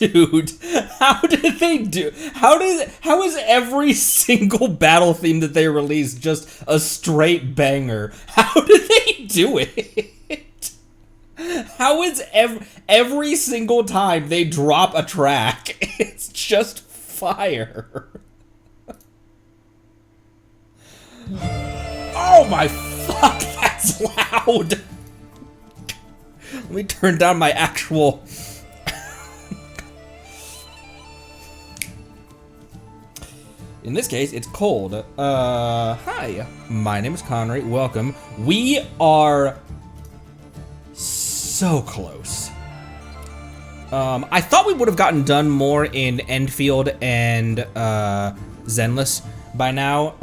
Dude, how did they do? How is every single battle theme that they release just a straight banger? How did they do it? How is every single time they drop a track, it's just fire? Oh my fuck, that's loud. Let me turn down my actual... In this case, it's cold. Hi, my name is Connery. Welcome. We are so close. I thought we would have gotten done more in Enfield and Zenless by now.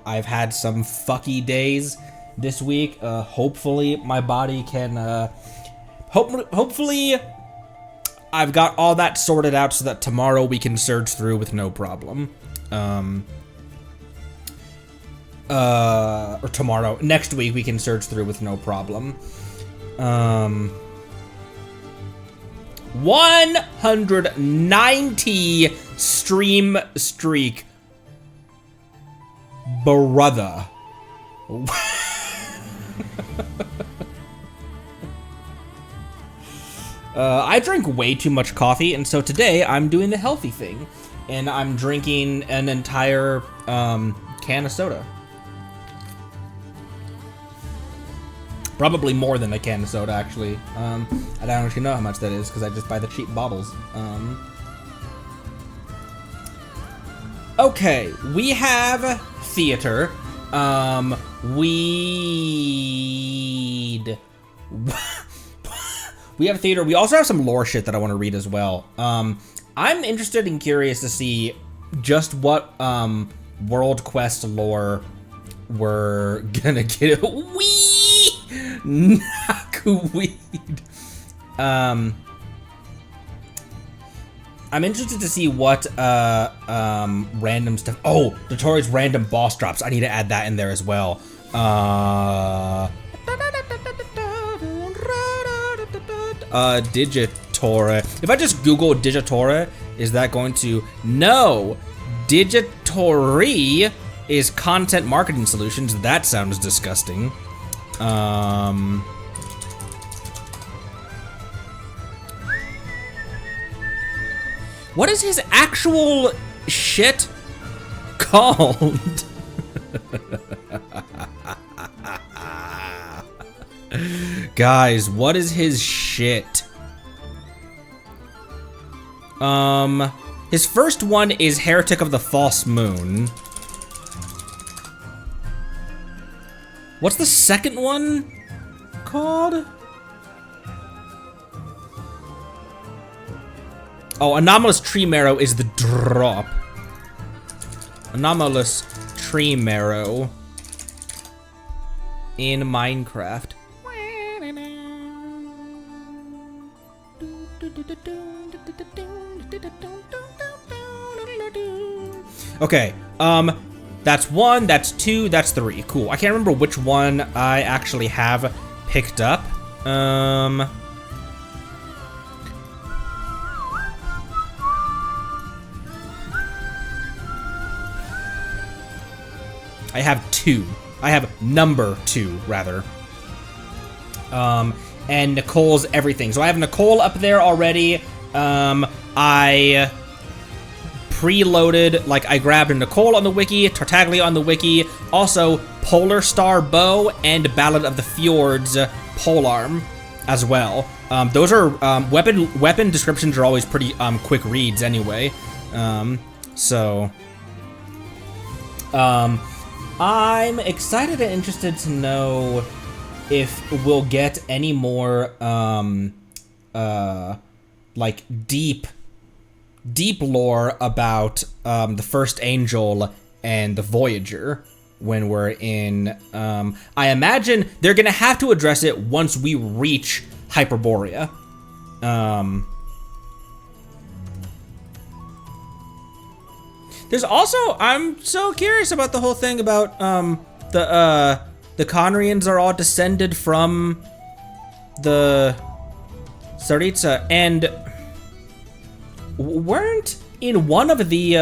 I've had some fucky days this week. Hopefully my body can, hopefully I've got all that sorted out so that tomorrow we can surge through with no problem. Or tomorrow, next week we can surge through with no problem. 190 stream streak, brother. I drink way too much coffee, and so today I'm doing the healthy thing, and I'm drinking an entire can of soda. Probably more than a can of soda, actually. I don't actually know how much that is because I just buy the cheap bottles. Okay, we have theater. We have theater. We also have some lore shit that I want to read as well. I'm interested and curious to see just what World Quest lore we're gonna get. Wee! Knockweed. I'm interested to see what random stuff. Oh, Dotori's random boss drops. I need to add that in there as well. Digitore. If I just Google Digitore, is that going to... No! Digitore is content marketing solutions. That sounds disgusting. What is his actual shit called? Guys, what is his shit? His first one is Heretic of the False Moon. What's the second one called? Oh, Anomalous Tree Marrow is the drop. Anomalous Tree Marrow in Minecraft. Okay, that's 1, that's 2, that's 3. Cool. I can't remember which one I actually have picked up. I have 2. I have number 2, rather. And Nicole's everything. So I have Nicole up there already. I preloaded, like I grabbed a Nicole on the wiki, Tartaglia on the wiki, also Polar Star Bow and Ballad of the Fjords polearm as well. Those are weapon descriptions are always pretty quick reads anyway. I'm excited and interested to know if we'll get any more like deep lore about the First Angel and the Voyager when we're in. I imagine they're gonna have to address it once we reach Hyperborea. There's also, I'm so curious about the whole thing about the Conrians are all descended from the Tsaritsa, and weren't in one of the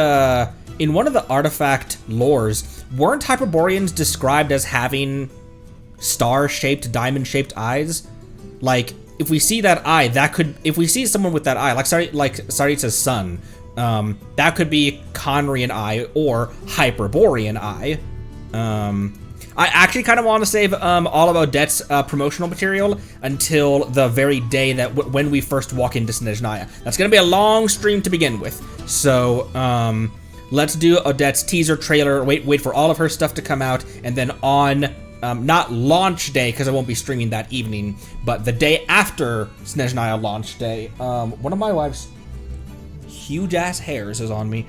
artifact lores, weren't Hyperboreans described as having star-shaped, diamond-shaped eyes? Like, if we see that eye, if we see someone with that eye, like Saritsa's son, that could be Conrian eye or Hyperborean eye. I actually kind of want to save all of Odette's promotional material until the very day that when we first walk into Snezhnaya. That's going to be a long stream to begin with. So, let's do Odette's teaser trailer, wait for all of her stuff to come out, and then on, not launch day, because I won't be streaming that evening, but the day after Snezhnaya launch day, one of my wife's huge-ass hairs is on me,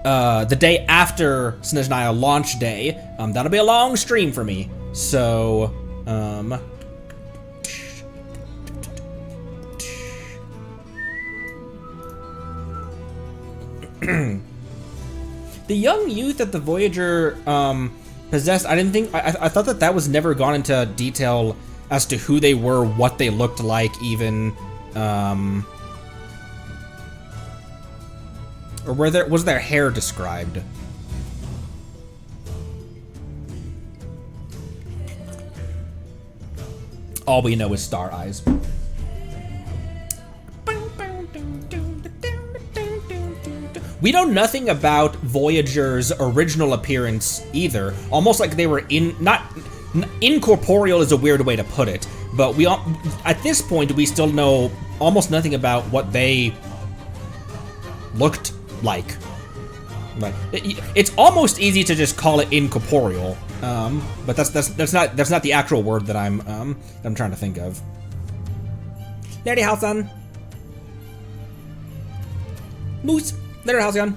the day after Snezhnaya launch day, that'll be a long stream for me. So, the young youth that the Voyager possessed, I thought that was never gone into detail as to who they were, what they looked like, even, or was their hair described? All we know is star eyes. We know nothing about Voyager's original appearance either. Almost like they were incorporeal is a weird way to put it, but at this point we still know almost nothing about what they looked like. It's almost easy to just call it incorporeal, but that's not the actual word that I'm trying to think of. Nerdy Halcyon. Moose. Nerdy Halcyon.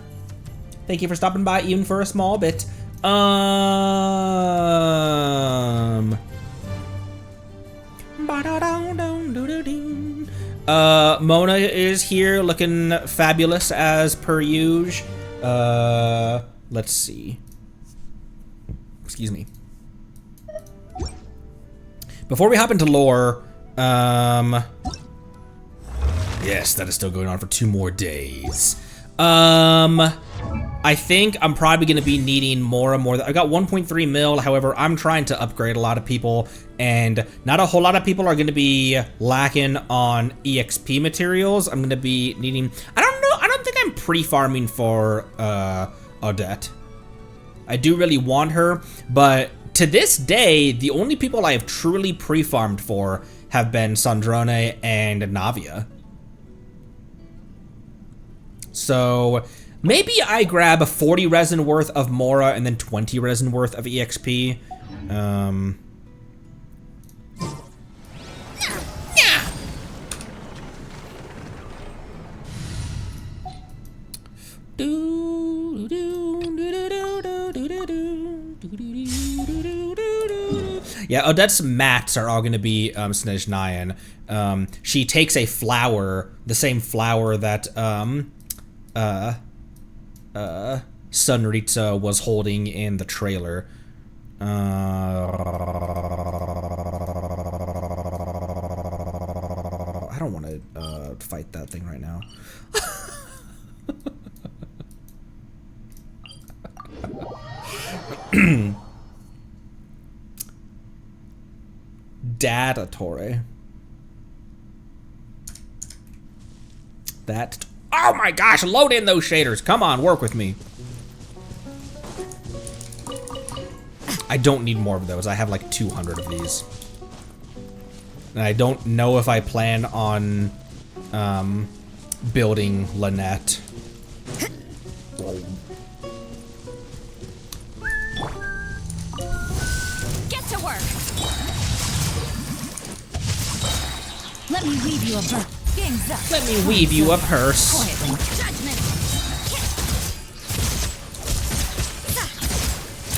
Thank you for stopping by, even for a small bit. Mona is here looking fabulous as per usual. Let's see. Excuse me. Before we hop into lore, yes, that is still going on for 2 more days. I think I'm probably going to be needing more and more. I got 1.3 mil, however, I'm trying to upgrade a lot of people, and not a whole lot of people are going to be lacking on EXP materials. I'm going to be needing, I don't know, I don't think I'm pre-farming for Odette. I do really want her, but to this day, the only people I have truly pre-farmed for have been Sandrone and Navia. So maybe I grab a 40 resin worth of Mora and then 20 resin worth of EXP. Yeah, Odette's mats are all going to be Snezhnayan. She takes a flower, the same flower that Sunritsa was holding in the trailer. I don't want to fight that thing right now. Datatore. That. Oh my gosh, load in those shaders. Come on, work with me. I don't need more of those. I have like 200 of these. And I don't know if I plan on building Lynette. Get to work. Let me weave you a verse. Let me weave you a purse.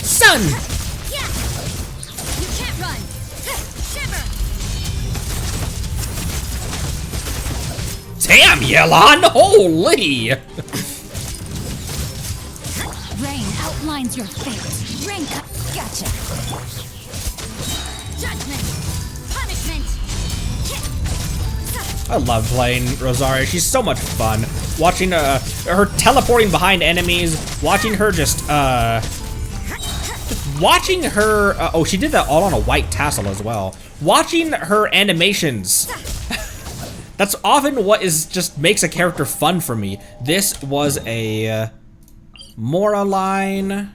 Sun! You can't run. Shiver. Damn, Yelon! Holy! Rain outlines your fate. Rain cut. Gotcha. Judgment. Punishment. I love playing Rosaria. She's so much fun. Watching her teleporting behind enemies, watching her just watching her, oh, she did that all on a white tassel as well. Watching her animations. That's often what just makes a character fun for me. This was a Mora line.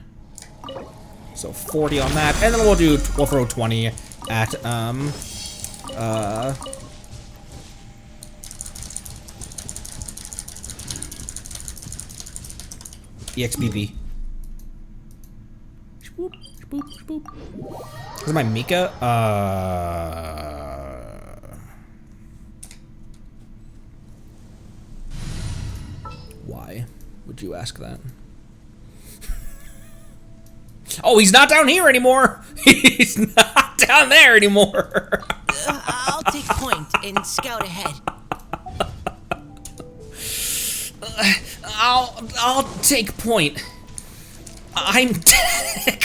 So 40 on that, and then we'll throw 20 at EXPP. Boop, boop, boop. Is my Mika? Why would you ask that? Oh, he's not down here anymore. He's not down there anymore. I'll take point and scout ahead. I'll take point. I'm dead.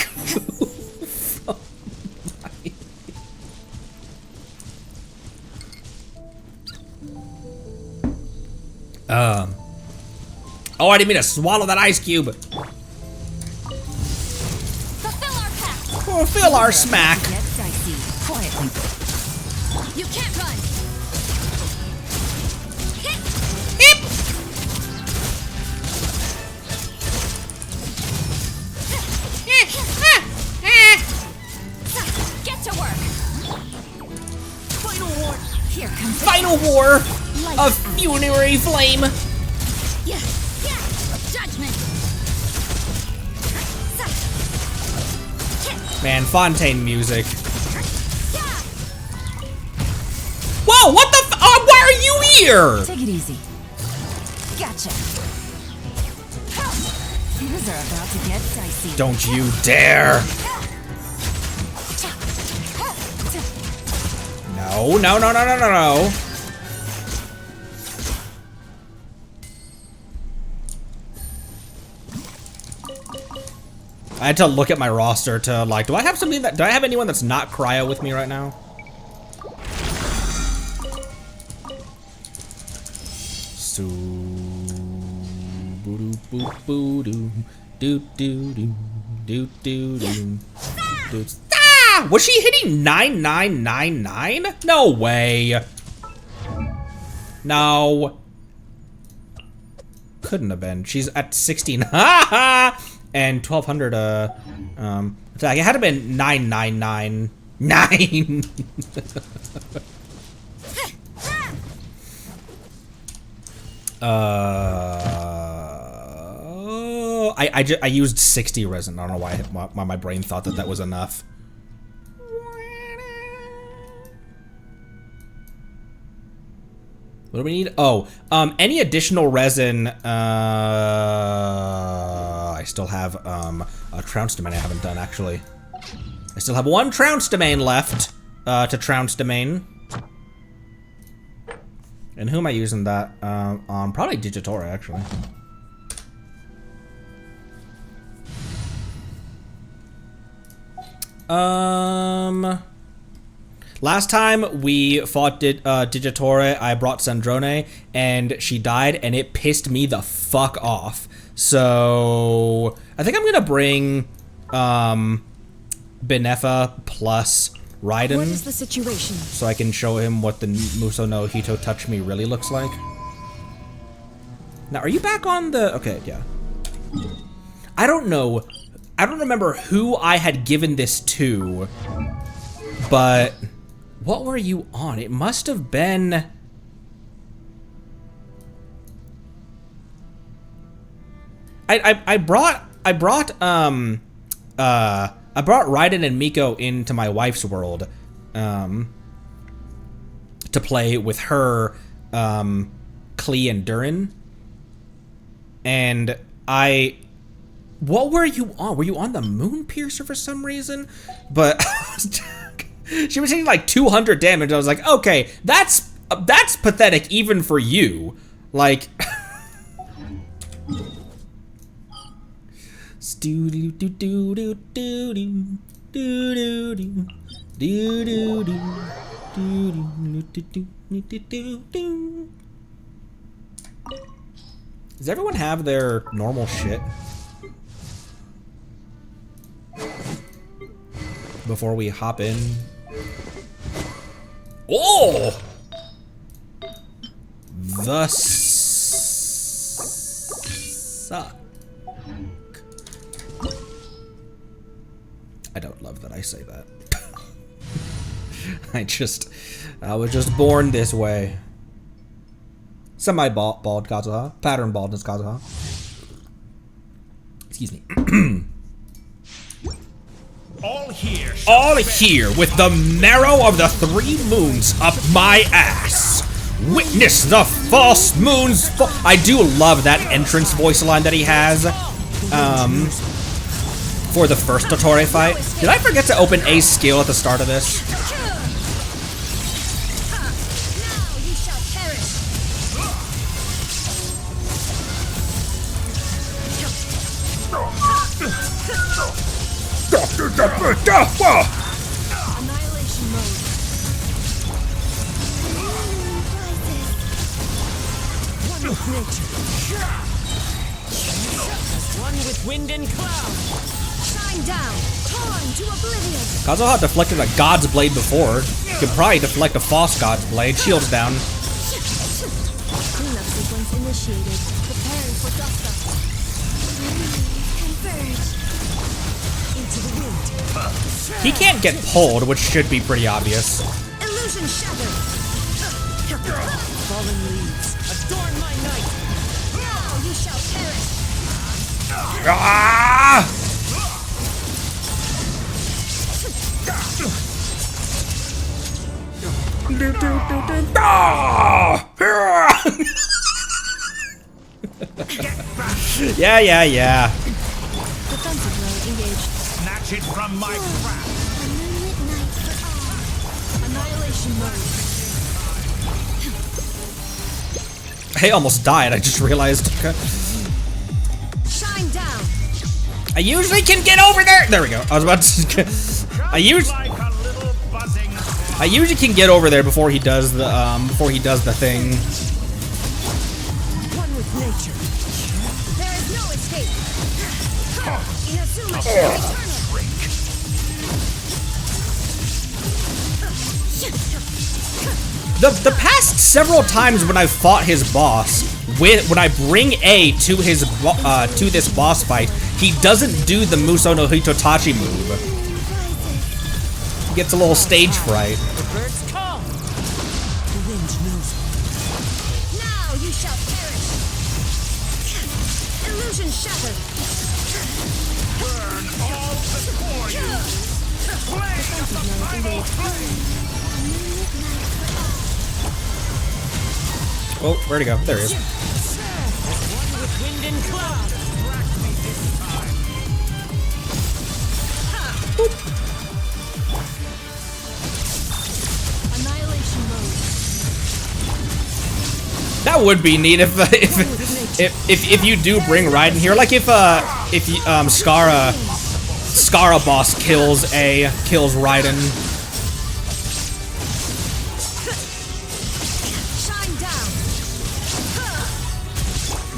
Oh, I didn't mean to swallow that ice cube. Fulfill our smack. Get dicey. Quietly. You can't run. Hip. Get to work. Final war. Here comes Final war of funerary flame. Yeah. Judgment. Man, Fontaine music. Whoa, what the why are you here? Take it easy. Gotcha. Things are about to get dicey. Don't you dare. No, no, no, no, no, no, no. I had to look at my roster to like, do I have anyone that's not cryo with me right now? So boo boo boo doo doo doo doo doo doo doo. Ah! Was she hitting 9999? No way. No. Couldn't have been. She's at 16. Ha ha! And 1200 attack. It had to have been 9999. I used 60 resin. I don't know why my brain thought that was enough. What do we need? Oh, any additional resin? I still have a trounce domain I haven't done actually. I still have one trounce domain left to trounce domain. And who am I using that on? Probably Digitora actually. Last time we fought Digitora, I brought Snezhnaya, and she died, and it pissed me the fuck off. So I think I'm gonna bring Benefa plus Raiden. What is the situation? So I can show him what the Muso no Hito Touch Me really looks like. Now, are you back on the... Okay, yeah. I don't know. I don't remember who I had given this to, but... What were you on? It must have been... I brought Raiden and Miko into my wife's world to play with her, Klee and Durin. And what were you on? Were you on the Moon Piercer for some reason? But she was taking like 200 damage. I was like, okay, that's pathetic even for you. Like, Does everyone have their normal shit? Before we hop in. Oh! The suck. I don't love that I say that. I was just born this way. Semi-bald Kazuha. Pattern baldness Kazuha. Excuse me. All here. All here with the marrow of the 3 moons up my ass. Witness the false moon's I do love that entrance voice line that he has. For the first Totore fight. Did I forget to open a skill at the start of this? Annihilation mode. One with nature. One with wind and cloud. Shine down. Torn to oblivion. Kazuha deflected a God's Blade before. You could probably deflect a false God's Blade. Shields down. Cleanup sequence initiated. Preparing for dust-up. Converge. Into the wind. He can't get pulled, which should be pretty obvious. Illusion shattered. Fallen leaves. Adorn my night. Now you shall perish. Ah! Yeah. Defensive mode engaged. Snatch it from my grasp. Annihilation mode. I almost died, I just realized. Shine down. I usually can get over there. There we go. I was about to. I Like a little buzzing usually can get over there before he does the thing. One with nature. There is no escape. Inazuma eternal. The past several times when I've fought his boss, when I bring A to his to this boss fight, he doesn't do the Muso no Hitotachi move. He gets a little stage fright. The birds call. The wind knows. Now you shall perish. Illusion shattered. burn all before you. Flame of the primal flame. Oh, where'd he go? There he is. One with wind and cloud. Track me this time. Annihilation mode. That would be neat if you do bring Raiden here, like if Skara boss kills Raiden. Shine down.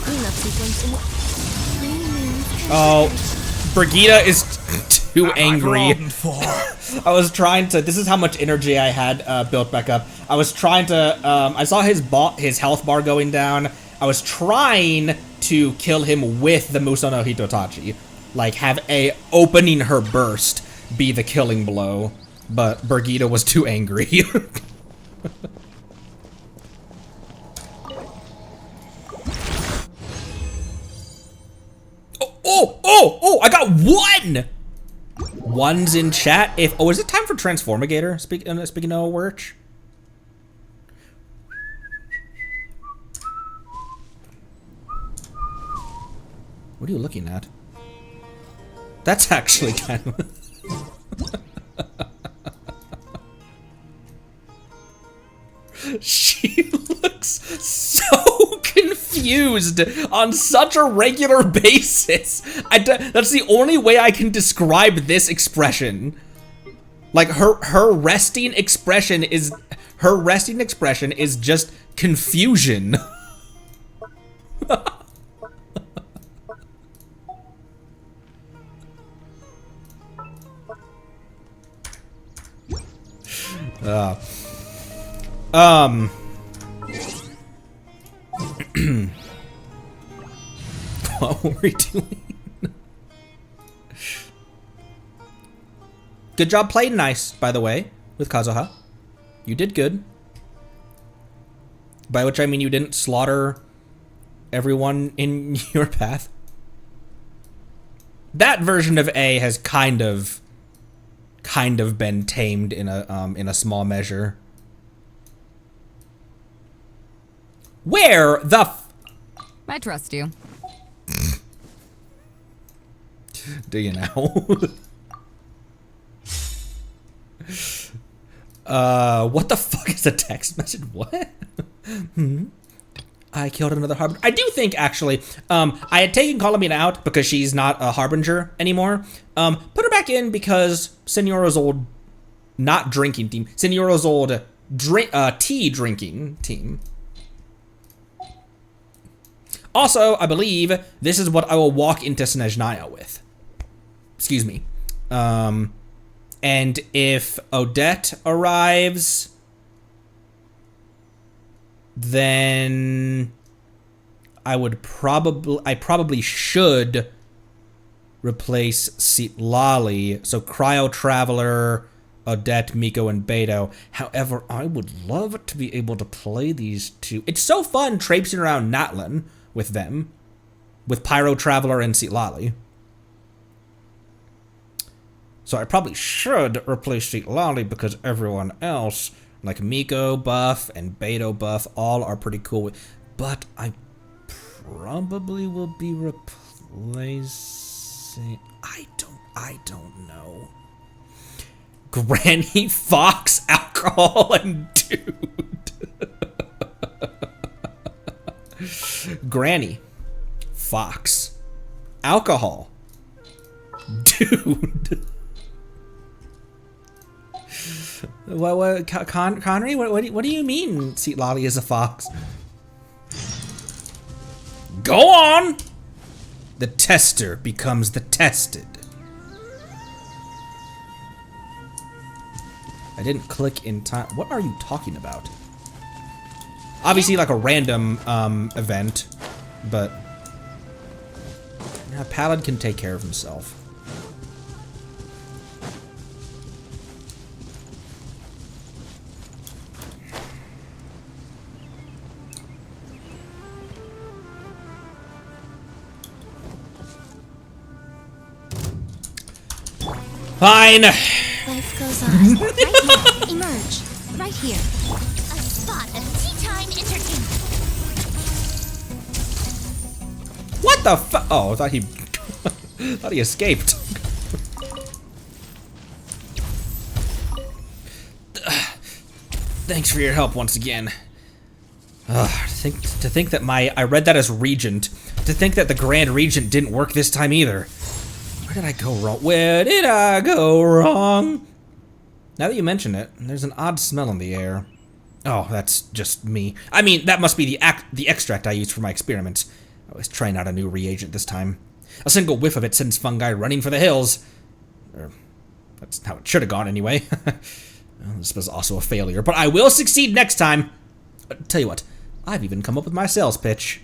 Cleanup sequence in. Oh, Brigitte is too angry. For. I was trying to. This is how much energy I had built back up. I was trying to. I saw his health bar going down. I was trying to kill him with the Muso no Hitotachi, like have a opening her burst be the killing blow. But Brigitte was too angry. Oh! I got one. One's in chat. Is it time for Transformigator? Speaking of which. What are you looking at? That's actually kind of. She looks so confused on such a regular basis. That's the only way I can describe this expression. Like her resting expression is just confusion. What were we doing? Good job playing nice, by the way, with Kazuha. You did good. By which I mean you didn't slaughter everyone in your path. That version of A has kind of been tamed in a small measure. Where the I trust you. do you now? What the fuck is a text message? What? I killed another harbinger. I do think, actually, I had taken Colomina out because she's not a harbinger anymore. Put her back in because Senora's old not drinking team. Senora's old tea drinking team. Also, I believe this is what I will walk into Snezhnaya with. Excuse me. And if Odette arrives, then I probably should replace Lali. So Cryo Traveler, Odette, Miko, and Beto. However, I would love to be able to play these two. It's so fun traipsing around Natlin with them, with Pyro Traveler and Lali. So I probably should replace Lali because everyone else, like Miko buff and Beto buff, all are pretty cool with. But I probably will be replacing. I don't know. Granny, Fox, alcohol, and dude. Granny, Fox, alcohol, dude. What Connery? What do you mean Lali is a fox? Go on! The tester becomes the tested. I didn't click in time. What are you talking about? Obviously like a random event, but yeah, Pallid can take care of himself. Fine. Life goes on. Right now. Emerge. Right here. A spot of tea time entertainment. What the fu- Oh, I thought he thought he escaped. Thanks for your help once again. To think that I read that as Regent. To think that the Grand Regent didn't work this time either. Where did I go wrong? Where did I go wrong? Now that you mention it, there's an odd smell in the air. Oh, that's just me. I mean, that must be the extract I used for my experiments. I was trying out a new reagent this time. A single whiff of it sends fungi running for the hills. Or, that's how it should have gone anyway. Well, this was also a failure, but I will succeed next time. Tell you what, I've even come up with my sales pitch.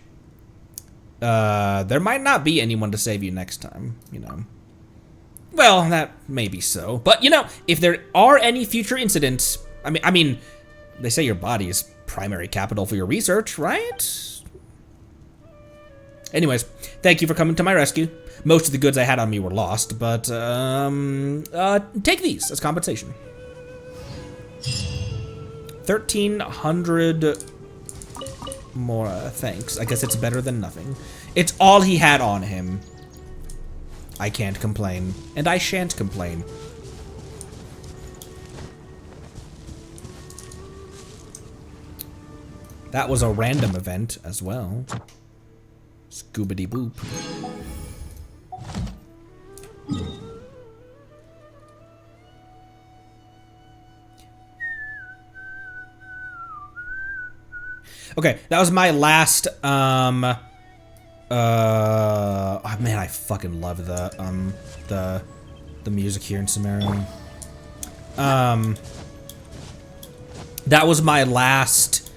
There might not be anyone to save you next time, you know. Well, that may be so. But, you know, if there are any future incidents, I mean, they say your body is primary capital for your research, right? Anyways, thank you for coming to my rescue. Most of the goods I had on me were lost, but, take these as compensation. 1,300 more, thanks. I guess it's better than nothing. It's all he had on him. I can't complain, and I shan't complain. That was a random event as well. Scoobity boop. Okay, that was my last, oh man, I fucking love the music here in Sumerian. That was my last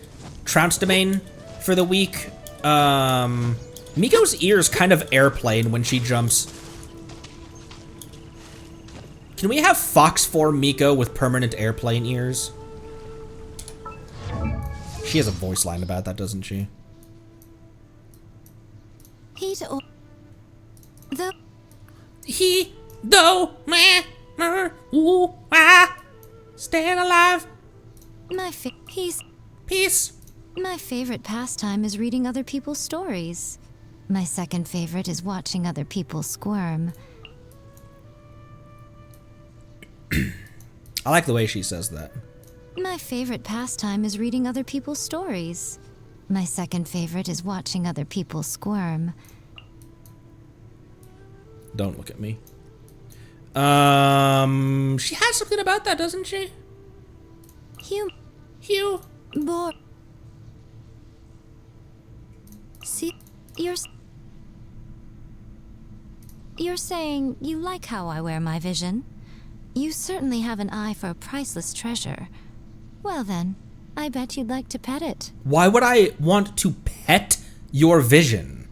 Trounce domain for the week. Miko's ears kind of airplane when she jumps. Can we have Fox form Miko with permanent airplane ears? She has a voice line about that, doesn't she? Heat or the He, do, meh, ooh, ah, staying alive, he's peace. my favorite pastime is reading other people's stories. My second favorite is watching other people squirm. I like the way she says that. My favorite pastime is reading other people's stories. My second favorite is watching other people squirm. Don't look at me. She has something about that, doesn't she? Hugh. Bore. See, you're saying you like how I wear my vision? You certainly have an eye for a priceless treasure. Well then, I bet you'd like to pet it. Why would I want to pet your vision?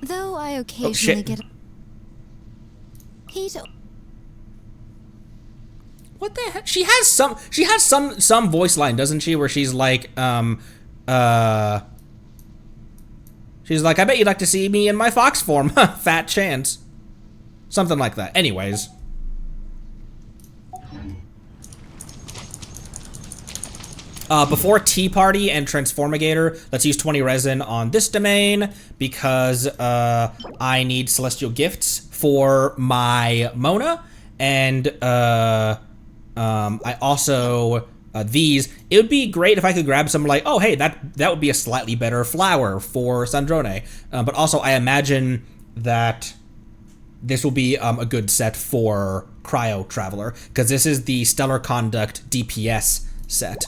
Though I occasionally shit. get... What the heck? She has some voice line, doesn't she, where she's like, she's like, I bet you'd like to see me in my fox form. Fat chance. Something like that. Anyways. Before Tea Party and Transformigator, let's use 20 resin on this domain because I need celestial gifts for my Mona, and I also these. It would be great if I could grab some like, oh hey, that would be a slightly better flower for Snezhnaya. But also I imagine that this will be a good set for Cryo Traveler because this is the Stellar Conduct DPS set.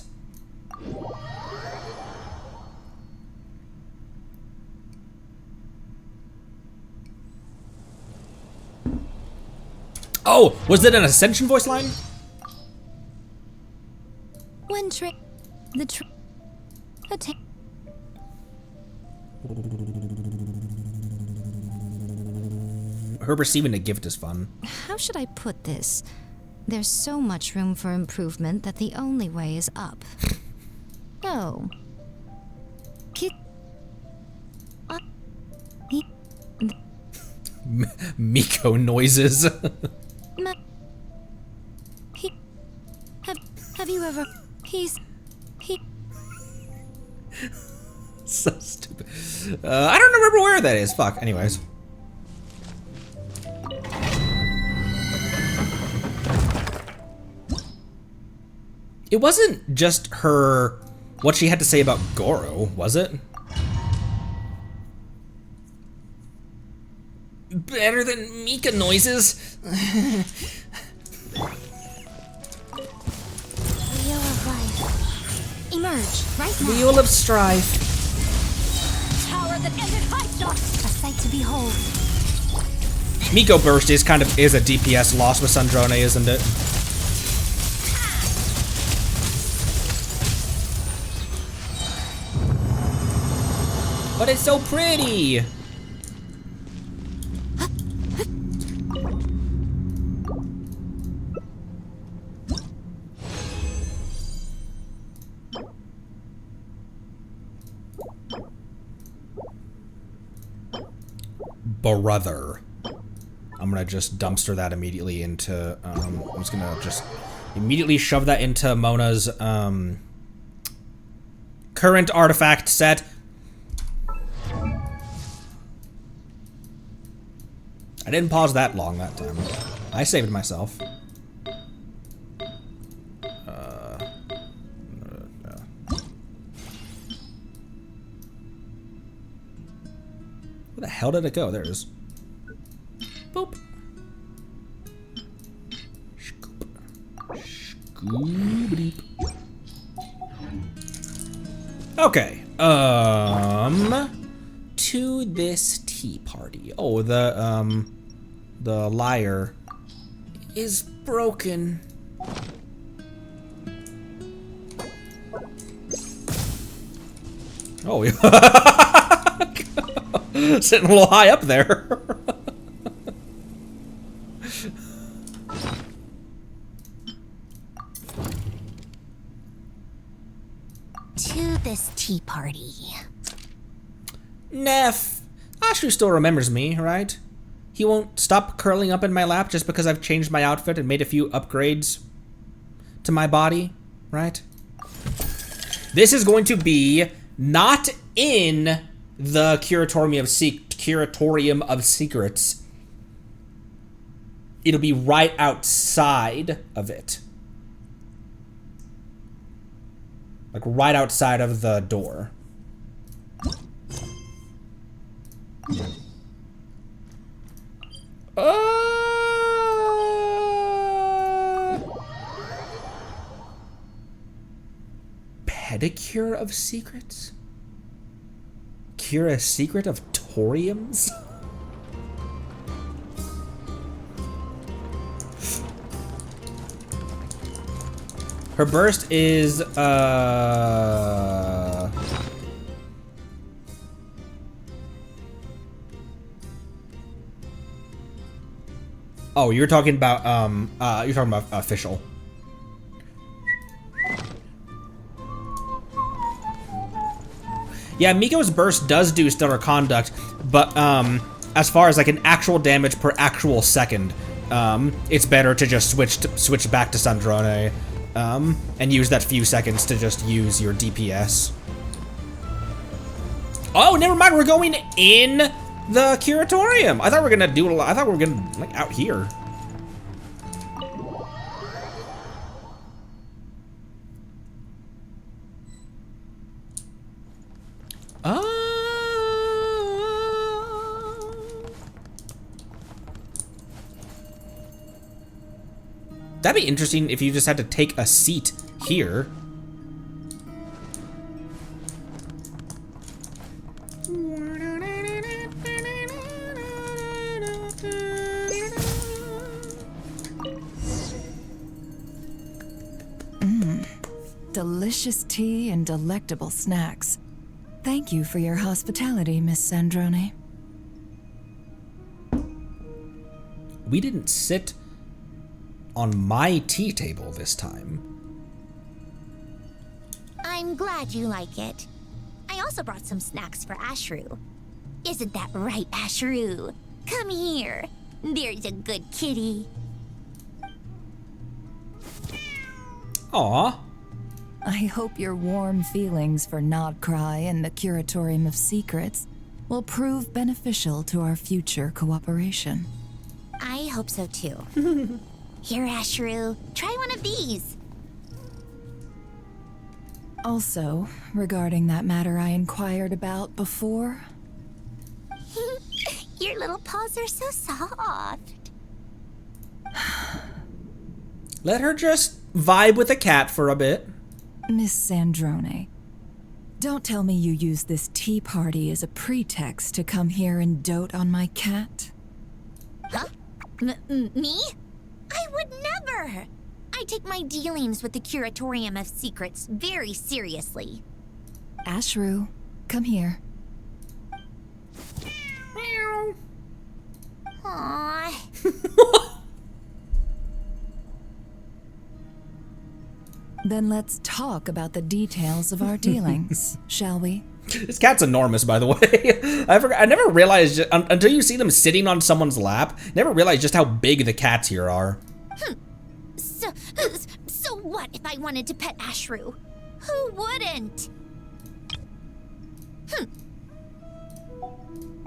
Oh, was it an Ascension voice line? When Her receiving a gift is fun. How should I put this? There's so much room for improvement that the only way is up. Oh. Miko noises. Have you ever... So stupid. I don't remember where that is. Fuck. Anyways. It wasn't just her... what she had to say about Goro, was it? Better than Mika noises. Wheel of life. Emerge, right now. Wheel of strife. Power that ended Hypedot. A sight to behold. Miko Burst is a DPS loss with Snezhnaya, isn't it? But it's so pretty. Brother. I'm gonna just dumpster that immediately into, I'm just gonna just immediately shove that into Mona's, current artifact set. I didn't pause that long that time. I saved myself. Where the hell did it go? There it is. Boop. Scoop. Scoop-a-deep. Okay. To this tea party. Oh, the lyre is broken. Oh, sitting a little high up there. To this tea party. Neff, Ashu still remembers me, right? He won't stop curling up in my lap just because I've changed my outfit and made a few upgrades to my body, right? This is going to be not in the Curatorium of Secrets. It'll be right outside of it. Like right outside of the door. Pedicure of Secrets? Cure a secret of Toriums? Her burst is, oh, you're talking about official. Yeah, Miko's burst does do stellar conduct, but as far as like an actual damage per actual second, it's better to just switch back to Snezhnaya, and use that few seconds to just use your DPS. Oh, never mind. We're going in the Curatorium. I thought we were gonna do. I thought we were gonna like out here. That'd be interesting if you just had to take a seat here. Delicious tea and delectable snacks. Thank you for your hospitality, Miss Snezhnaya. We didn't sit on my tea table this time. I'm glad you like it. I also brought some snacks for Ashru. Isn't that right, Ashru? Come here. There's a good kitty. Aw. I hope your warm feelings for Nodcry and the Curatorium of Secrets will prove beneficial to our future cooperation. I hope so too. Here, Ashru, try one of these. Also, regarding that matter I inquired about before, Your little paws are so soft. Let her just vibe with the cat for a bit. Miss Snezhnaya, don't tell me you used this tea party as a pretext to come here and dote on my cat. Huh? Me? I would never! I take my dealings with the Curatorium of Secrets very seriously. Ashru, come here. Aww. Then let's talk about the details of our dealings, shall we? This cat's enormous, by the way. I never realized, until you see them sitting on someone's lap, never realized just how big the cats here are. So what if I wanted to pet Ashru? Who wouldn't?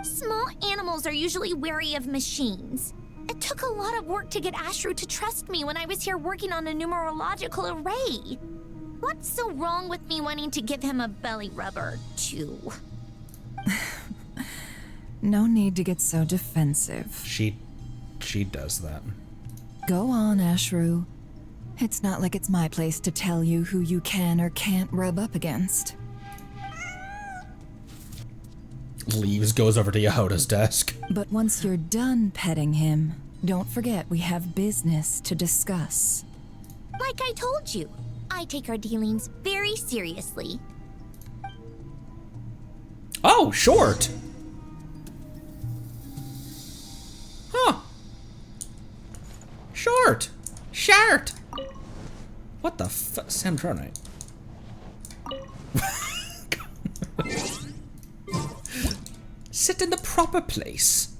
Small animals are usually wary of machines. It took a lot of work to get Ashru to trust me when I was here working on a numerological array. What's so wrong with me wanting to give him a belly rubber, too? No need to get so defensive. She does that. Go on, Ashru. It's not like it's my place to tell you who you can or can't rub up against. Leaves, goes over to Yahoda's desk. But once you're done petting him, don't forget we have business to discuss. Like I told you, I take our dealings very seriously. Oh, short. Huh. Short. Shart. What the fuck? Snezhnaya. Sit in the proper place.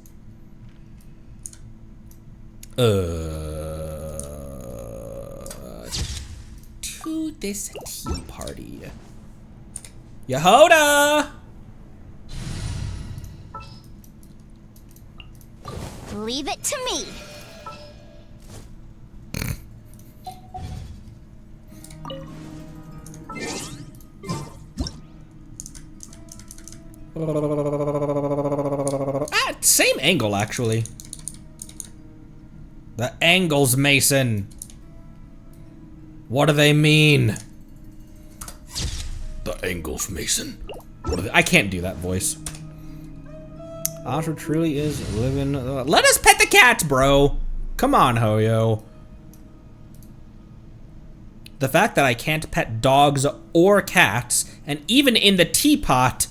To this tea party. Yahoda! Leave it to me. Same angle, actually. The angles, Mason. What do they mean? The angles, Mason. What do they? I can't do that voice. Asher truly is living. Let us pet the cats, bro. Come on, Hoyo. The fact that I can't pet dogs or cats, and even in the teapot.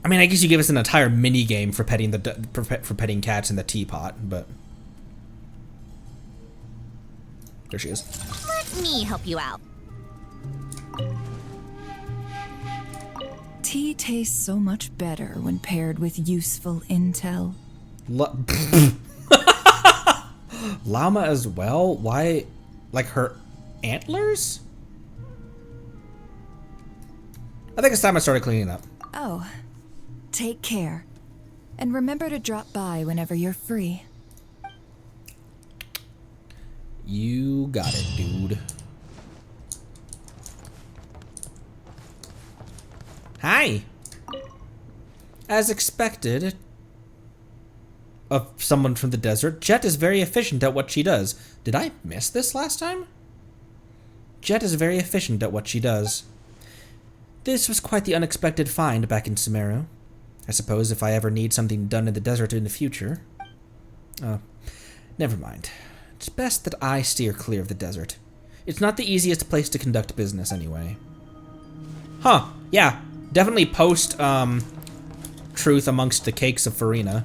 I mean, I guess you give us an entire mini game for petting for petting cats in the teapot, but there she is. Let me help you out. Tea tastes so much better when paired with useful intel. Llama as well? Why? Like her antlers? I think it's time I started cleaning up. Oh, take care. And remember to drop by whenever you're free. You got it, dude. Hi. As expected of someone from the desert, Jet is very efficient at what she does. Did I miss this last time? Jet is very efficient at what she does. This was quite the unexpected find back in Sumeru. I suppose if I ever need something done in the desert in the future. Never mind. It's best that I steer clear of the desert. It's not the easiest place to conduct business anyway. Huh, yeah. Definitely post, truth amongst the cakes of Farina.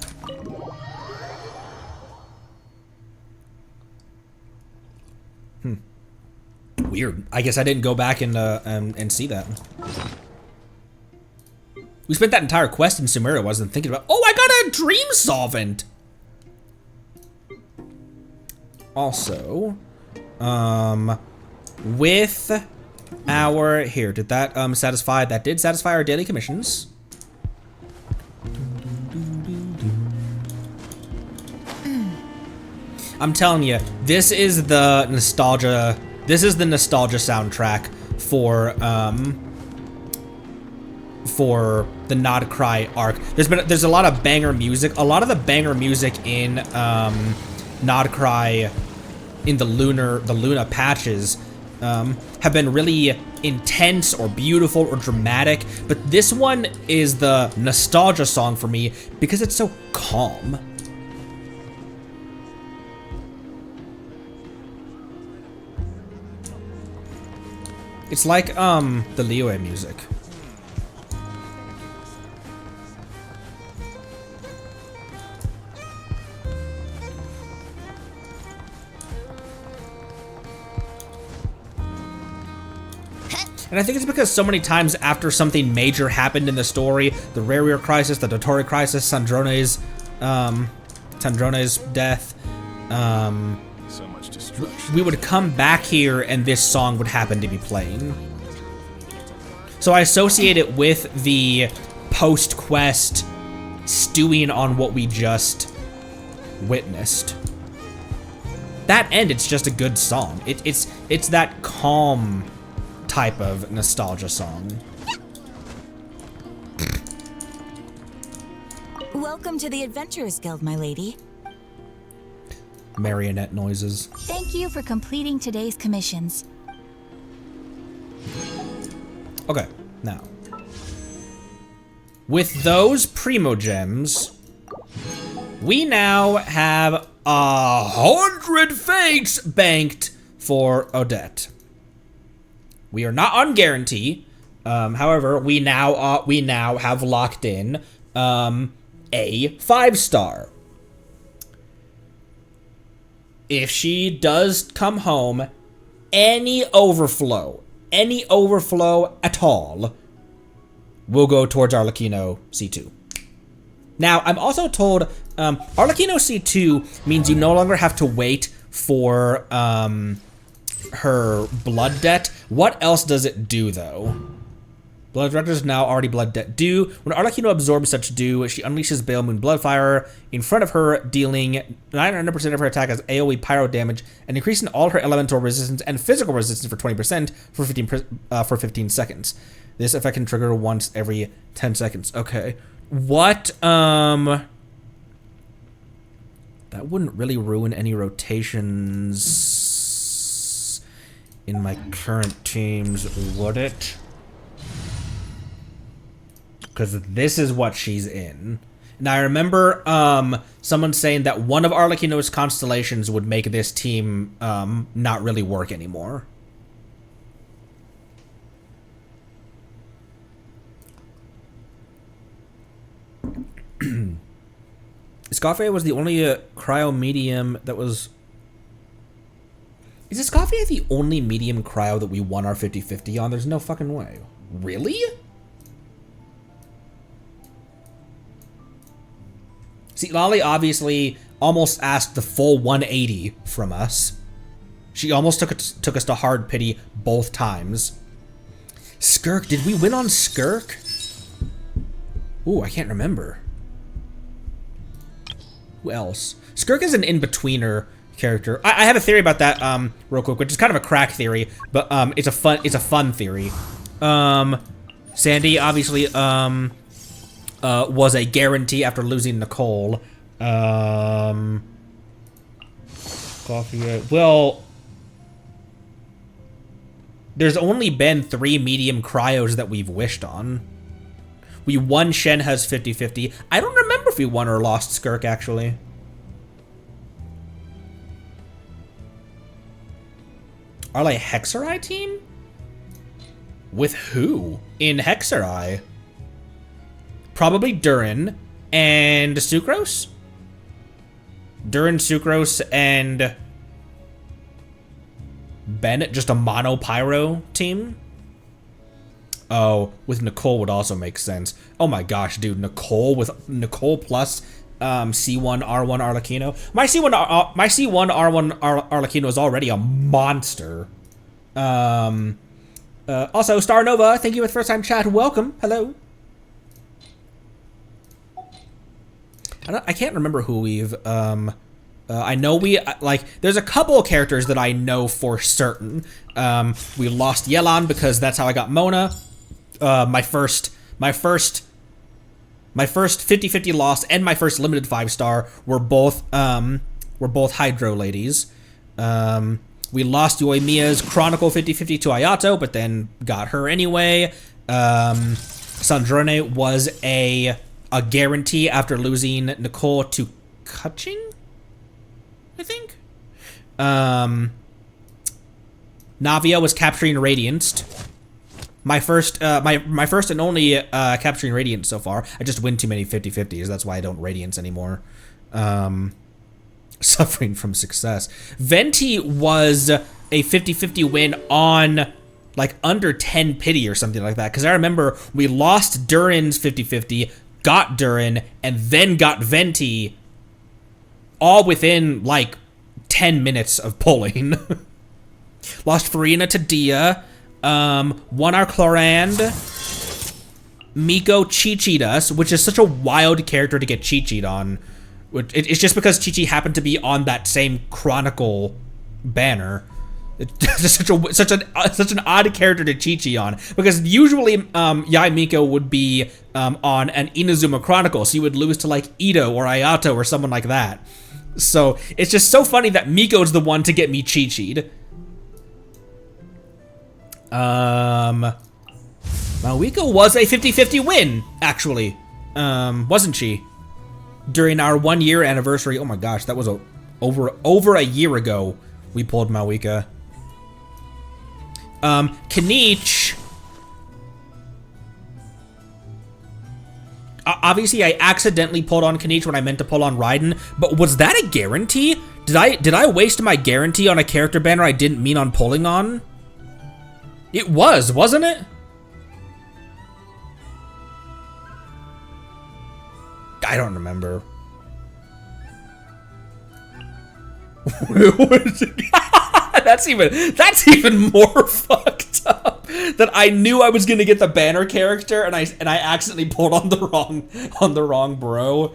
Weird. I guess I didn't go back and see that. We spent that entire quest in Sumeru. I wasn't thinking about. Oh, I got a dream solvent. Also, with our here, did that satisfy? That did satisfy our daily commissions. I'm telling you, this is the nostalgia. This is the nostalgia soundtrack for the Nod Cry arc. There's a lot of banger music. A lot of the banger music in Nod Cry in the Luna patches have been really intense or beautiful or dramatic, but this one is the nostalgia song for me because it's so calm. It's like the Liyue music. And I think it's because so many times after something major happened in the story, the Rarier crisis, the Dotori crisis, Sandrone's death, So much destruction. we would come back here and this song would happen to be playing. So I associate it with the post-quest stewing on what we just witnessed. That end, it's just a good song. It's that calm type of nostalgia song. Welcome to the Adventurers Guild, my lady. Marionette noises. Thank you for completing today's commissions. Okay, now. with those Primo Gems, we now have 100 fates banked for Odette. We are not on guarantee. However, we now have locked in a 5-star. If she does come home, any overflow at all, will go towards Arlecchino C2. Now, I'm also told Arlecchino C2 means you no longer have to wait for her blood debt. What else does it do, though? Blood Director is now already blood debt due. When Arlecchino absorbs such due, she unleashes Bale Moon Bloodfire in front of her, dealing 900% of her attack as AoE pyro damage and increasing all her elemental resistance and physical resistance for 20% for 15 seconds. This effect can trigger once every 10 seconds. Okay. What, that wouldn't really ruin any rotations in my current teams, would it? Because this is what she's in. Now, I remember someone saying that one of Arlecchino's constellations would make this team not really work anymore. Escoffier was the only cryo medium that was... Is Escoffier the only medium cryo that we won our 50-50 on? There's no fucking way. Really? See, Lolly obviously almost asked the full 180 from us. She almost took us to hard pity both times. Skirk, did we win on Skirk? Ooh, I can't remember. Who else? Skirk is an in-betweener character. I have a theory about that real quick, which is kind of a crack theory, but it's a fun theory. Sandy obviously was a guarantee after losing Nicole. Coffee. Well, there's only been 3 medium cryos that we've wished on. We won Shenhe's 50-50. I don't remember if we won or lost Skirk, actually. Are like Hexerai team? With who in Hexerai? Probably Durin and Sucrose? Durin, Sucrose, and Bennett, just a mono pyro team? Oh, with Nicole would also make sense. Oh my gosh, dude, Nicole plus C1 R1 Arlecchino. My C1 R1 Arlecchino is already a monster. Also, Star Nova, thank you for the first time chat. Welcome. Hello. I can't remember who we've I know we there's a couple of characters that I know for certain. We lost Yelan because that's how I got Mona. My first 50-50 loss and my first limited 5-star were both Hydro ladies. We lost Yoimiya's Chronicle 50-50 to Ayato, but then got her anyway. Sandrone was a guarantee after losing Nicole to Kutching, I think. Navia was capturing Radianced. My first and only capturing Radiance so far. I just win too many 50-50s. That's why I don't Radiance anymore. Suffering from success. Venti was a 50-50 win on like under 10 pity or something like that. Because I remember we lost Durin's 50-50, got Durin, and then got Venti all within like 10 minutes of pulling. Lost Farina to Dia. Won our Chlorand. Miko Chi-Chi'd us, which is such a wild character to get Chi-Chi'd on. It's just because Chi-Chi happened to be on that same Chronicle banner. It's just such an odd character to Chi-Chi on, because usually Yai Miko would be on an Inazuma Chronicle, so you would lose to like Ito or Ayato or someone like that. So it's just so funny that Miko's the one to get me Chi-Chi'd. Mawiko was a 50-50 win, actually. Wasn't she? During our 1 year anniversary. Oh my gosh, that was over a year ago we pulled Malika. Kanich. Obviously I accidentally pulled on Kanich when I meant to pull on Raiden, but was that a guarantee? Did I waste my guarantee on a character banner I didn't mean on pulling on? It was, wasn't it? I don't remember. That's even more fucked up. That I knew I was gonna get the banner character and I accidentally pulled on the wrong bro.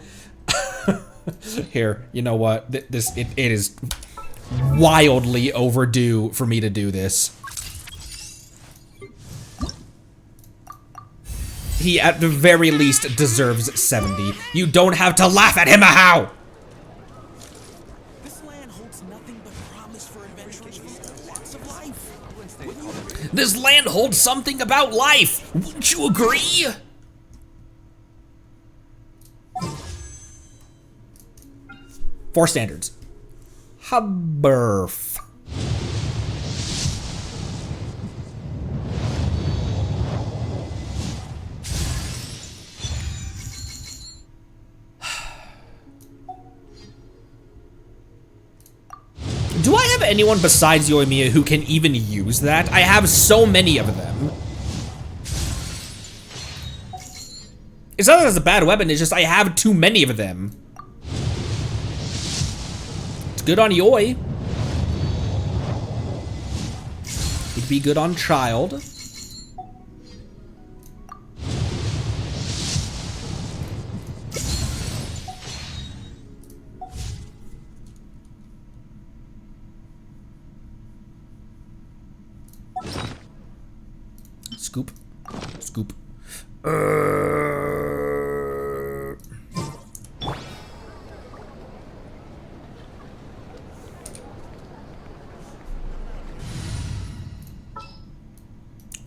Here, you know what? It is wildly overdue for me to do this. He at the very least deserves 70. You don't have to laugh at him, how? This land holds nothing but promise for adventurers with lots of life. This land holds something about life. Wouldn't you agree? Four standards. Hubberf. Do I have anyone besides Yoimiya who can even use that? I have so many of them. It's not that it's a bad weapon, it's just I have too many of them. It's good on Yoi. It'd be good on Child. Scoop. Scoop.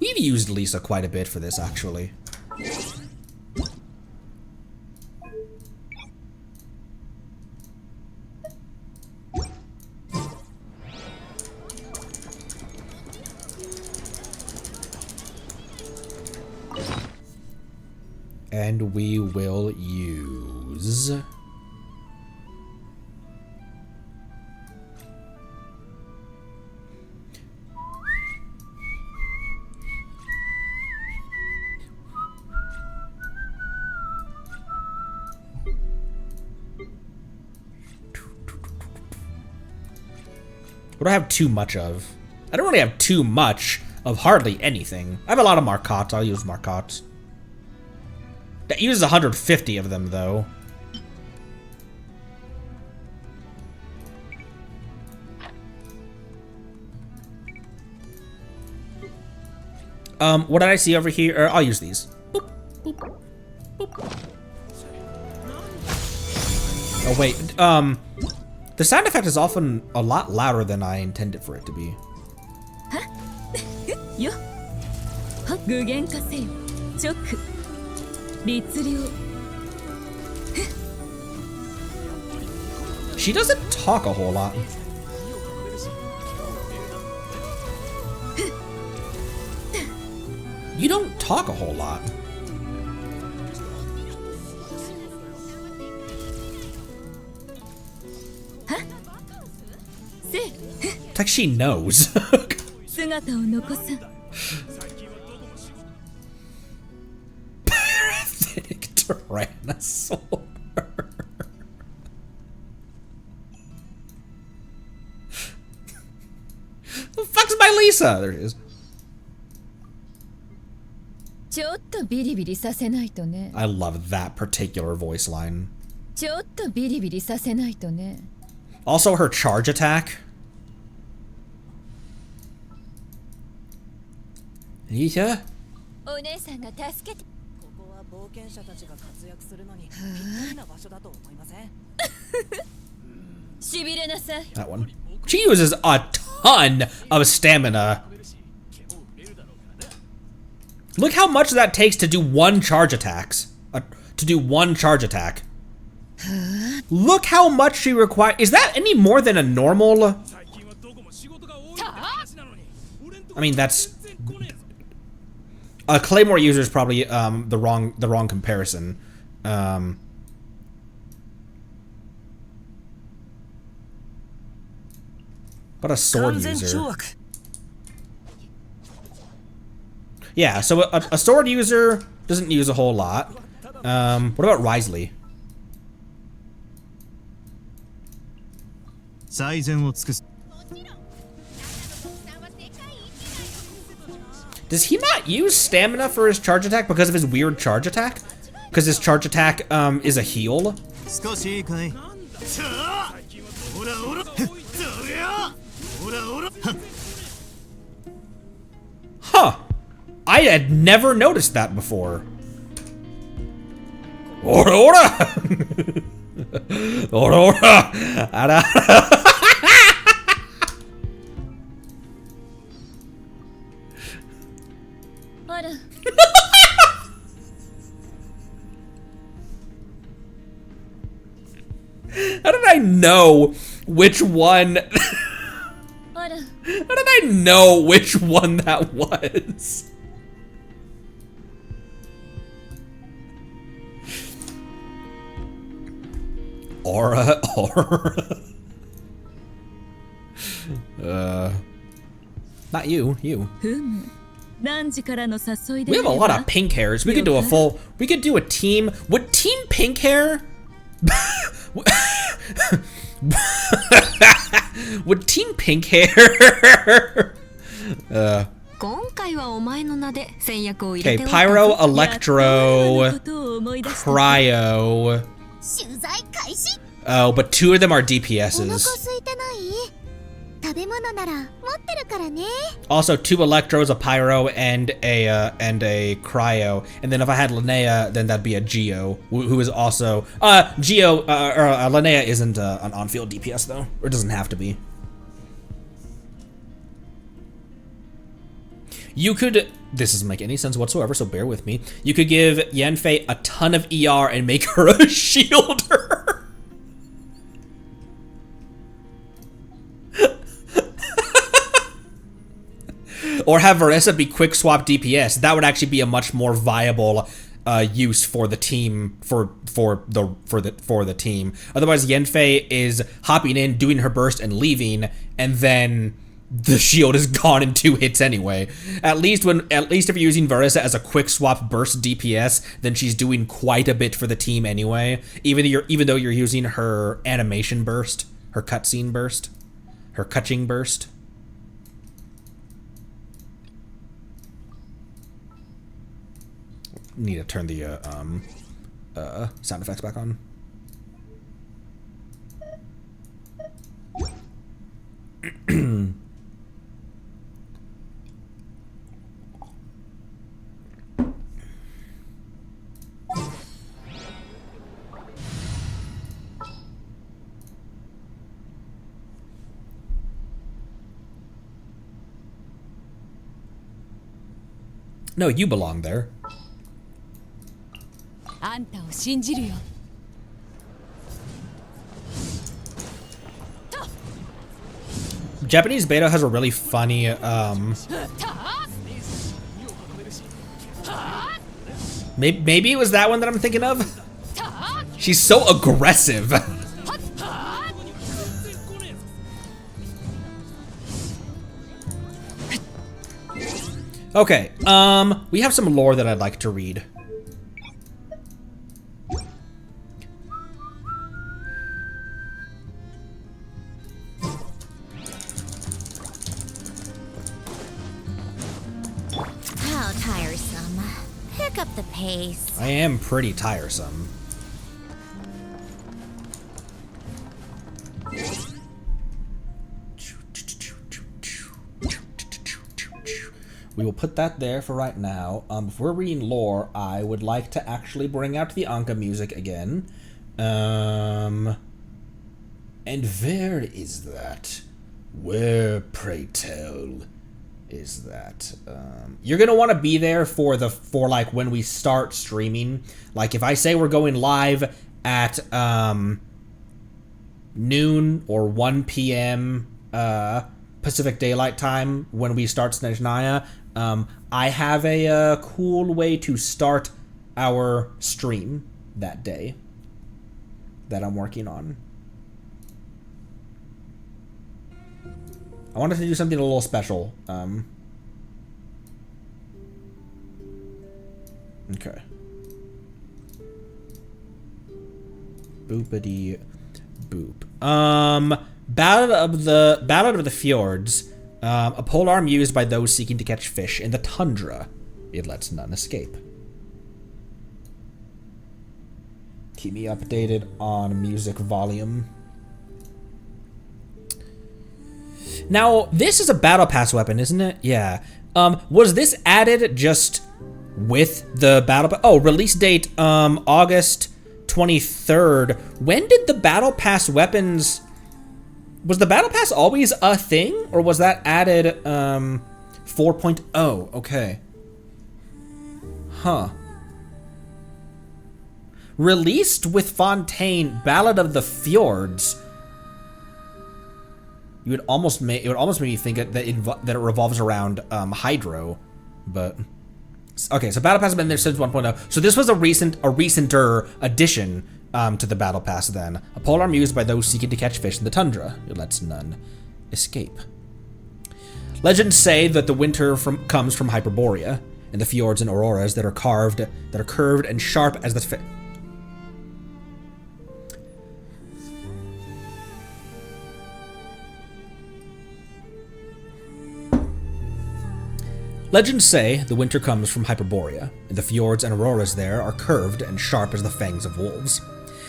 We've used Lisa quite a bit for this, actually. And we will use... What do I have too much of? I don't really have too much of hardly anything. I have a lot of Marcottes. I'll use Marcottes. That uses 150 of them, though. What did I see over here? I'll use these. Boop, boop, boop. Oh, wait. The sound effect is often a lot louder than I intended for it to be. She doesn't talk a whole lot. You don't talk a whole lot. It's like she knows. Pathetic Tyrannosaur. The fuck's my Lisa? There it is. I love that particular voice line. Also, her charge attack. Yeah. That one. She uses a ton of stamina. Look how much that takes to do one charge attacks. to do 1 charge attack. Look how much she requires. Is that any more than a normal? I mean, that's a Claymore user is probably the wrong comparison. But a sword user. Yeah, so a sword user doesn't use a whole lot. What about Risley? Does he not use stamina for his charge attack because of his weird charge attack? Because his charge attack is a heal? Huh. I had never noticed that before. Ora ora! Ora ora! Ara. How did I know which one? How did I know which one that was? Aura. Not you. We have a lot of pink hairs. We could do a team. Would Team Pink Hair? Would Team Pink Hair? Okay, Pyro, Electro, Cryo. Oh, but 2 of them are DPSs. Also, 2 Electros, a Pyro, and a Cryo. And then if I had Linnea, then that'd be a Geo, who is also Linnea isn't an on-field DPS though, or doesn't have to be. You could. This doesn't make any sense whatsoever, so bear with me. You could give Yanfei a ton of ER and make her a shielder. Or have Varessa be quick swap DPS. That would actually be a much more viable use for the team for the team. Otherwise, Yanfei is hopping in, doing her burst, and leaving, and then the shield is gone in 2 hits anyway. At least if you're using Varessa as a quick swap burst DPS, then she's doing quite a bit for the team anyway. Even though you're using her animation burst, her cutscene burst, her cutching burst. Need to turn the sound effects back on. No, you belong there. Japanese beta has a really funny maybe it was that one that I'm thinking of. She's so aggressive. Okay, we have some lore that I'd like to read. How tiresome. Pick up the pace. I am pretty tiresome. We will put that there for right now. If we're reading lore, I would like to actually bring out the Anka music again. And where is that? Where, pray tell, is that you're gonna want to be there for like when we start streaming. Like if I say we're going live at noon or 1 p.m. Pacific Daylight Time when we start Snezhnaya, I have a cool way to start our stream that day that I'm working on. I wanted to do something a little special. Okay. Boopity boop. Ballad of the Fjords. A polearm used by those seeking to catch fish in the tundra. It lets none escape. Keep me updated on music volume. Now, this is a battle pass weapon, isn't it? Yeah. Was this added just with the battle pass? Oh, release date, August 23rd. When did the battle pass weapons... Was the battle pass always a thing? Or was that added, 4.0? Okay. Huh. Released with Fontaine, Ballad of the Fjords. It would almost make me think that it revolves around Hydro, but okay. So Battle Pass has been there since 1.0. So this was a recenter addition to the Battle Pass. Then a polearm used by those seeking to catch fish in the tundra. It lets none escape. Legends say that the winter comes from Hyperborea and the fjords and auroras that are curved and sharp as the. Legends say the winter comes from Hyperborea, and the fjords and auroras there are curved and sharp as the fangs of wolves.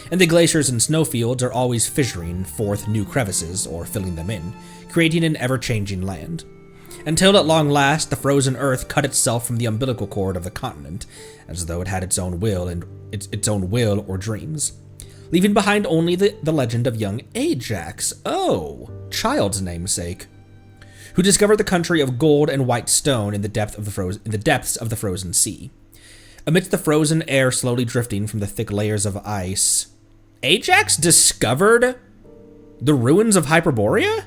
And the glaciers and snowfields are always fissuring forth new crevices or filling them in, creating an ever-changing land. Until at long last, the frozen earth cut itself from the umbilical cord of the continent, as though it had its own will and its own will or dreams, leaving behind only the legend of young Ajax, child's namesake, who discovered the country of gold and white stone in the depths of the frozen sea. Amidst the frozen air slowly drifting from the thick layers of ice, Ajax discovered the ruins of Hyperborea?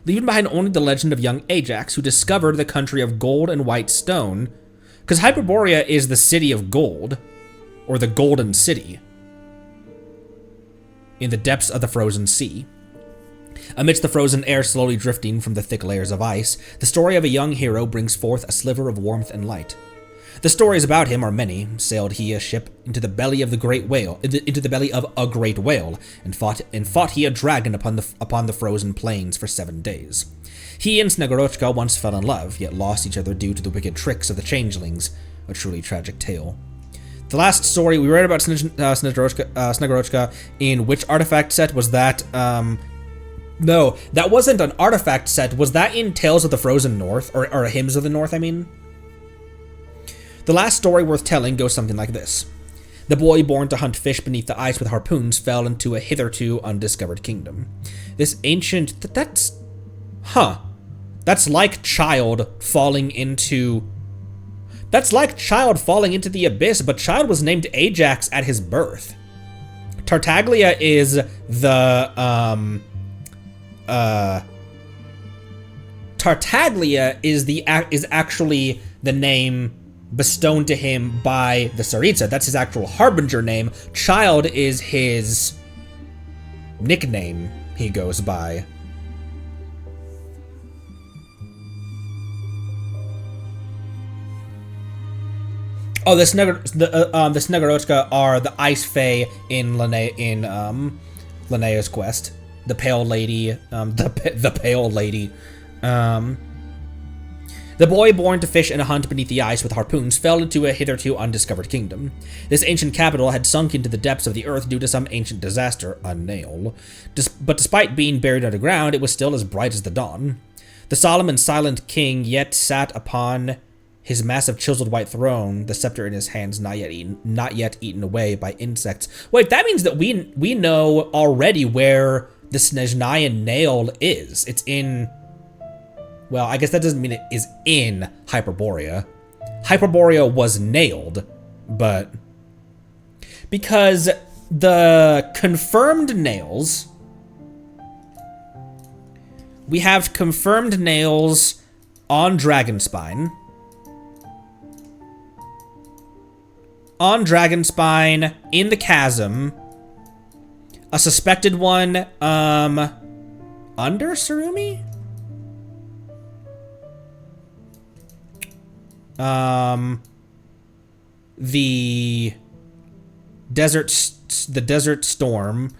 Leaving behind only the legend of young Ajax, who discovered the country of gold and white stone, because Hyperborea is the city of gold, or the Golden City, in the depths of the frozen sea. Amidst the frozen air slowly drifting from the thick layers of ice, the story of a young hero brings forth a sliver of warmth and light. The stories about him are many. Sailed he a ship into the belly of the great whale, into the belly of a great whale, and fought he a dragon upon the frozen plains for 7 days. He and Snegorochka once fell in love, yet lost each other due to the wicked tricks of the changelings. A truly tragic tale. The last story we read about Snegorochka in which artifact set was that? No, that wasn't an artifact set. Was that in Tales of the Frozen North? Or Hymns of the North, I mean? The last story worth telling goes something like this. The boy born to hunt fish beneath the ice with harpoons fell into a hitherto undiscovered kingdom. This ancient... That's like child falling into... That's like child falling into the abyss, but child was named Ajax at his birth. Tartaglia is the, Tartaglia is actually the name bestowed to him by the Tsaritsa. That's his actual harbinger name. Child is his nickname he goes by. Oh, the Snegorochka are the Ice Fae in Linnea's quest. The Pale Lady, the Pale Lady. The boy born to fish and hunt beneath the ice with harpoons fell into a hitherto undiscovered kingdom. This ancient capital had sunk into the depths of the earth due to some ancient disaster, a nail. But despite being buried underground, it was still as bright as the dawn. The solemn and silent king yet sat upon his massive chiseled white throne, the scepter in his hands not yet eaten away by insects. Wait, that means that we know already where the Snezhnaya nail is. It's in... Well, I guess that doesn't mean it is in Hyperborea. Hyperborea was nailed, but... Because the confirmed nails... We have confirmed nails on Dragonspine. On Dragonspine, in the chasm. A suspected one, under Surumi? The desert storm,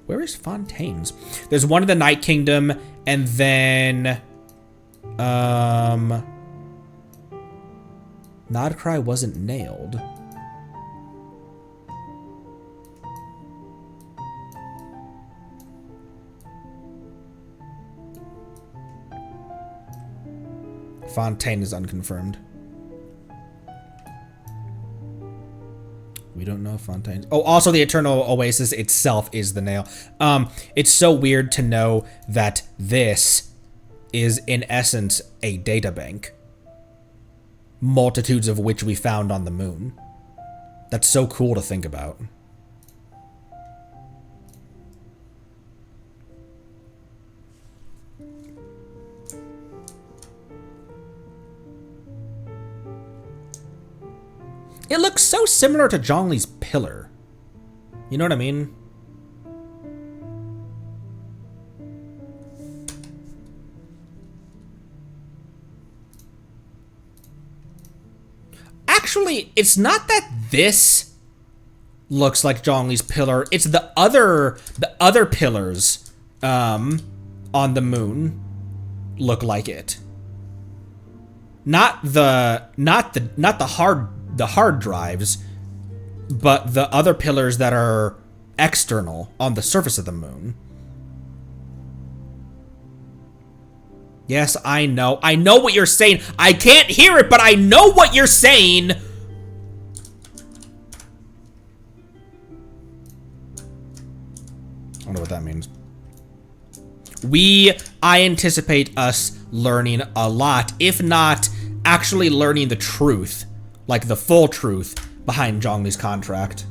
where is Fontaine's? There's one in the Night Kingdom, and then, Nodcry wasn't nailed. Fontaine is unconfirmed. We don't know if Fontaine's... Oh, also the Eternal Oasis itself is the nail. It's so weird to know that this is, in essence, a databank. Multitudes of which we found on the moon. That's so cool to think about. It looks so similar to Zhongli's pillar. You know what I mean? Actually, it's not that this looks like Zhongli's pillar. It's the other pillars on the moon look like it. Not the hard drives, but the other pillars that are external on the surface of the moon. Yes, I know. I know what you're saying. I can't hear it, but I know what you're saying. I don't know what that means. I anticipate us learning a lot, if not actually learning the truth, like the full truth behind Zhongli's contract.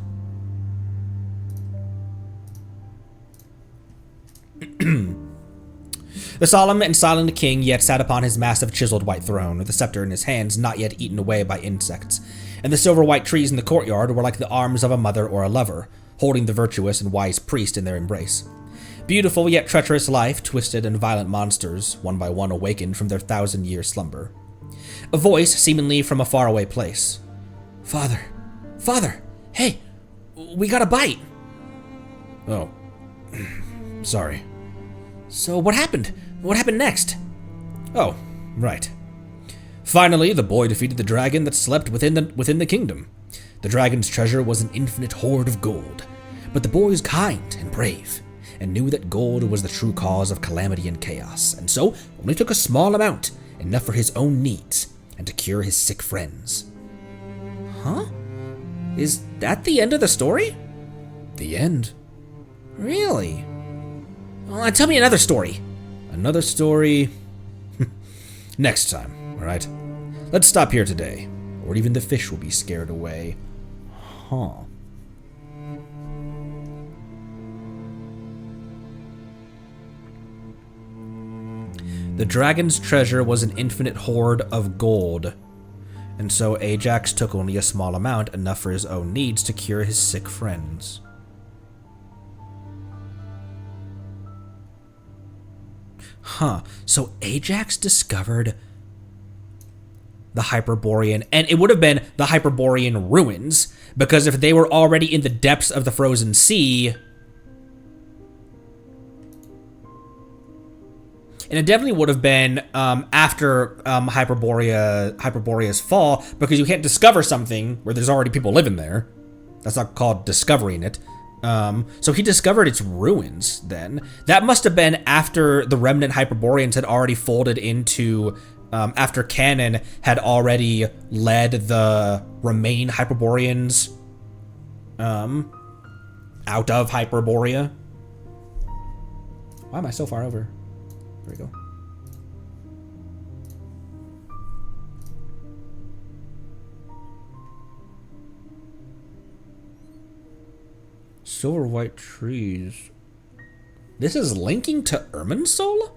The solemn and silent king yet sat upon his massive chiseled white throne, with the scepter in his hands not yet eaten away by insects, and the silver white trees in the courtyard were like the arms of a mother or a lover, holding the virtuous and wise priest in their embrace. Beautiful yet treacherous life, twisted and violent monsters, one by one awakened from their 1,000-year slumber. A voice, seemingly from a faraway place. Father, Father, hey, we got a bite. Oh, sorry. So what happened? What happened next? Oh, right. Finally, the boy defeated the dragon that slept within the kingdom. The dragon's treasure was an infinite hoard of gold, but the boy is kind and brave, and knew that gold was the true cause of calamity and chaos, and so only took a small amount, enough for his own needs, and to cure his sick friends. Huh? Is that the end of the story? The end. Really? Well, tell me another story. Another story... next time, alright? Let's stop here today, or even the fish will be scared away. Huh. The dragon's treasure was an infinite hoard of gold, and so Ajax took only a small amount, enough for his own needs to cure his sick friends. Huh, so Ajax discovered the Hyperborean, and it would have been the Hyperborean ruins, because if they were already in the depths of the frozen sea, and it definitely would have been after Hyperborea's fall, because you can't discover something where there's already people living there. That's not called discovering it. So he discovered its ruins then. That must have been after the remnant Hyperboreans had already folded into after Canon had already led the remaining Hyperboreans out of Hyperborea. Why am I so far over? There we go. Silver white trees. This is linking to Irminsul?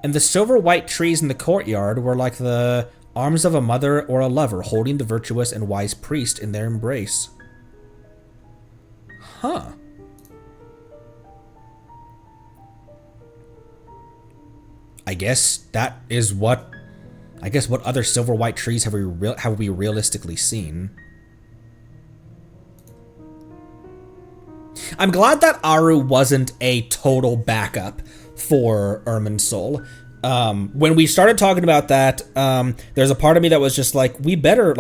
And the silver white trees in the courtyard were like the arms of a mother or a lover holding the virtuous and wise priest in their embrace. Huh. I guess that is what other silver white trees have we realistically seen? I'm glad that Aru wasn't a total backup for Irminsul. When we started talking about that, there's a part of me that was just like, we better,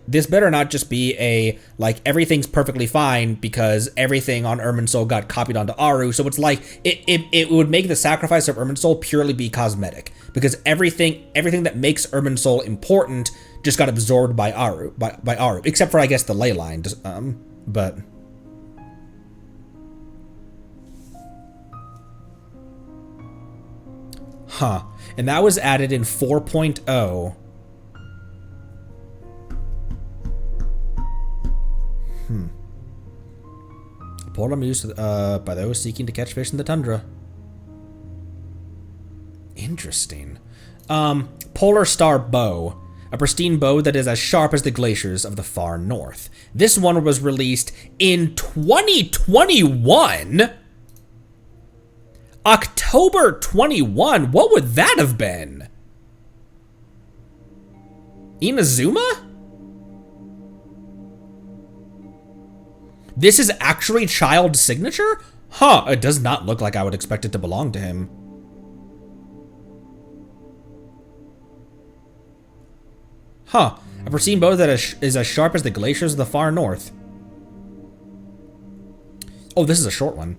this better not just be a, everything's perfectly fine because everything on Irminsul got copied onto Aru. So it's like, it would make the sacrifice of Irminsul purely be cosmetic because everything that makes Irminsul important just got absorbed by Aru, by Aru, except for, I guess, the ley line, but... Huh. And that was added in 4.0. A poem used by those seeking to catch fish in the tundra. Interesting. Polar Star Bow. A pristine bow that is as sharp as the glaciers of the far north. This one was released in 2021? October 21? What would that have been? Inazuma? This is actually Child's signature? Huh, it does not look like I would expect it to belong to him. Huh, a pristine bow that is as sharp as the glaciers of the far north. Oh, this is a short one.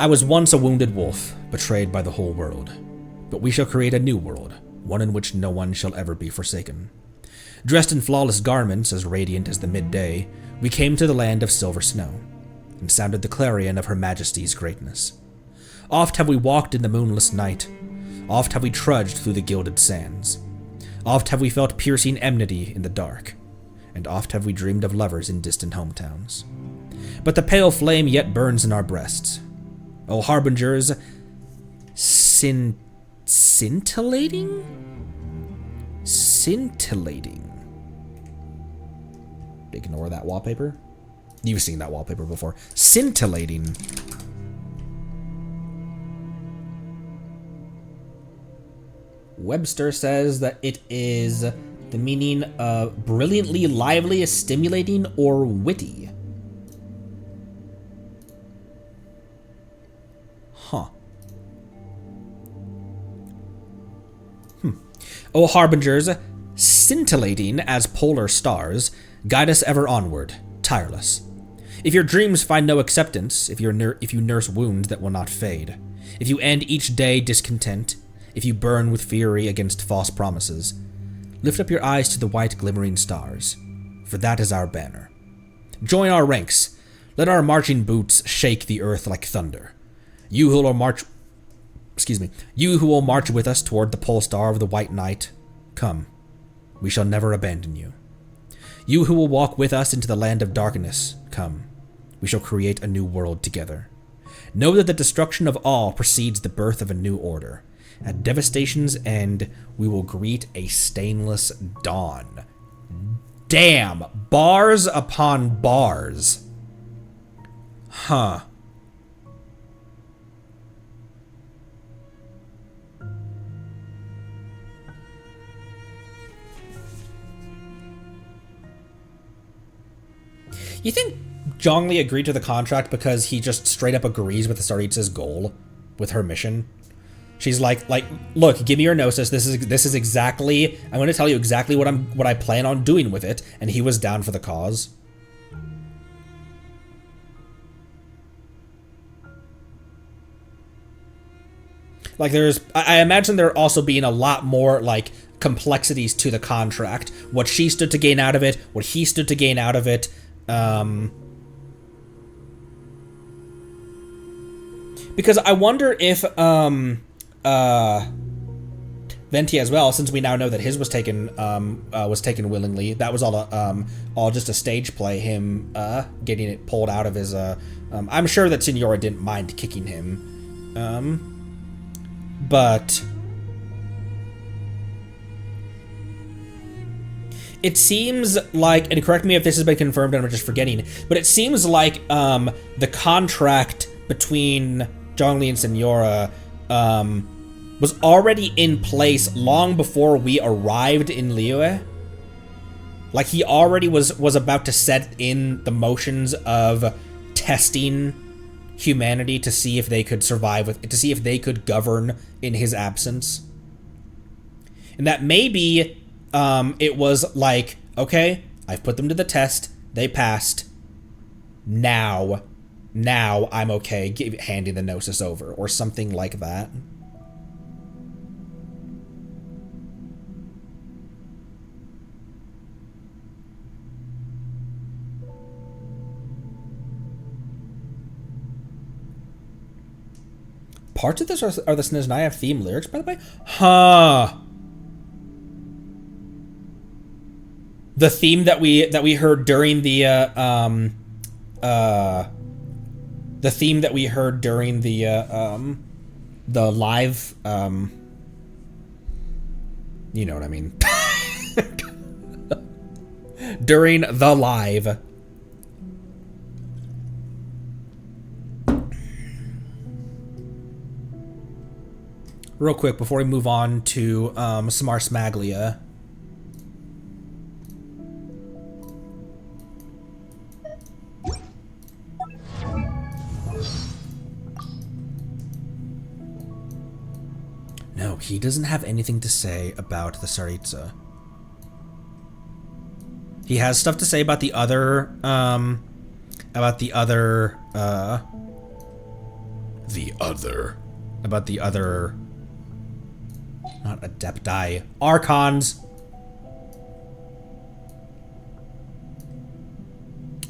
I was once a wounded wolf, betrayed by the whole world. But we shall create a new world, one in which no one shall ever be forsaken. Dressed in flawless garments as radiant as the midday, we came to the land of silver snow, and sounded the clarion of Her Majesty's greatness. Oft have we walked in the moonless night, oft have we trudged through the gilded sands, oft have we felt piercing enmity in the dark, and oft have we dreamed of lovers in distant hometowns. But the pale flame yet burns in our breasts. O harbingers, scintillating? Scintillating. Ignore that wallpaper. You've seen that wallpaper before. Scintillating. Webster says that it is the meaning of brilliantly, lively, stimulating, or witty. Huh. O harbingers, scintillating as polar stars, guide us ever onward, tireless. If your dreams find no acceptance, if you nurse wounds that will not fade, if you end each day discontent, if you burn with fury against false promises, lift up your eyes to the white glimmering stars, for that is our banner. Join our ranks. Let our marching boots shake the earth like thunder. You who will march with us toward the pole star of the white night, come. We shall never abandon you. You who will walk with us into the land of darkness, come. We shall create a new world together. Know that the destruction of all precedes the birth of a new order. At devastation's end, we will greet a stainless dawn. Damn, bars upon bars. Huh. You think Zhongli agreed to the contract because he just straight up agrees with Saritsa's goal with her mission? She's like, look, give me your gnosis. This is exactly. I'm going to tell you exactly what I plan on doing with it, and he was down for the cause. Like I imagine there also being a lot more like complexities to the contract. What she stood to gain out of it, what he stood to gain out of it. Because I wonder if Venti as well, since we now know that his was taken willingly. That was all just a stage play. Him getting it pulled out of his. I'm sure that Signora didn't mind kicking him, but it seems like, and correct me if this has been confirmed and I'm just forgetting, but it seems like the contract between Zhongli and Signora was already in place long before we arrived in Liyue. Like, he already was about to set in the motions of testing humanity to see if they could survive to see if they could govern in his absence. And that maybe it was like, okay, I've put them to the test, they passed, now I'm okay handing the Gnosis over, or something like that. Parts of this are the Snezhnaya theme lyrics, by the way? Huh. The theme that we heard during the theme that we heard during the live, you know what I mean. During the live. Real quick, before we move on to Samar Smaglia. No, he doesn't have anything to say about the Tsaritsa. He has stuff to say about the other, not Adepti, Archons.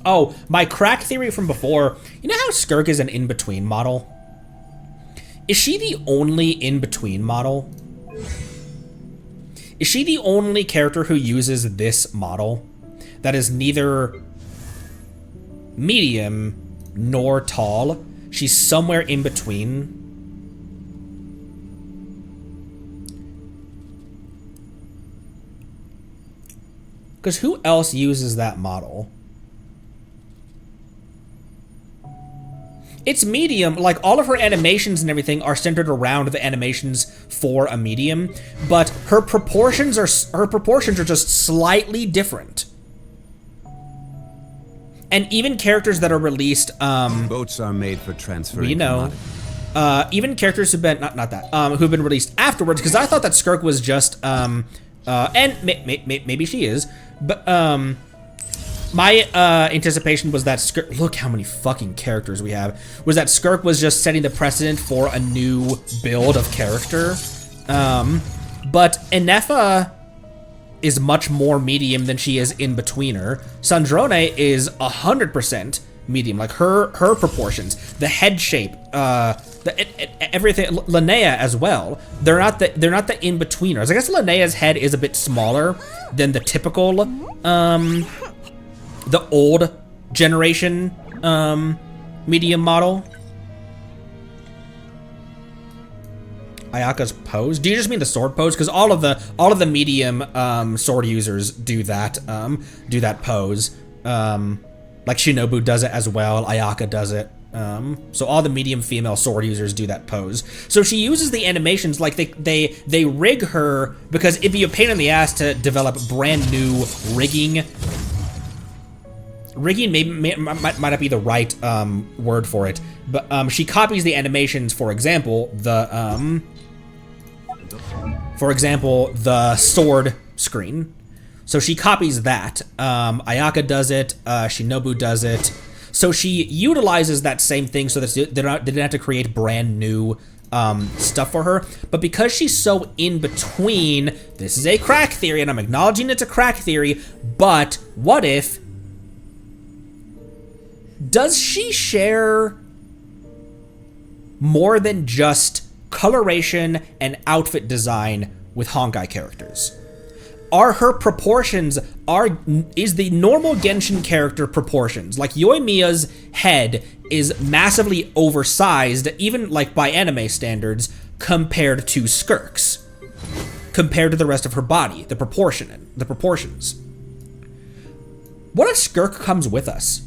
Oh, my crack theory from before. You know how Skirk is an in-between model? Is she the only in-between model? Is she the only character who uses this model that is neither medium nor tall? She's somewhere in between. Because who else uses that model? It's medium, like all of her animations and everything are centered around the animations for a medium, but her proportions are just slightly different. And even characters that are released, boats are made for transferring. You know, even characters who've been who've been released afterwards, because I thought that Skirk was just and maybe she is, but my anticipation was that Skirk, look how many fucking characters we have, was that Skirk was just setting the precedent for a new build of character. But Enefa is much more medium than she is in betweener. Sandrone is 100% medium, like her proportions, the head shape, everything. Linnea as well. They're not the in-betweeners. I guess Linnea's head is a bit smaller than the typical the old generation medium model. Ayaka's pose. Do you just mean the sword pose? Because all of the medium sword users do that pose. Like Shinobu does it as well. Ayaka does it. So all the medium female sword users do that pose. So she uses the animations like they rig her, because it'd be a pain in the ass to develop brand new rigging. Rigging might not be the right word for it, but she copies the animations. For example, the sword screen. So she copies that. Ayaka does it. Shinobu does it. So she utilizes that same thing so that they didn't have to create brand new stuff for her. But because she's so in between, this is a crack theory, and I'm acknowledging it's a crack theory, but what if... Does she share more than just coloration and outfit design with Honkai characters? Are her proportions, is the normal Genshin character proportions? Like Yoimiya's head is massively oversized, even like by anime standards, compared to Skirk's. Compared to the rest of her body, the proportions. What if Skirk comes with us?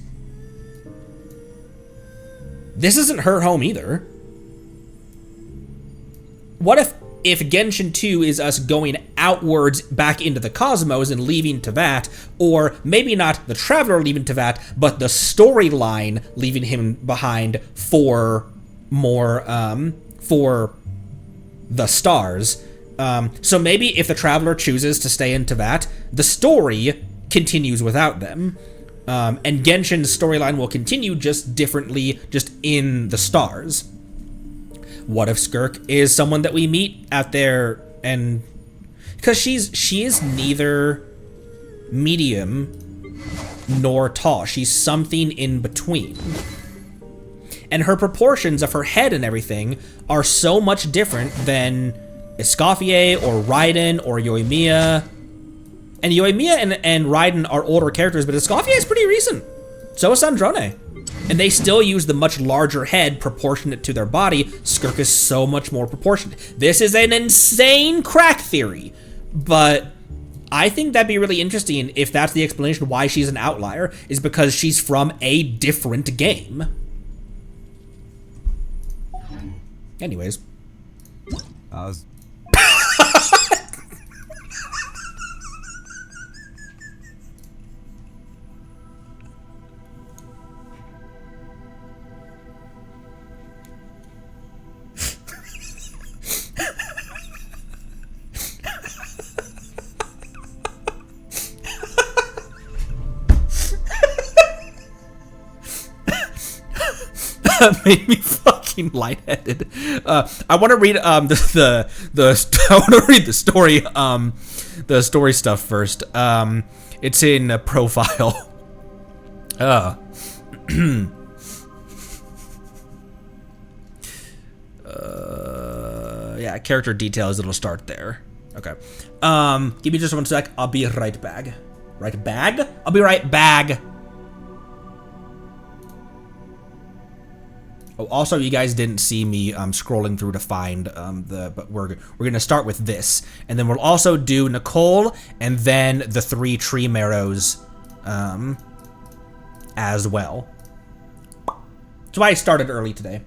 This isn't her home either. What if Genshin 2 is us going outwards back into the cosmos and leaving Teyvat, or maybe not the Traveler leaving Teyvat, but the storyline leaving him behind for more, for the stars. So maybe if the Traveler chooses to stay in Teyvat, the story continues without them. And Genshin's storyline will continue just differently, just in the stars. What if Skirk is someone that we meet out there, and because she is neither medium nor tall. She's something in between. And her proportions of her head and everything are so much different than Escoffier or Raiden or Yoimiya. And Yoimiya and Raiden are older characters, but Escoffier is pretty recent. So is Sandrone. And they still use the much larger head proportionate to their body. Skirk is so much more proportionate. This is an insane crack theory, but I think that'd be really interesting if that's the explanation why she's an outlier, is because she's from a different game. Anyways. That made me fucking lightheaded. I want to read I want to read the story stuff first. It's in profile. Yeah, character details. It'll start there. Okay. Give me just 1 sec. I'll be right back. Right bag? I'll be right back. Oh, also, you guys didn't see me scrolling through to find but we're gonna start with this, and then we'll also do Nicole and then the 3 tree marrows as well. That's why I started early today.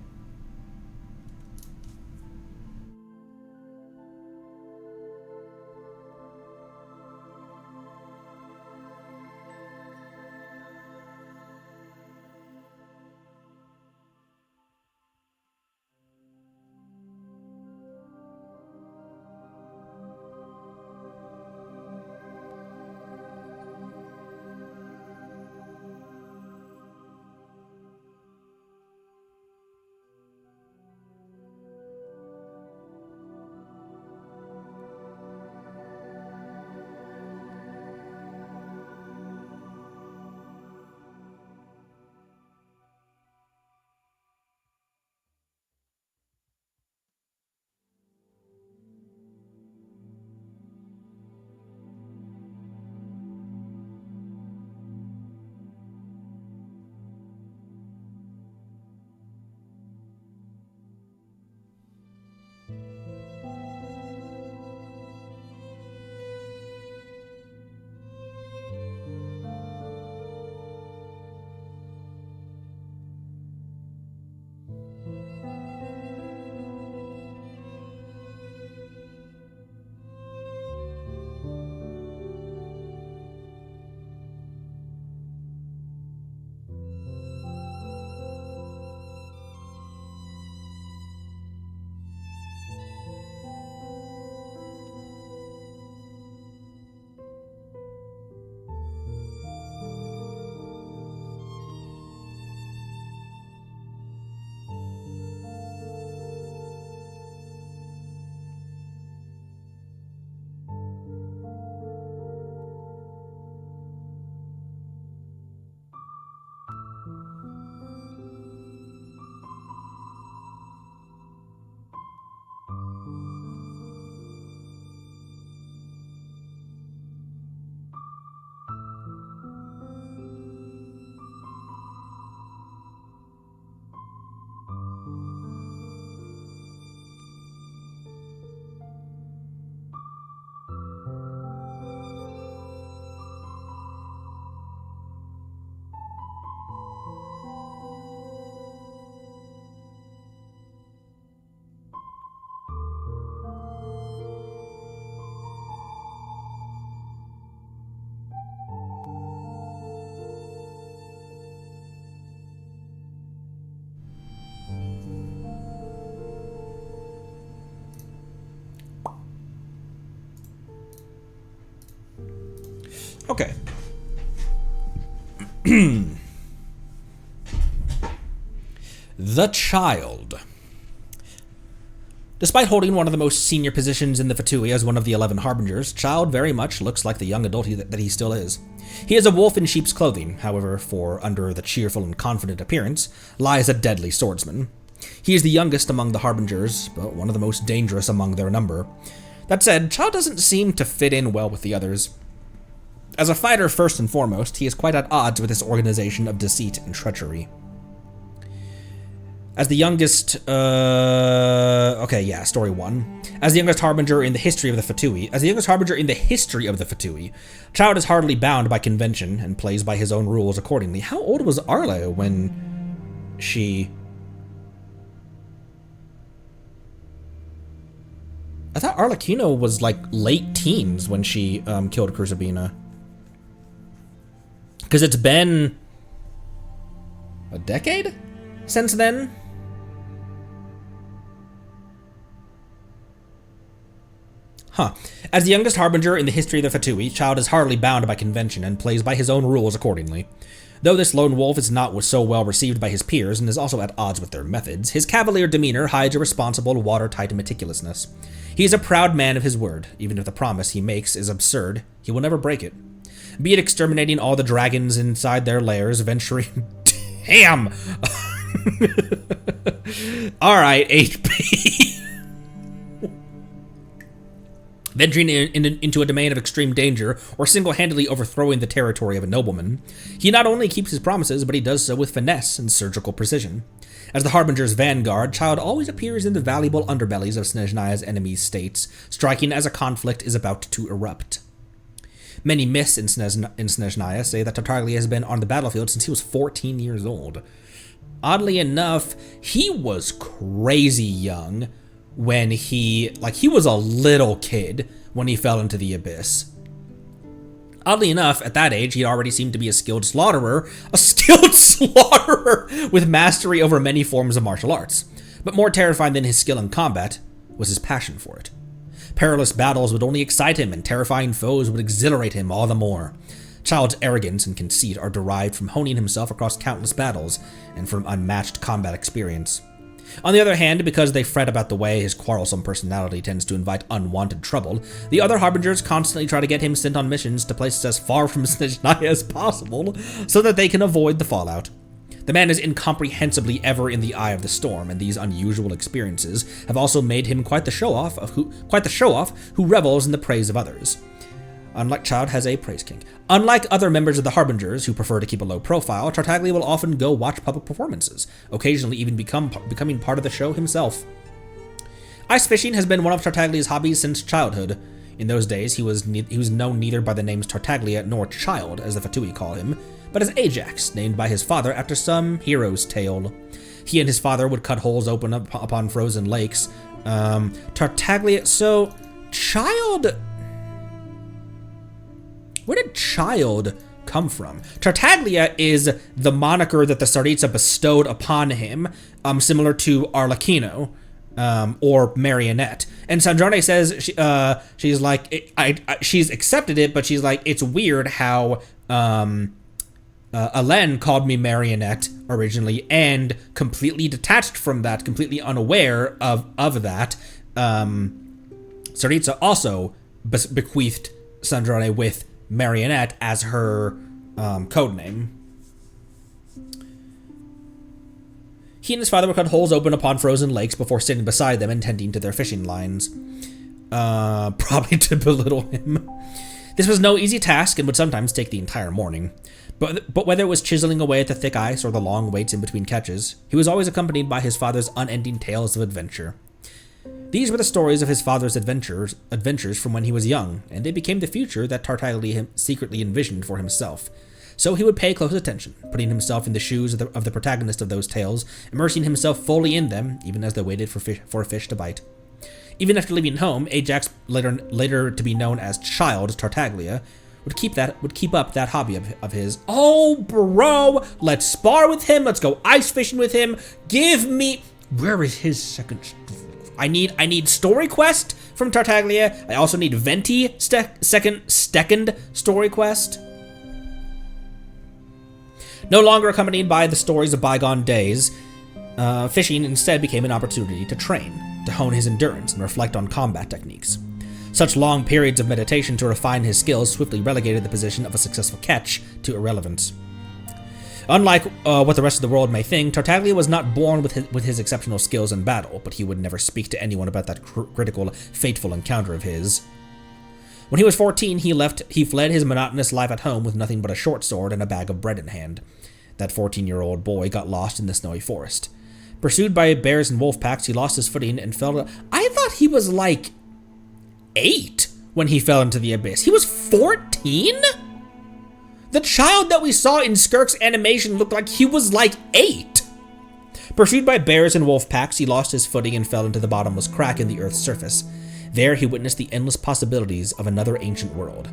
Okay. The Child. Despite holding one of the most senior positions in the Fatui as one of the 11 Harbingers, Child very much looks like the young adult that he still is. He is a wolf in sheep's clothing, however, for under the cheerful and confident appearance lies a deadly swordsman. He is the youngest among the Harbingers, but one of the most dangerous among their number. That said, Child doesn't seem to fit in well with the others. As a fighter first and foremost, he is quite at odds with this organization of deceit and treachery. As the youngest, story 1. As the youngest Harbinger in the history of the Fatui, Child is hardly bound by convention and plays by his own rules accordingly. How old was Arla when she... I thought Arlecchino was like late teens when she killed Crucibina. Because it's been a decade since then? Huh. As the youngest Harbinger in the history of the Fatui, Child is hardly bound by convention and plays by his own rules accordingly. Though this lone wolf is not so well received by his peers and is also at odds with their methods, his cavalier demeanor hides a responsible, watertight meticulousness. He is a proud man of his word. Even if the promise he makes is absurd, he will never break it. Be it exterminating all the dragons inside their lairs, venturing... Damn! Alright, HP. Venturing into a domain of extreme danger, or single-handedly overthrowing the territory of a nobleman, he not only keeps his promises, but he does so with finesse and surgical precision. As the Harbinger's vanguard, Child always appears in the valuable underbellies of Snezhnaya's enemies' states, striking as a conflict is about to erupt. Many myths in Snezhnaya say that Tartaglia has been on the battlefield since he was 14 years old. Oddly enough, he was crazy young when he was a little kid when he fell into the abyss. Oddly enough, at that age, he already seemed to be a skilled slaughterer with mastery over many forms of martial arts. But more terrifying than his skill in combat was his passion for it. Perilous battles would only excite him, and terrifying foes would exhilarate him all the more. Child's arrogance and conceit are derived from honing himself across countless battles and from unmatched combat experience. On the other hand, because they fret about the way his quarrelsome personality tends to invite unwanted trouble, the other Harbingers constantly try to get him sent on missions to places as far from Snezhnaya as possible, so that they can avoid the fallout. The man is incomprehensibly ever in the eye of the storm, and these unusual experiences have also made him quite the show-off who revels in the praise of others. Unlike Child has a praise king. Unlike other members of the Harbingers who prefer to keep a low profile, Tartaglia will often go watch public performances, occasionally even becoming part of the show himself. Ice fishing has been one of Tartaglia's hobbies since childhood. In those days, he was known neither by the names Tartaglia nor Child, as the Fatui call him, but as Ajax, named by his father after some hero's tale. He and his father would cut holes open up upon frozen lakes. Tartaglia... So, Child... Where did Child come from? Tartaglia is the moniker that the Tsaritsa bestowed upon him, similar to Arlecchino, or Marionette. And Snezhnaya says she's like she's accepted it, but she's like, it's weird how Alen called me Marionette originally, and completely detached from that, completely unaware of that. Tsaritsa also bequeathed Snezhnaya with Marionette as her code name. He and his father would cut holes open upon frozen lakes before sitting beside them and tending to their fishing lines. Probably to belittle him. This was no easy task and would sometimes take the entire morning. But whether it was chiseling away at the thick ice or the long waits in between catches, he was always accompanied by his father's unending tales of adventure. These were the stories of his father's adventures from when he was young, and they became the future that Tartaglia secretly envisioned for himself. So he would pay close attention, putting himself in the shoes of the protagonist of those tales, immersing himself fully in them, even as they waited for a fish to bite. Even after leaving home, Ajax, later to be known as Child Tartaglia, would keep up that hobby of his. Oh, bro, let's spar with him. Let's go ice fishing with him. Give me... Where is his second... I need story quest from Tartaglia. I also need Venti second story quest. No longer accompanied by the stories of bygone days, fishing instead became an opportunity to train, to hone his endurance and reflect on combat techniques. Such long periods of meditation to refine his skills swiftly relegated the position of a successful catch to irrelevance. Unlike what the rest of the world may think, Tartaglia was not born with his exceptional skills in battle, but he would never speak to anyone about that critical, fateful encounter of his. When he was 14, he fled his monotonous life at home with nothing but a short sword and a bag of bread in hand. That 14-year-old boy got lost in the snowy forest. Pursued by bears and wolf packs, he lost his footing and fell. I thought he was like 8 when he fell into the abyss. He was 14? The child that we saw in Skirk's animation looked like he was like 8. Pursued by bears and wolf packs, he lost his footing and fell into the bottomless crack in the earth's surface. There he witnessed the endless possibilities of another ancient world.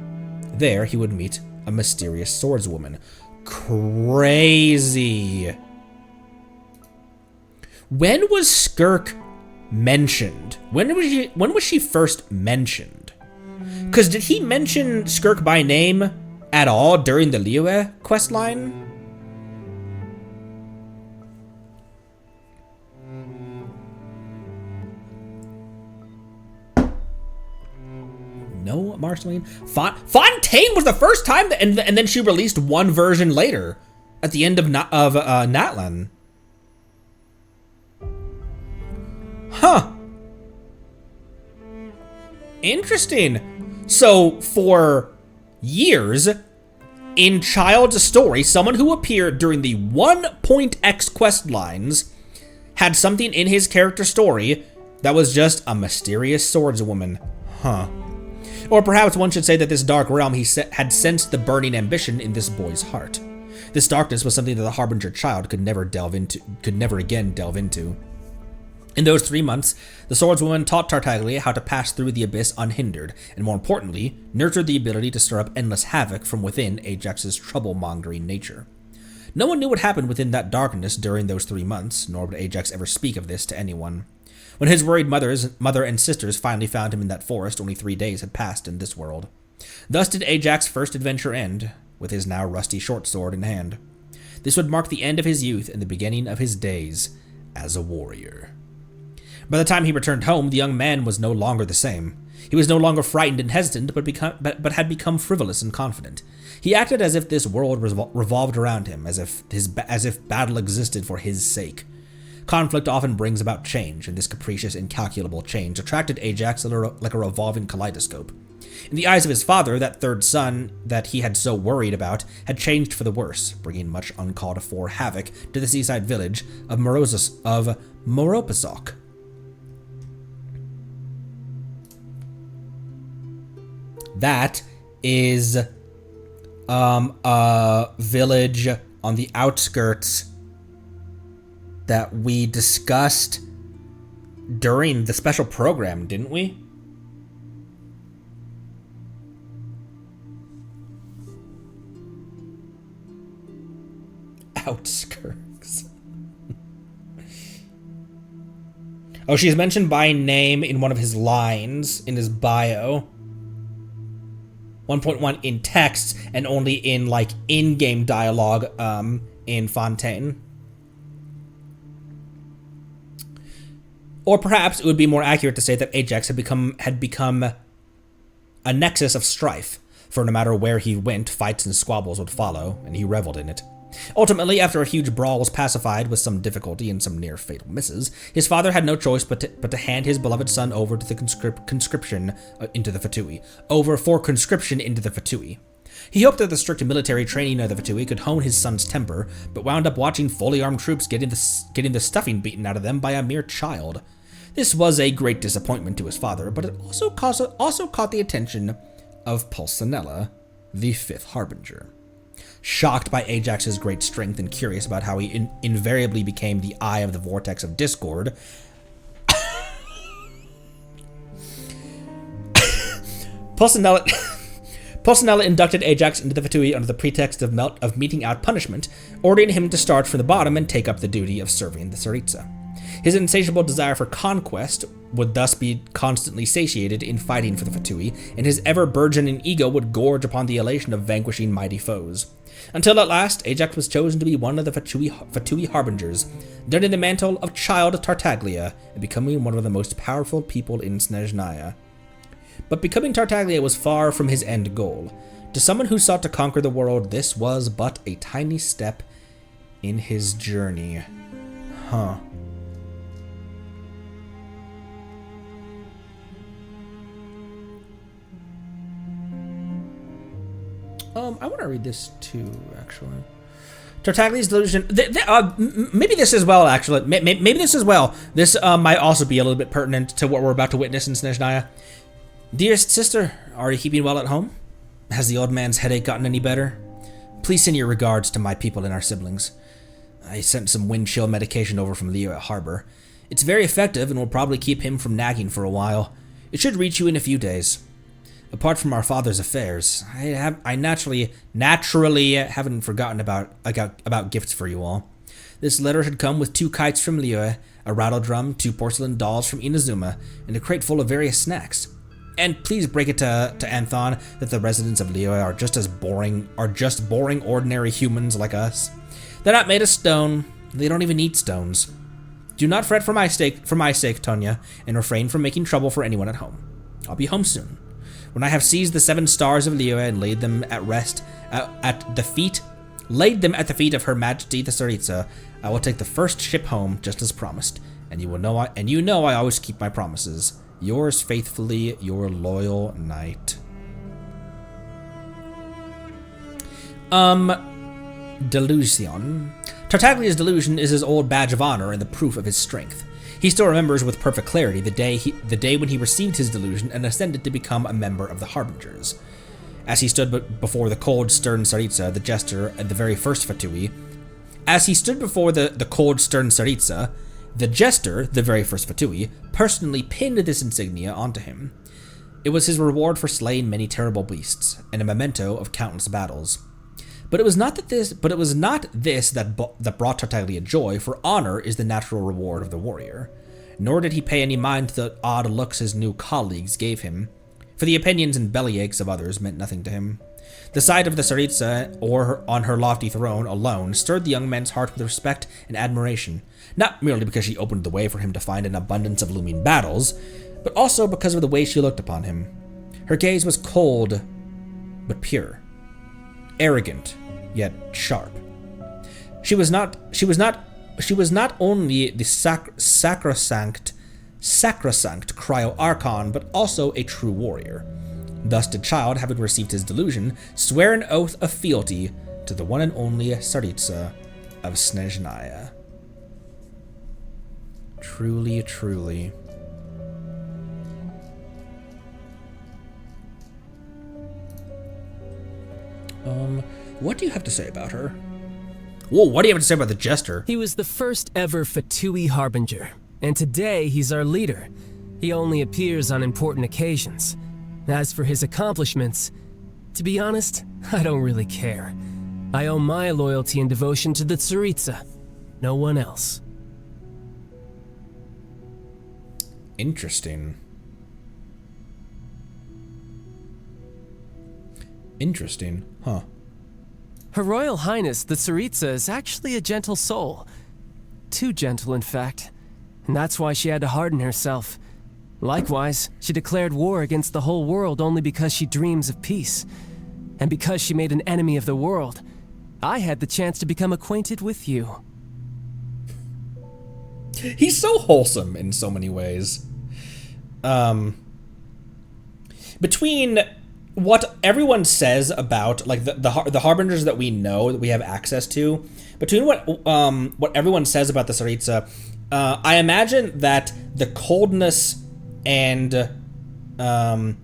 There he would meet a mysterious swordswoman. Crazy. When was Skirk mentioned? When was she first mentioned? Because did he mention Skirk by name at all during the Liyue questline? No, Marceline. Fontaine was the first time, and then she released one version later, at the end of Natlan. Huh. Interesting. So, for years, in Child's story, someone who appeared during the 1.x quest lines had something in his character story that was just a mysterious swordswoman. Huh. Or perhaps one should say that this dark realm had sensed the burning ambition in this boy's heart. This darkness was something that the Harbinger child could never again delve into. In those 3 months, the swordswoman taught Tartaglia how to pass through the abyss unhindered, and more importantly, nurtured the ability to stir up endless havoc from within Ajax's trouble-mongering nature. No one knew what happened within that darkness during those 3 months, nor would Ajax ever speak of this to anyone. When his worried mother and sisters finally found him in that forest, only 3 days had passed in this world. Thus did Ajax's first adventure end, with his now rusty short sword in hand. This would mark the end of his youth and the beginning of his days as a warrior. By the time he returned home, the young man was no longer the same. He was no longer frightened and hesitant, but had become frivolous and confident. He acted as if this world revolved around him, as if battle existed for his sake. Conflict often brings about change, and this capricious, incalculable change attracted Ajax like a revolving kaleidoscope. In the eyes of his father, that third son that he had so worried about had changed for the worse, bringing much uncalled-for havoc to the seaside village of Moropasok. That is a village on the outskirts that we discussed during the special program, didn't we? Outskirts. Oh, she's mentioned by name in one of his lines in his bio. 1.1 in text and only in like in-game dialogue in Fontaine. Or perhaps it would be more accurate to say that Ajax had become a nexus of strife, for no matter where he went, fights and squabbles would follow, and he reveled in it. Ultimately, after a huge brawl was pacified with some difficulty and some near-fatal misses, his father had no choice but to hand his beloved son over to the conscription into the Fatui. He hoped that the strict military training of the Fatui could hone his son's temper, but wound up watching fully armed troops getting the stuffing beaten out of them by a mere child. This was a great disappointment to his father, but it also caught the attention of Pulcinella, the fifth Harbinger. Shocked by Ajax's great strength and curious about how he invariably became the eye of the vortex of discord, Pulcinella inducted Ajax into the Fatui under the pretext of meting out punishment, ordering him to start from the bottom and take up the duty of serving the Tsaritsa. His insatiable desire for conquest would thus be constantly satiated in fighting for the Fatui, and his ever-burgeoning ego would gorge upon the elation of vanquishing mighty foes. Until at last, Ajax was chosen to be one of the Fatui harbingers, donning the mantle of Child Tartaglia, and becoming one of the most powerful people in Snezhnaya. But becoming Tartaglia was far from his end goal. To someone who sought to conquer the world, this was but a tiny step in his journey. Huh. I want to read this too, actually. Tartaglia's delusion. Maybe this as well, actually. Maybe this as well. This might also be a little bit pertinent to what we're about to witness in Snezhnaya. Dearest sister, are you keeping well at home? Has the old man's headache gotten any better? Please send your regards to my people and our siblings. I sent some wind chill medication over from Leo at Harbor. It's very effective and will probably keep him from nagging for a while. It should reach you in a few days. Apart from our father's affairs, I naturally haven't forgotten about gifts for you all. This letter had come with 2 kites from Liyue, a rattle drum, 2 porcelain dolls from Inazuma, and a crate full of various snacks. And please break it to Anthon that the residents of Liyue are just boring ordinary humans like us. They're not made of stone. They don't even eat stones. Do not fret for my sake, Tonya, and refrain from making trouble for anyone at home. I'll be home soon. When I have seized the 7 stars of Liyue and laid them at rest at the feet of Her Majesty the Tsaritsa, I will take the first ship home just as promised. And you know I always keep my promises. Yours faithfully, your loyal knight. Delusion. Tartaglia's delusion is his old badge of honor and the proof of his strength. He still remembers with perfect clarity the day when he received his delusion and ascended to become a member of the Harbingers. As he stood before the cold, stern Tsaritsa, the jester, and the very first Fatui. The jester, the very first Fatui, personally pinned this insignia onto him. It was his reward for slaying many terrible beasts, and a memento of countless battles. But it was not this that brought Tartaglia joy, for honor is the natural reward of the warrior. Nor did he pay any mind to the odd looks his new colleagues gave him, for the opinions and bellyaches of others meant nothing to him. The sight of the Tsaritsa, on her lofty throne alone, stirred the young man's heart with respect and admiration, not merely because she opened the way for him to find an abundance of looming battles, but also because of the way she looked upon him. Her gaze was cold, but pure. Arrogant, yet sharp. She was not only the sacrosanct cryo-archon, but also a true warrior. Thus did Child, having received his delusion, swear an oath of fealty to the one and only Tsaritsa of Snezhnaya. Truly, truly. What do you have to say about her? Whoa, what do you have to say about the jester? He was the first ever Fatui Harbinger, and today he's our leader. He only appears on important occasions. As for his accomplishments, to be honest, I don't really care. I owe my loyalty and devotion to the Tsaritsa, no one else. Interesting. Huh. Her Royal Highness, the Tsaritsa, is actually a gentle soul. Too gentle, in fact. And that's why she had to harden herself. Likewise, she declared war against the whole world only because she dreams of peace. And because she made an enemy of the world, I had the chance to become acquainted with you. He's so wholesome in so many ways. Between what everyone says about, like, the harbingers that we know, that we have access to, between what everyone says about the Tsaritsa, I imagine that the coldness and I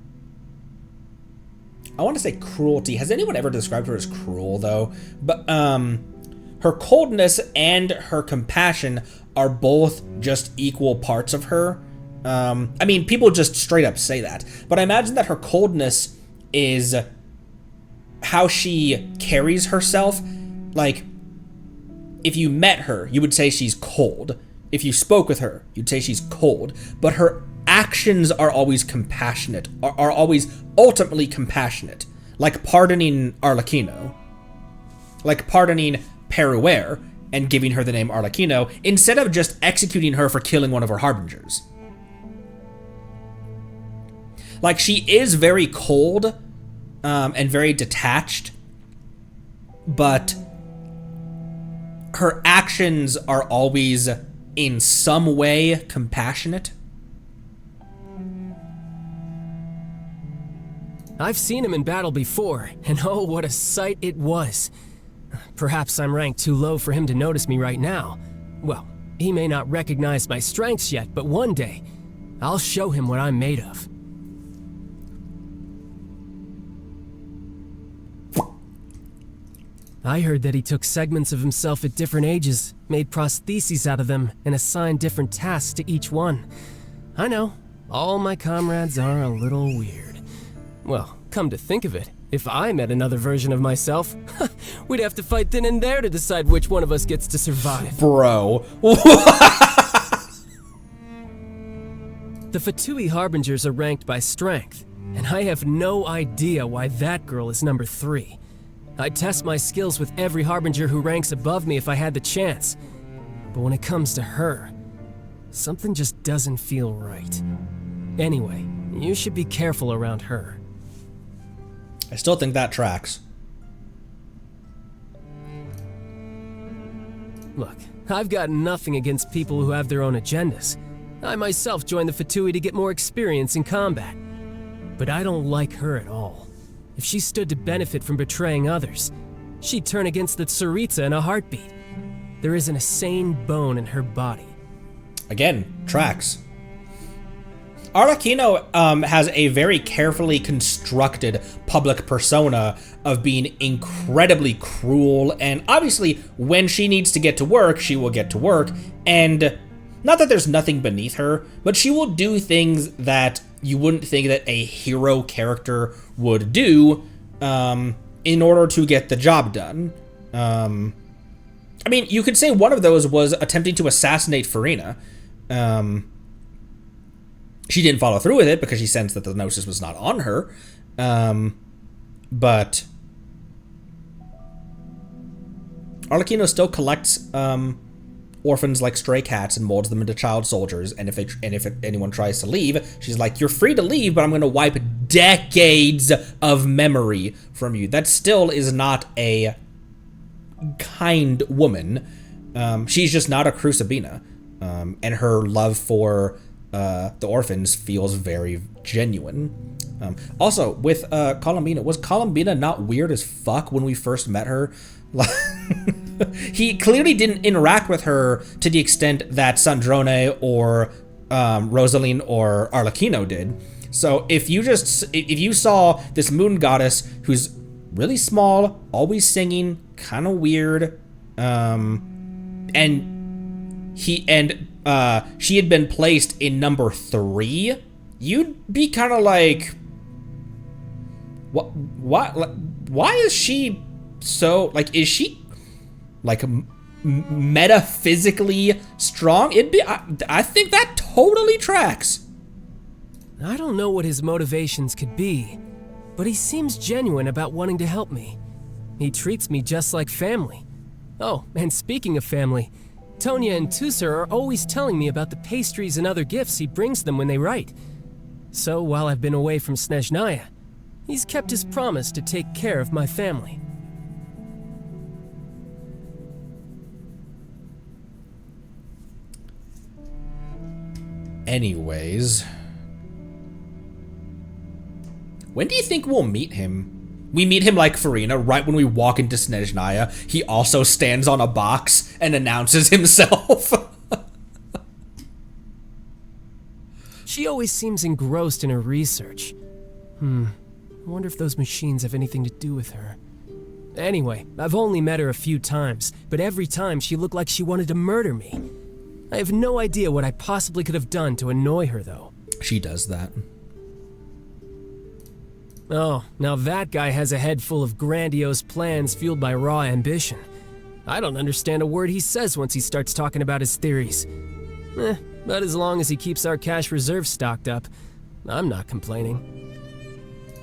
want to say cruelty. Has anyone ever described her as cruel, though? But her coldness and her compassion are both just equal parts of her. I mean, people just straight up say that. But I imagine that her coldness is how she carries herself. Like, if you met her, you would say she's cold. if you spoke with her, you'd say she's cold, but her actions are always compassionate, are always ultimately compassionate, like pardoning Arlecchino, like pardoning Peruer and giving her the name Arlecchino, instead of just executing her for killing one of her harbingers. Like, she is very cold and very detached, but her actions are always in some way compassionate. I've seen him in battle before, and oh, what a sight it was. Perhaps I'm ranked too low for him to notice me right now. Well, he may not recognize my strengths yet, but one day, I'll show him what I'm made of. I heard that he took segments of himself at different ages, made prostheses out of them, and assigned different tasks to each one. I know, all my comrades are a little weird. Well, come to think of it, if I met another version of myself, we'd have to fight then and there to decide which one of us gets to survive. Bro. The Fatui Harbingers are ranked by strength, and I have no idea why that girl is number 3. I'd test my skills with every Harbinger who ranks above me if I had the chance. But when it comes to her, something just doesn't feel right. Anyway, you should be careful around her. I still think that tracks. Look, I've got nothing against people who have their own agendas. I myself joined the Fatui to get more experience in combat. But I don't like her at all. If she stood to benefit from betraying others, she'd turn against the Tsaritsa in a heartbeat. There isn't a sane bone in her body. Again, tracks. Arlecchino has a very carefully constructed public persona of being incredibly cruel, and obviously when she needs to get to work, she will get to work, and not that there's nothing beneath her, but she will do things that you wouldn't think that a hero character would do in order to get the job done. I mean, you could say one of those was attempting to assassinate Farina. She didn't follow through with it because she sensed that the Gnosis was not on her. But Arlecchino still collects orphans like stray cats and molds them into child soldiers. And if anyone tries to leave, she's like, "You're free to leave, but I'm going to wipe decades of memory from you." That still is not a kind woman. She's just not a Crucibina. And her love for the orphans feels very genuine. Also, with Columbina, was Columbina not weird as fuck when we first met her? He clearly didn't interact with her to the extent that Sandrone or Rosaline or Arlecchino did. So if you saw this moon goddess who's really small, always singing, kind of weird, and she had been placed in number 3, you'd be kind of like, what? Why is she so, like, is she like metaphysically strong? I think that totally tracks. I don't know what his motivations could be, but he seems genuine about wanting to help me. He treats me just like family. Oh, and speaking of family, Tonya and Tusser are always telling me about the pastries and other gifts he brings them when they write. So while I've been away from Snezhnaya, he's kept his promise to take care of my family. Anyways, when do you think we'll meet him? We meet him like Farina, right when we walk into Snezhnaya. He also stands on a box and announces himself. She always seems engrossed in her research. I wonder if those machines have anything to do with her. Anyway, I've only met her a few times, but every time she looked like she wanted to murder me. I have no idea what I possibly could have done to annoy her, though. She does that. Oh, now that guy has a head full of grandiose plans fueled by raw ambition. I don't understand a word he says once he starts talking about his theories. But as long as he keeps our cash reserves stocked up, I'm not complaining.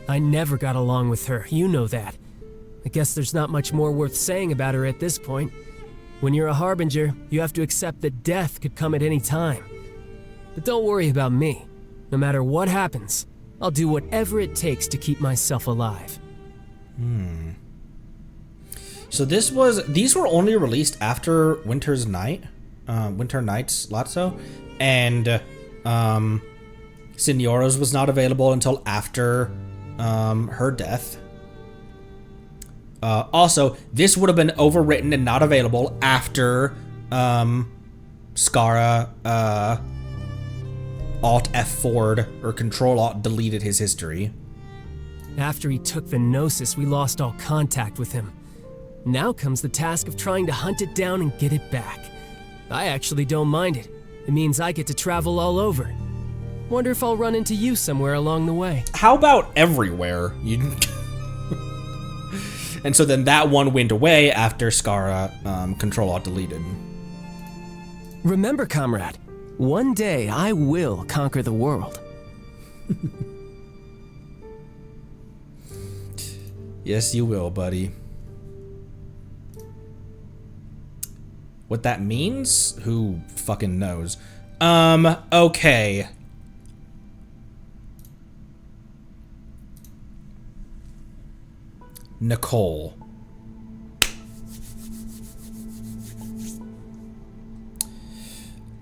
I never got along with her, you know that. I guess there's not much more worth saying about her at this point. When you're a harbinger, you have to accept that death could come at any time. But don't worry about me. No matter what happens, I'll do whatever it takes to keep myself alive. So these were only released after Winter Night's Lotso, and Signora's was not available until after her death. Also, this would have been overwritten and not available after Skara Alt F4'd or Control Alt deleted his history. After he took the Gnosis, we lost all contact with him. Now comes the task of trying to hunt it down and get it back. I actually don't mind it. It means I get to travel all over. Wonder if I'll run into you somewhere along the way. How about everywhere? And so then that one went away after Skara Control Alt deleted. Remember, comrade, one day I will conquer the world. Yes, you will, buddy. What that means? Who fucking knows? Okay. Nicole.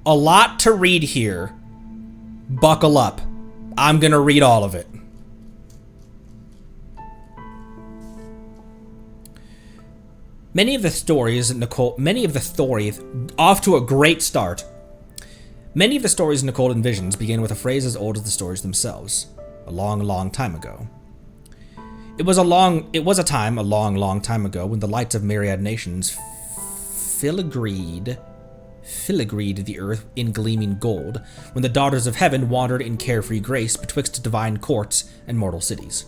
A lot to read here. Buckle up. I'm gonna read all of it. Many of the stories off to a great start. Many of the stories Nicole envisions begin with a phrase as old as the stories themselves. A long, long time ago. It was a long time ago when the lights of myriad nations filigreed the earth in gleaming gold, when the daughters of heaven wandered in carefree grace betwixt divine courts and mortal cities.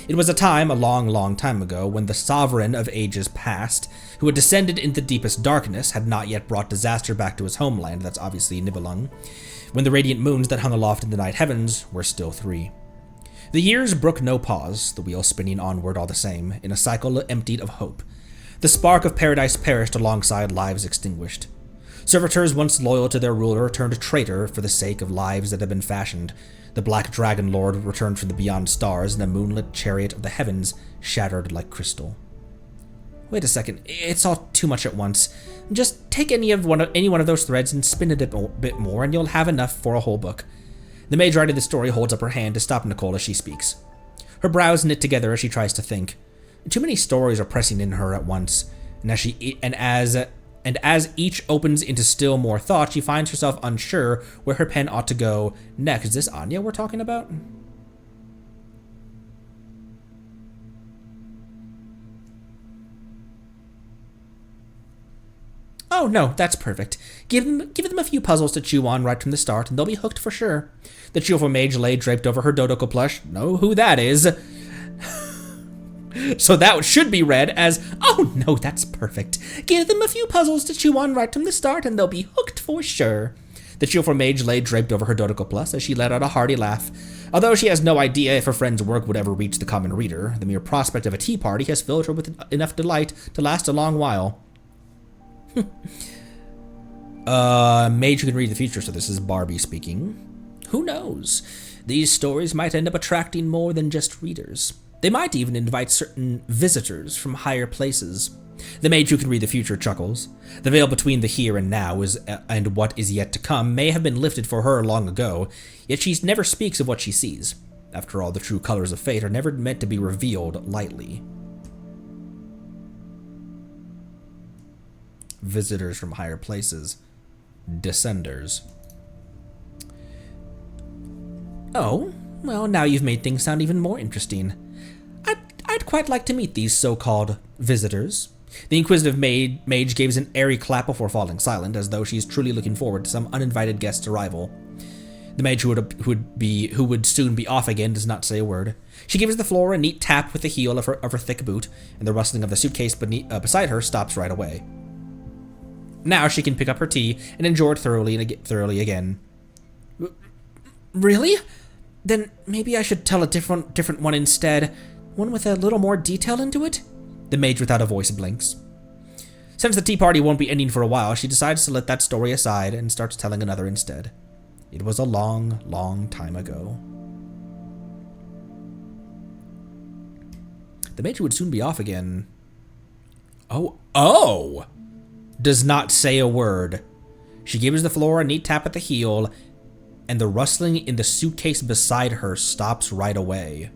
It was a long, long time ago, when the sovereign of ages past, who had descended into deepest darkness, had not yet brought disaster back to his homeland, that's obviously Nibelung, when the radiant moons that hung aloft in the night heavens were still 3. The years brook no pause, the wheel spinning onward all the same, in a cycle emptied of hope. The spark of paradise perished alongside lives extinguished. Servitors once loyal to their ruler turned traitor for the sake of lives that had been fashioned. The Black Dragon Lord returned from the beyond stars, and a moonlit chariot of the heavens shattered like crystal. Wait a second, it's all too much at once. Just take any one of those threads and spin it a bit more, and you'll have enough for a whole book. The mage writing the story holds up her hand to stop Nicole as she speaks. Her brows knit together as she tries to think. Too many stories are pressing in her at once, and as each opens into still more thought, she finds herself unsure where her pen ought to go next. Is this Anya we're talking about? Oh no, that's perfect. Give them a few puzzles to chew on right from the start, and they'll be hooked for sure. The cheerful mage lay draped over her Dodoko plush. Know who that is. So that should be read as, oh no, that's perfect. Give them a few puzzles to chew on right from the start, and they'll be hooked for sure. The cheerful mage lay draped over her Dodoko plus as she let out a hearty laugh. Although she has no idea if her friend's work would ever reach the common reader, the mere prospect of a tea party has filled her with enough delight to last a long while. Mage who can read the future, so this is Barbie speaking. Who knows? These stories might end up attracting more than just readers. They might even invite certain visitors from higher places. The mage who can read the future chuckles. The veil between the here and now and what is yet to come may have been lifted for her long ago, yet she never speaks of what she sees. After all, the true colors of fate are never meant to be revealed lightly. Visitors from higher places. Descenders. Oh, well, now you've made things sound even more interesting. I'd quite like to meet these so-called visitors. The inquisitive mage gives an airy clap before falling silent, as though she's truly looking forward to some uninvited guest's arrival. The mage who would soon be off again does not say a word. She gives the floor a neat tap with the heel of her thick boot, and the rustling of the suitcase beside her stops right away. Now she can pick up her tea and enjoy it thoroughly again. Really? Then maybe I should tell a different one instead. One with a little more detail into it? The mage without a voice blinks. Since the tea party won't be ending for a while, she decides to let that story aside and starts telling another instead. It was a long, long time ago. The mage would soon be off again. Oh! Does not say a word. She gives the floor a neat tap at the heel, and the rustling in the suitcase beside her stops right away.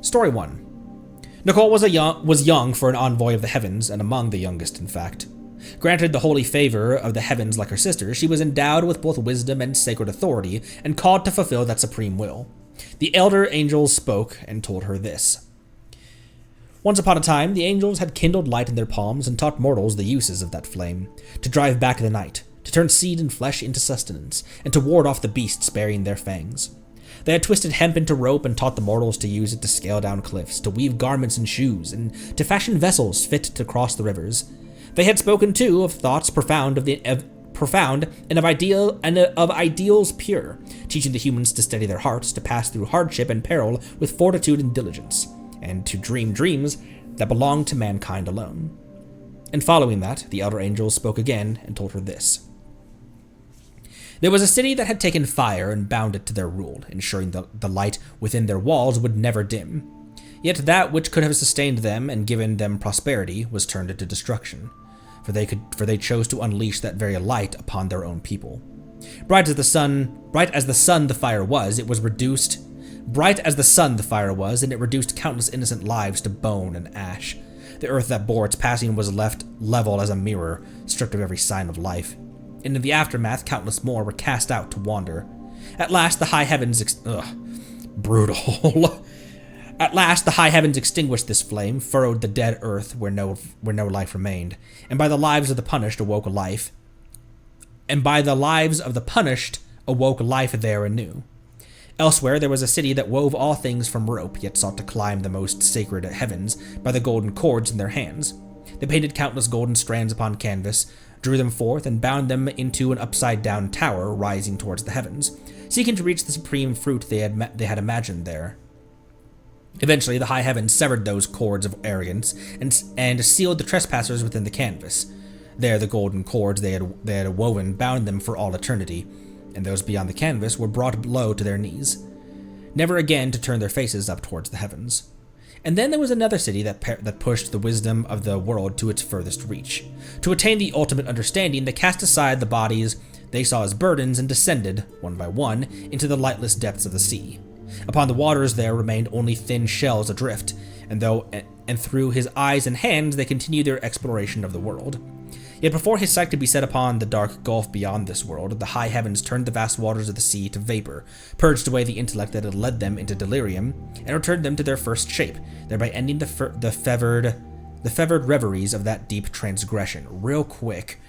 Story 1. Nicole was young for an envoy of the heavens, and among the youngest, in fact. Granted the holy favor of the heavens like her sister, she was endowed with both wisdom and sacred authority, and called to fulfill that supreme will. The elder angels spoke and told her this. Once upon a time, the angels had kindled light in their palms and taught mortals the uses of that flame, to drive back the night, to turn seed and flesh into sustenance, and to ward off the beasts bearing their fangs. They had twisted hemp into rope and taught the mortals to use it to scale down cliffs, to weave garments and shoes, and to fashion vessels fit to cross the rivers. They had spoken, too, of thoughts profound and of ideals pure, teaching the humans to steady their hearts, to pass through hardship and peril with fortitude and diligence, and to dream dreams that belonged to mankind alone. And following that, the elder angels spoke again and told her this. There was a city that had taken fire and bound it to their rule, ensuring the light within their walls would never dim. Yet that which could have sustained them and given them prosperity was turned into destruction, for they chose to unleash that very light upon their own people. Bright as the sun the fire was, and it reduced countless innocent lives to bone and ash. The earth that bore its passing was left level as a mirror, stripped of every sign of life. And in the aftermath, countless more were cast out to wander. At last, the high heavens brutal. At last, the high heavens extinguished this flame, furrowed the dead earth where no life remained, and by the lives of the punished awoke life. Awoke life there anew. Elsewhere, there was a city that wove all things from rope, yet sought to climb the most sacred heavens by the golden cords in their hands. They painted countless golden strands upon canvas, drew them forth, and bound them into an upside-down tower rising towards the heavens, seeking to reach the supreme fruit they had imagined there. Eventually, the high heavens severed those cords of arrogance and sealed the trespassers within the canvas. There, the golden cords they had woven bound them for all eternity, and those beyond the canvas were brought low to their knees, never again to turn their faces up towards the heavens. And then there was another city that pushed the wisdom of the world to its furthest reach. To attain the ultimate understanding, they cast aside the bodies they saw as burdens and descended, one by one, into the lightless depths of the sea. Upon the waters there remained only thin shells adrift, and through his eyes and hands they continued their exploration of the world. Yet before his sight could be set upon the dark gulf beyond this world, the high heavens turned the vast waters of the sea to vapor, purged away the intellect that had led them into delirium, and returned them to their first shape, thereby ending the fevered reveries of that deep transgression. Real quick,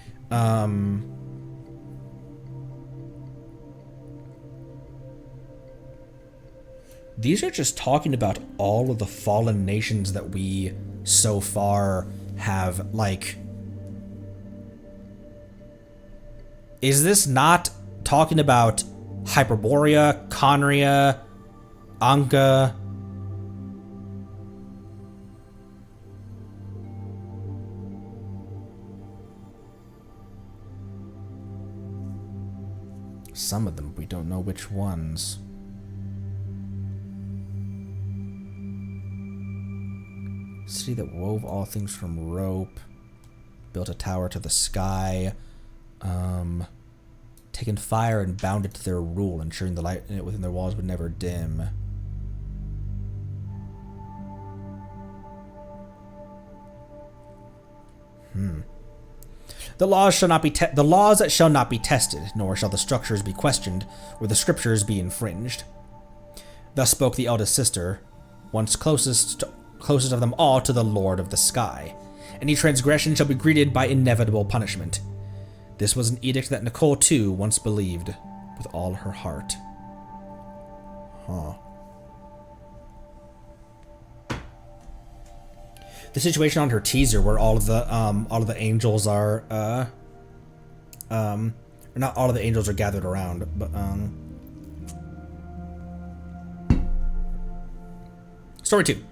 these are just talking about all of the fallen nations that we so far have, like... Is this not talking about Hyperborea, Conria, Anka? Some of them, we don't know which ones. City that wove all things from rope, built a tower to the sky, taken fire and bound it to their rule, ensuring the light in it within their walls would never dim. The laws shall not be tested, nor shall the structures be questioned, or the scriptures be infringed. Thus spoke the eldest sister, once closest of them all to the Lord of the Sky. Any transgression shall be greeted by inevitable punishment. This was an edict that Nicole, too, once believed, with all her heart. Huh. The situation on her teaser where all of the angels are or not all of the angels are gathered around, but Story 2.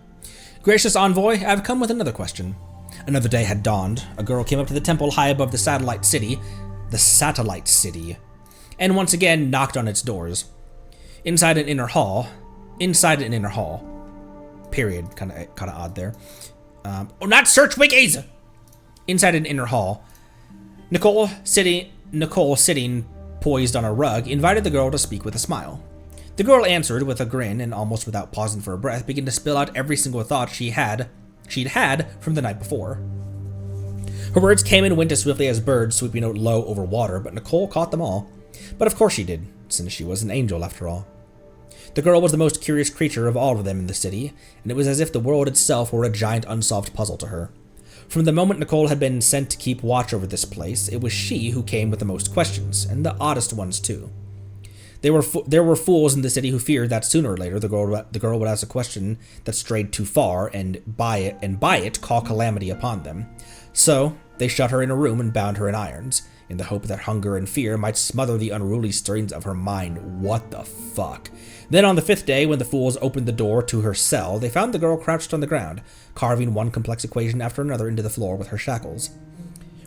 Gracious envoy, I've come with another question. Another day had dawned. A girl came up to the temple high above the satellite city, and once again knocked on its doors. Inside an inner hall. Period. Kind of odd there. Not search wikis. Inside an inner hall, Nicole sitting poised on a rug invited the girl to speak with a smile. The girl answered with a grin and almost without pausing for a breath began to spill out every single thought she'd had from the night before. Her words came and went as swiftly as birds sweeping out low over water, but Nicole caught them all. But of course she did, since she was an angel after all. The girl was the most curious creature of all of them in the city, and it was as if the world itself were a giant unsolved puzzle to her. From the moment Nicole had been sent to keep watch over this place, it was she who came with the most questions, and the oddest ones too. There were fools in the city who feared that sooner or later the girl would ask a question that strayed too far, and by it call calamity upon them. So they shut her in a room and bound her in irons, in the hope that hunger and fear might smother the unruly stirrings of her mind. What the fuck? Then on the 5th day, when the fools opened the door to her cell, they found the girl crouched on the ground, carving one complex equation after another into the floor with her shackles.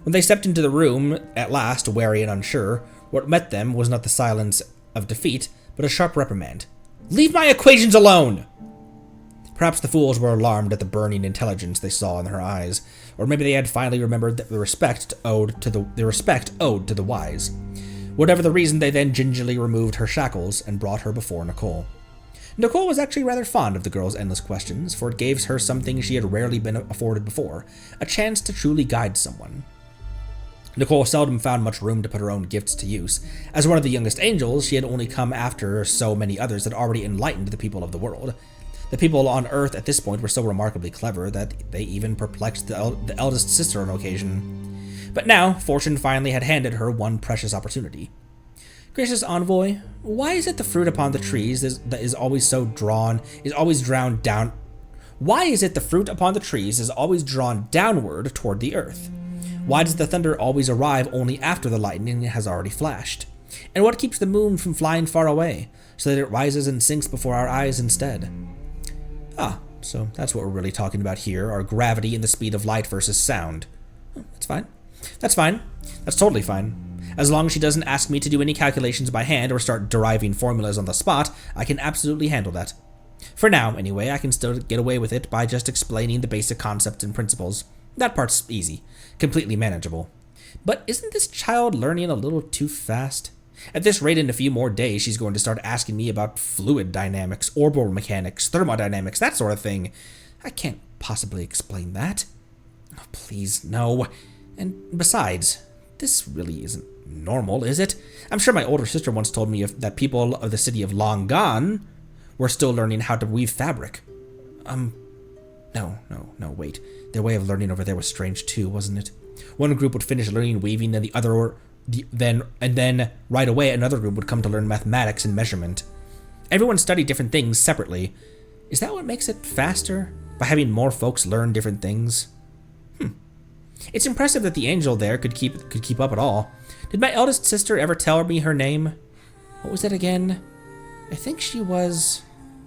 When they stepped into the room, at last, wary and unsure, what met them was not the silence of defeat, but a sharp reprimand. Leave my equations alone! Perhaps the fools were alarmed at the burning intelligence they saw in her eyes, or maybe they had finally remembered the respect owed to the wise. Whatever the reason, they then gingerly removed her shackles and brought her before Nicole. Nicole was actually rather fond of the girl's endless questions, for it gave her something she had rarely been afforded before, a chance to truly guide someone. Nicole seldom found much room to put her own gifts to use. As one of the youngest angels, she had only come after so many others that already enlightened the people of the world. The people on Earth at this point were so remarkably clever that they even perplexed the eldest sister on occasion. But now, fortune finally had handed her one precious opportunity. Gracious envoy, why is it the fruit upon the trees that is always drawn down? Why is it the fruit upon the trees is always drawn downward toward the earth? Why does the thunder always arrive only after the lightning has already flashed? And what keeps the moon from flying far away, so that it rises and sinks before our eyes instead? Ah, so that's what we're really talking about here, are gravity and the speed of light versus sound. That's fine. That's fine. That's totally fine. As long as she doesn't ask me to do any calculations by hand or start deriving formulas on the spot, I can absolutely handle that. For now, anyway, I can still get away with it by just explaining the basic concepts and principles. That part's easy. Completely manageable. But isn't this child learning a little too fast? At this rate, in a few more days, she's going to start asking me about fluid dynamics, orbital mechanics, thermodynamics, that sort of thing. I can't possibly explain that. Oh, please, no. And besides, this really isn't normal, is it? I'm sure my older sister once told me that people of the city of Long Gone were still learning how to weave fabric. No, wait. Their way of learning over there was strange too, wasn't it? One group would finish learning weaving, and then right away another group would come to learn mathematics and measurement. Everyone studied different things separately. Is that what makes it faster? By having more folks learn different things? It's impressive that the angel there could keep up at all. Did my eldest sister ever tell me her name? What was it again? I think she was...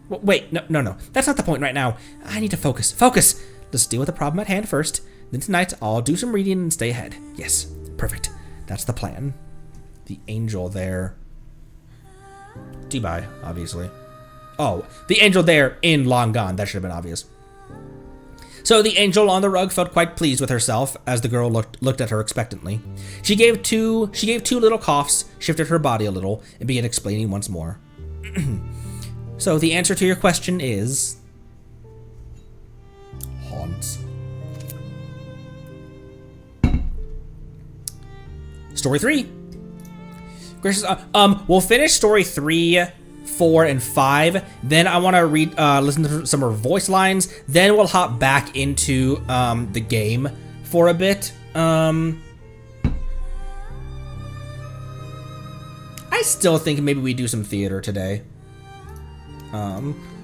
Wait, no. That's not the point right now. I need to focus. Focus! Let's deal with the problem at hand first. Then tonight, I'll do some reading and stay ahead. Yes, perfect. That's the plan. The angel there. Dubai, obviously. Oh, the angel there in Long Gone. That should have been obvious. So the angel on the rug felt quite pleased with herself as the girl looked at her expectantly. She gave two little coughs, shifted her body a little, and began explaining once more. So the answer to your question is... haunts. Story 3. Gracious, we'll finish story 3, 4, and 5. Then I want to listen to some of her voice lines. Then we'll hop back into the game for a bit. I still think maybe we do some theater today.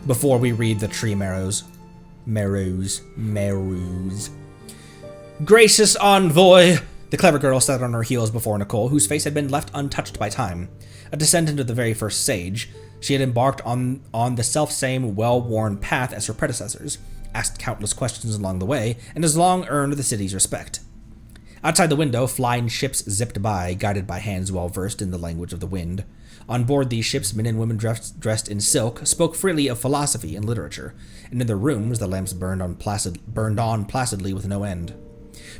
Before we read the tree marrows. Marrows. Gracious envoy! The clever girl sat on her heels before Nicole, whose face had been left untouched by time. A descendant of the very first sage, she had embarked on the self-same, well-worn path as her predecessors, asked countless questions along the way, and has long earned the city's respect. Outside the window, flying ships zipped by, guided by hands well-versed in the language of the wind. On board these ships, men and women dressed in silk spoke freely of philosophy and literature, and in their rooms the lamps burned on placidly with no end.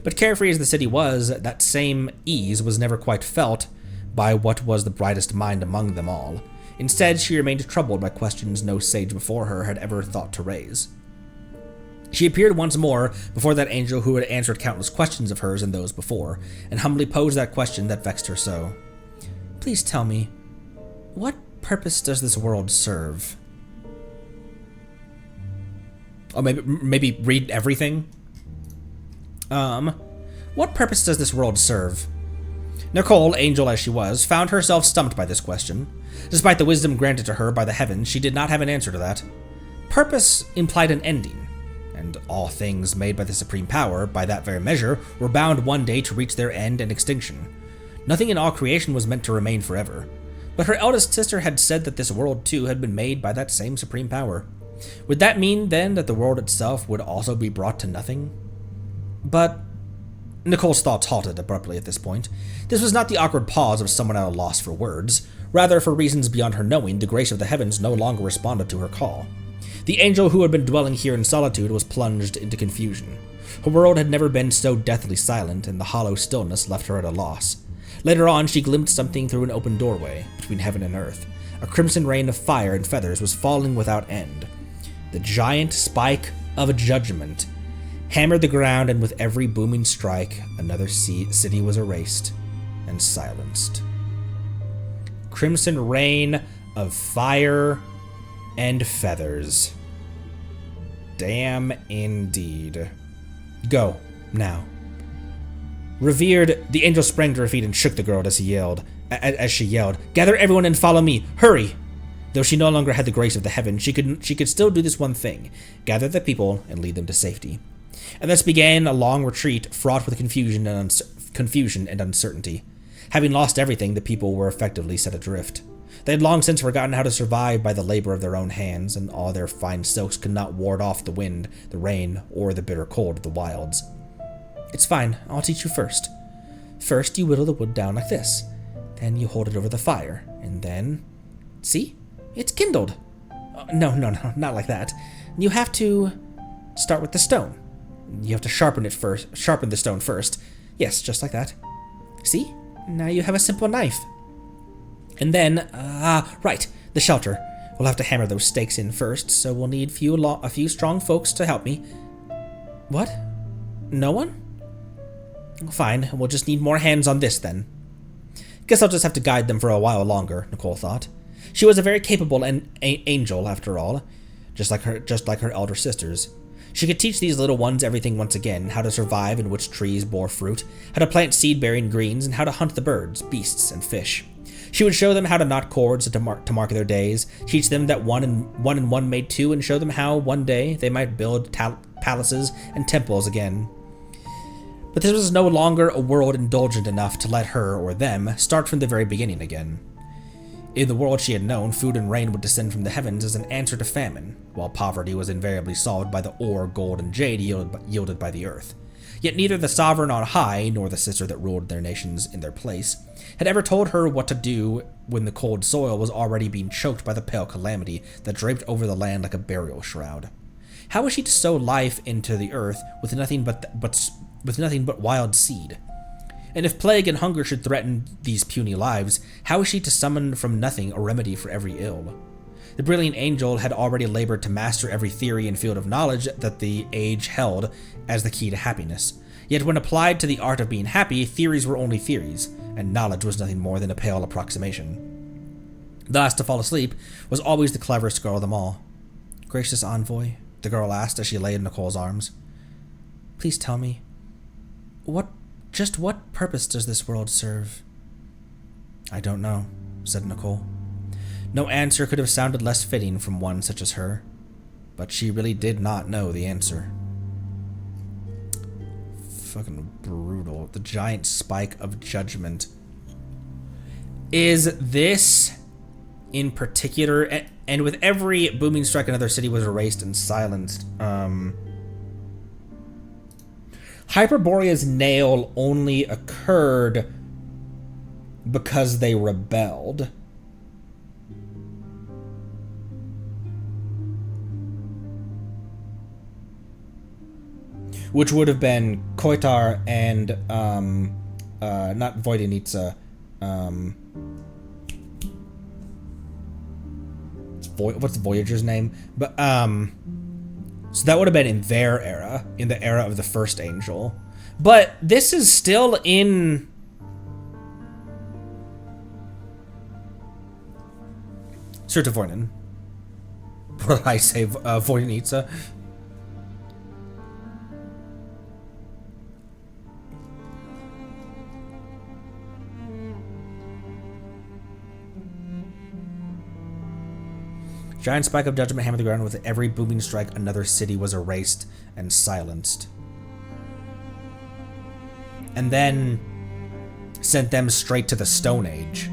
But carefree as the city was, that same ease was never quite felt by what was the brightest mind among them all. Instead, she remained troubled by questions no sage before her had ever thought to raise. She appeared once more before that angel who had answered countless questions of hers and those before, and humbly posed that question that vexed her so. Please tell me, what purpose does this world serve? Or maybe read everything? What purpose does this world serve? Nicole, angel as she was, found herself stumped by this question. Despite the wisdom granted to her by the heavens, she did not have an answer to that. Purpose implied an ending, and all things made by the supreme power, by that very measure, were bound one day to reach their end and extinction. Nothing in all creation was meant to remain forever. But her eldest sister had said that this world too had been made by that same supreme power. Would that mean, then, that the world itself would also be brought to nothing? But Nicole's thoughts halted abruptly at this point. This was not the awkward pause of someone at a loss for words. Rather, for reasons beyond her knowing, the grace of the heavens no longer responded to her call. The angel who had been dwelling here in solitude was plunged into confusion. Her world had never been so deathly silent, and the hollow stillness left her at a loss. Later on, she glimpsed something through an open doorway between heaven and earth. A crimson rain of fire and feathers was falling without end. The giant spike of a judgment hammered the ground, and with every booming strike, another city was erased and silenced. Crimson rain of fire and feathers. Damn indeed. Go, now. Revered, the angel sprang to her feet and shook the girl as she yelled, "Gather everyone and follow me! Hurry!" Though she no longer had the grace of the heavens, she could still do this one thing: gather the people and lead them to safety. And thus began a long retreat fraught with confusion and uncertainty. Having lost everything, the people were effectively set adrift. They had long since forgotten how to survive by the labor of their own hands, and all their fine silks could not ward off the wind, the rain, or the bitter cold of the wilds. It's fine, I'll teach you first. First, you whittle the wood down like this. Then you hold it over the fire, and then... See? It's kindled. No, not like that. You have to start with the stone. You have to sharpen the stone first. Yes, just like that. See? Now you have a simple knife. And then, right, the shelter. We'll have to hammer those stakes in first, so we'll need a few strong folks to help me. What? No one? Fine, we'll just need more hands on this then. Guess I'll just have to guide them for a while longer, Nicole thought. She was a very capable angel, after all, just like her elder sisters. She could teach these little ones everything once again: how to survive and which trees bore fruit, how to plant seed-bearing greens, and how to hunt the birds, beasts, and fish. She would show them how to knot cords to mark their days, teach them that one and one made two, and show them how, one day, they might build palaces and temples again. But this was no longer a world indulgent enough to let her, or them, start from the very beginning again. In the world she had known, food and rain would descend from the heavens as an answer to famine, while poverty was invariably solved by the ore, gold, and jade yielded by the earth. Yet neither the sovereign on high, nor the sister that ruled their nations in their place, had ever told her what to do when the cold soil was already being choked by the pale calamity that draped over the land like a burial shroud. How was she to sow life into the earth with nothing but wild seed? And if plague and hunger should threaten these puny lives, how is she to summon from nothing a remedy for every ill? The brilliant angel had already labored to master every theory and field of knowledge that the age held as the key to happiness. Yet when applied to the art of being happy, theories were only theories, and knowledge was nothing more than a pale approximation. The last to fall asleep was always the cleverest girl of them all. Gracious envoy, the girl asked as she lay in Nicole's arms. Please tell me, just what purpose does this world serve? I don't know. said Nicole. No answer could have sounded less fitting from one such as her, but she really did not know the answer. Fucking brutal. The giant spike of judgment. Is this in particular, and with every booming strike another city was erased and silenced, Hyperborea's nail only occurred because they rebelled. Which would have been Koitar and, not Voidenitsa, what's Voyager's name? But, so that would have been in their era, in the era of the first angel. But this is still in... Surtuvoinen. What did I say? Voidenitsa? Giant spike of judgment hammered the ground. With every booming strike, another city was erased and silenced. And then sent them straight to the Stone Age.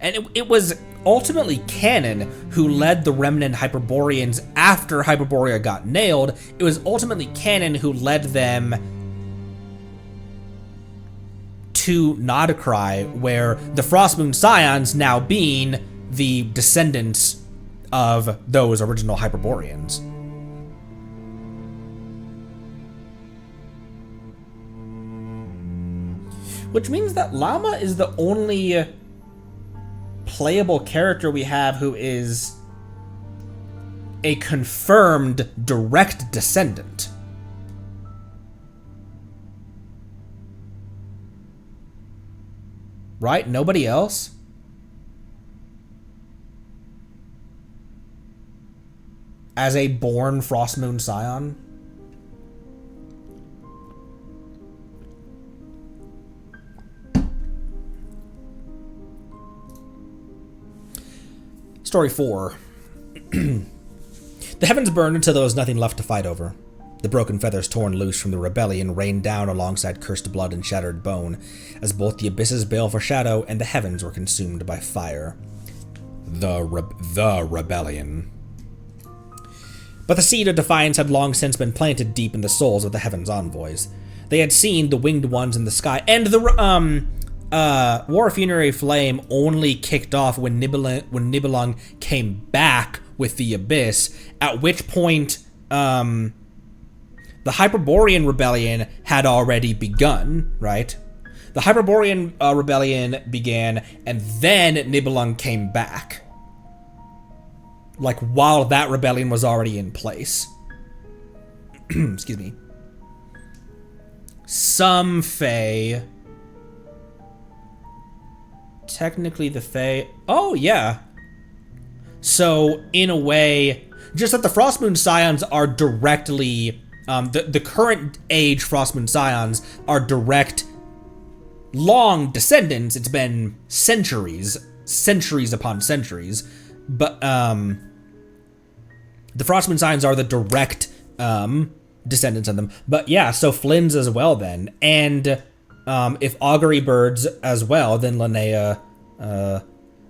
And it was ultimately Canon who led the remnant Hyperboreans after Hyperborea got nailed. It was ultimately Canon who led them to Nodacry, where the Frostmoon Scions now being the descendants of those original Hyperboreans. Which means that Llama is the only playable character we have who is a confirmed direct descendant. Right? Nobody else? As a born Frostmoon Scion? Story 4. The heavens burned until there was nothing left to fight over. The broken feathers torn loose from the rebellion rained down alongside cursed blood and shattered bone, as both the abysses baled for shadow and the heavens were consumed by fire. The rebellion. But the seed of defiance had long since been planted deep in the souls of the heavens' envoys. They had seen the winged ones in the sky, and the War of Funerary Flame only kicked off when Nibelung came back with the abyss, at which point, the Hyperborean rebellion had already begun, right? The Hyperborean rebellion began, and then Nibelung came back. Like, while that rebellion was already in place. Excuse me. Some Fae. Technically the Fae. Oh, yeah. So, in a way, just that the Frostmoon Scions are directly... the current age Frostmoon Scions are direct, long descendants. It's been centuries upon centuries. But, the Frostmoon Scions are the direct, descendants of them. But yeah, so Flynn's as well then. And, if Augury Birds as well, then Linnea,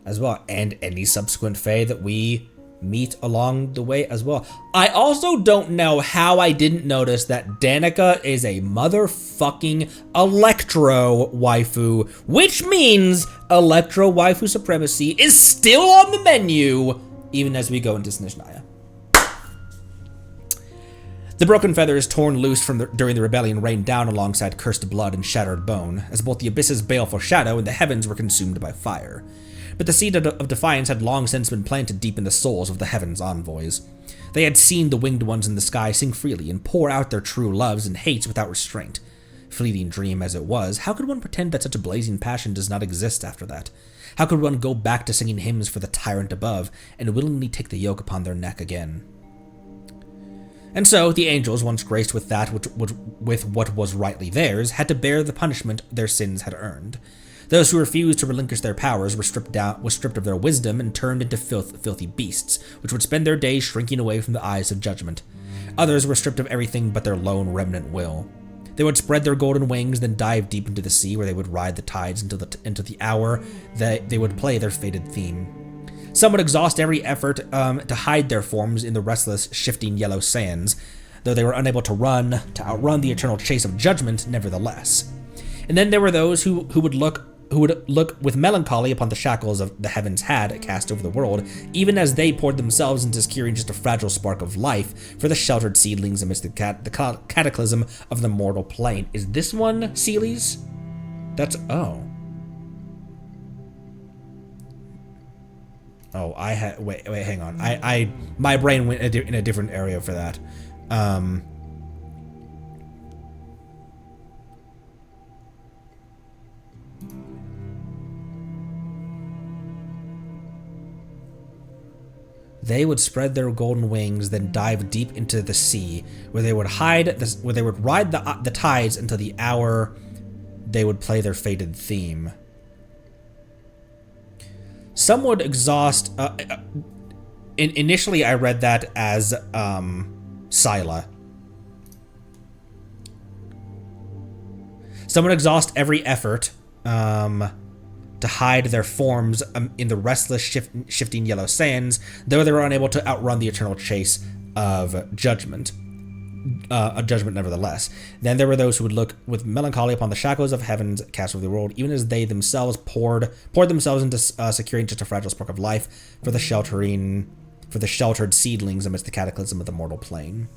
as well. And any subsequent Fae that we meet along the way as well. I also don't know how I didn't notice that Danica is a motherfucking Electro waifu, which means Electro waifu supremacy is still on the menu, even as we go into Snezhnaya. The broken feathers torn loose during the rebellion rained down alongside cursed blood and shattered bone, as both the abysses baled for shadow and the heavens were consumed by fire. But the seed of defiance had long since been planted deep in the souls of the heavens' envoys. They had seen the winged ones in the sky sing freely and pour out their true loves and hates without restraint. Fleeting dream as it was, how could one pretend that such a blazing passion does not exist after that? How could one go back to singing hymns for the tyrant above and willingly take the yoke upon their neck again? And so the angels, once graced with with what was rightly theirs, had to bear the punishment their sins had earned. Those who refused to relinquish their powers were stripped of their wisdom and turned into filthy beasts, which would spend their days shrinking away from the eyes of judgment. Others were stripped of everything but their lone remnant will. They would spread their golden wings, then dive deep into the sea, where they would ride the tides into the hour that they would play their fated theme. Some would exhaust every effort to hide their forms in the restless, shifting yellow sands, though they were unable to outrun the eternal chase of judgment, nevertheless. And then there were those who would look with melancholy upon the shackles of the heavens had cast over the world, even as they poured themselves into securing just a fragile spark of life for the sheltered seedlings amidst the cataclysm of the mortal plane. Is this one Seelis? That's Oh, I had wait, hang on. My brain went in a different area for that. They would spread their golden wings, then dive deep into the sea, where they would ride the tides until the hour they would play their fated theme. Some would exhaust. Initially, I read that as Scylla. Some would exhaust every effort to hide their forms in the restless, shifting yellow sands, though they were unable to outrun the eternal chase of judgment. A judgment nevertheless. Then there were those who would look with melancholy upon the shackles of heavens cast over the world, even as they themselves poured themselves into securing just a fragile spark of life for the sheltered seedlings amidst the cataclysm of the mortal plane.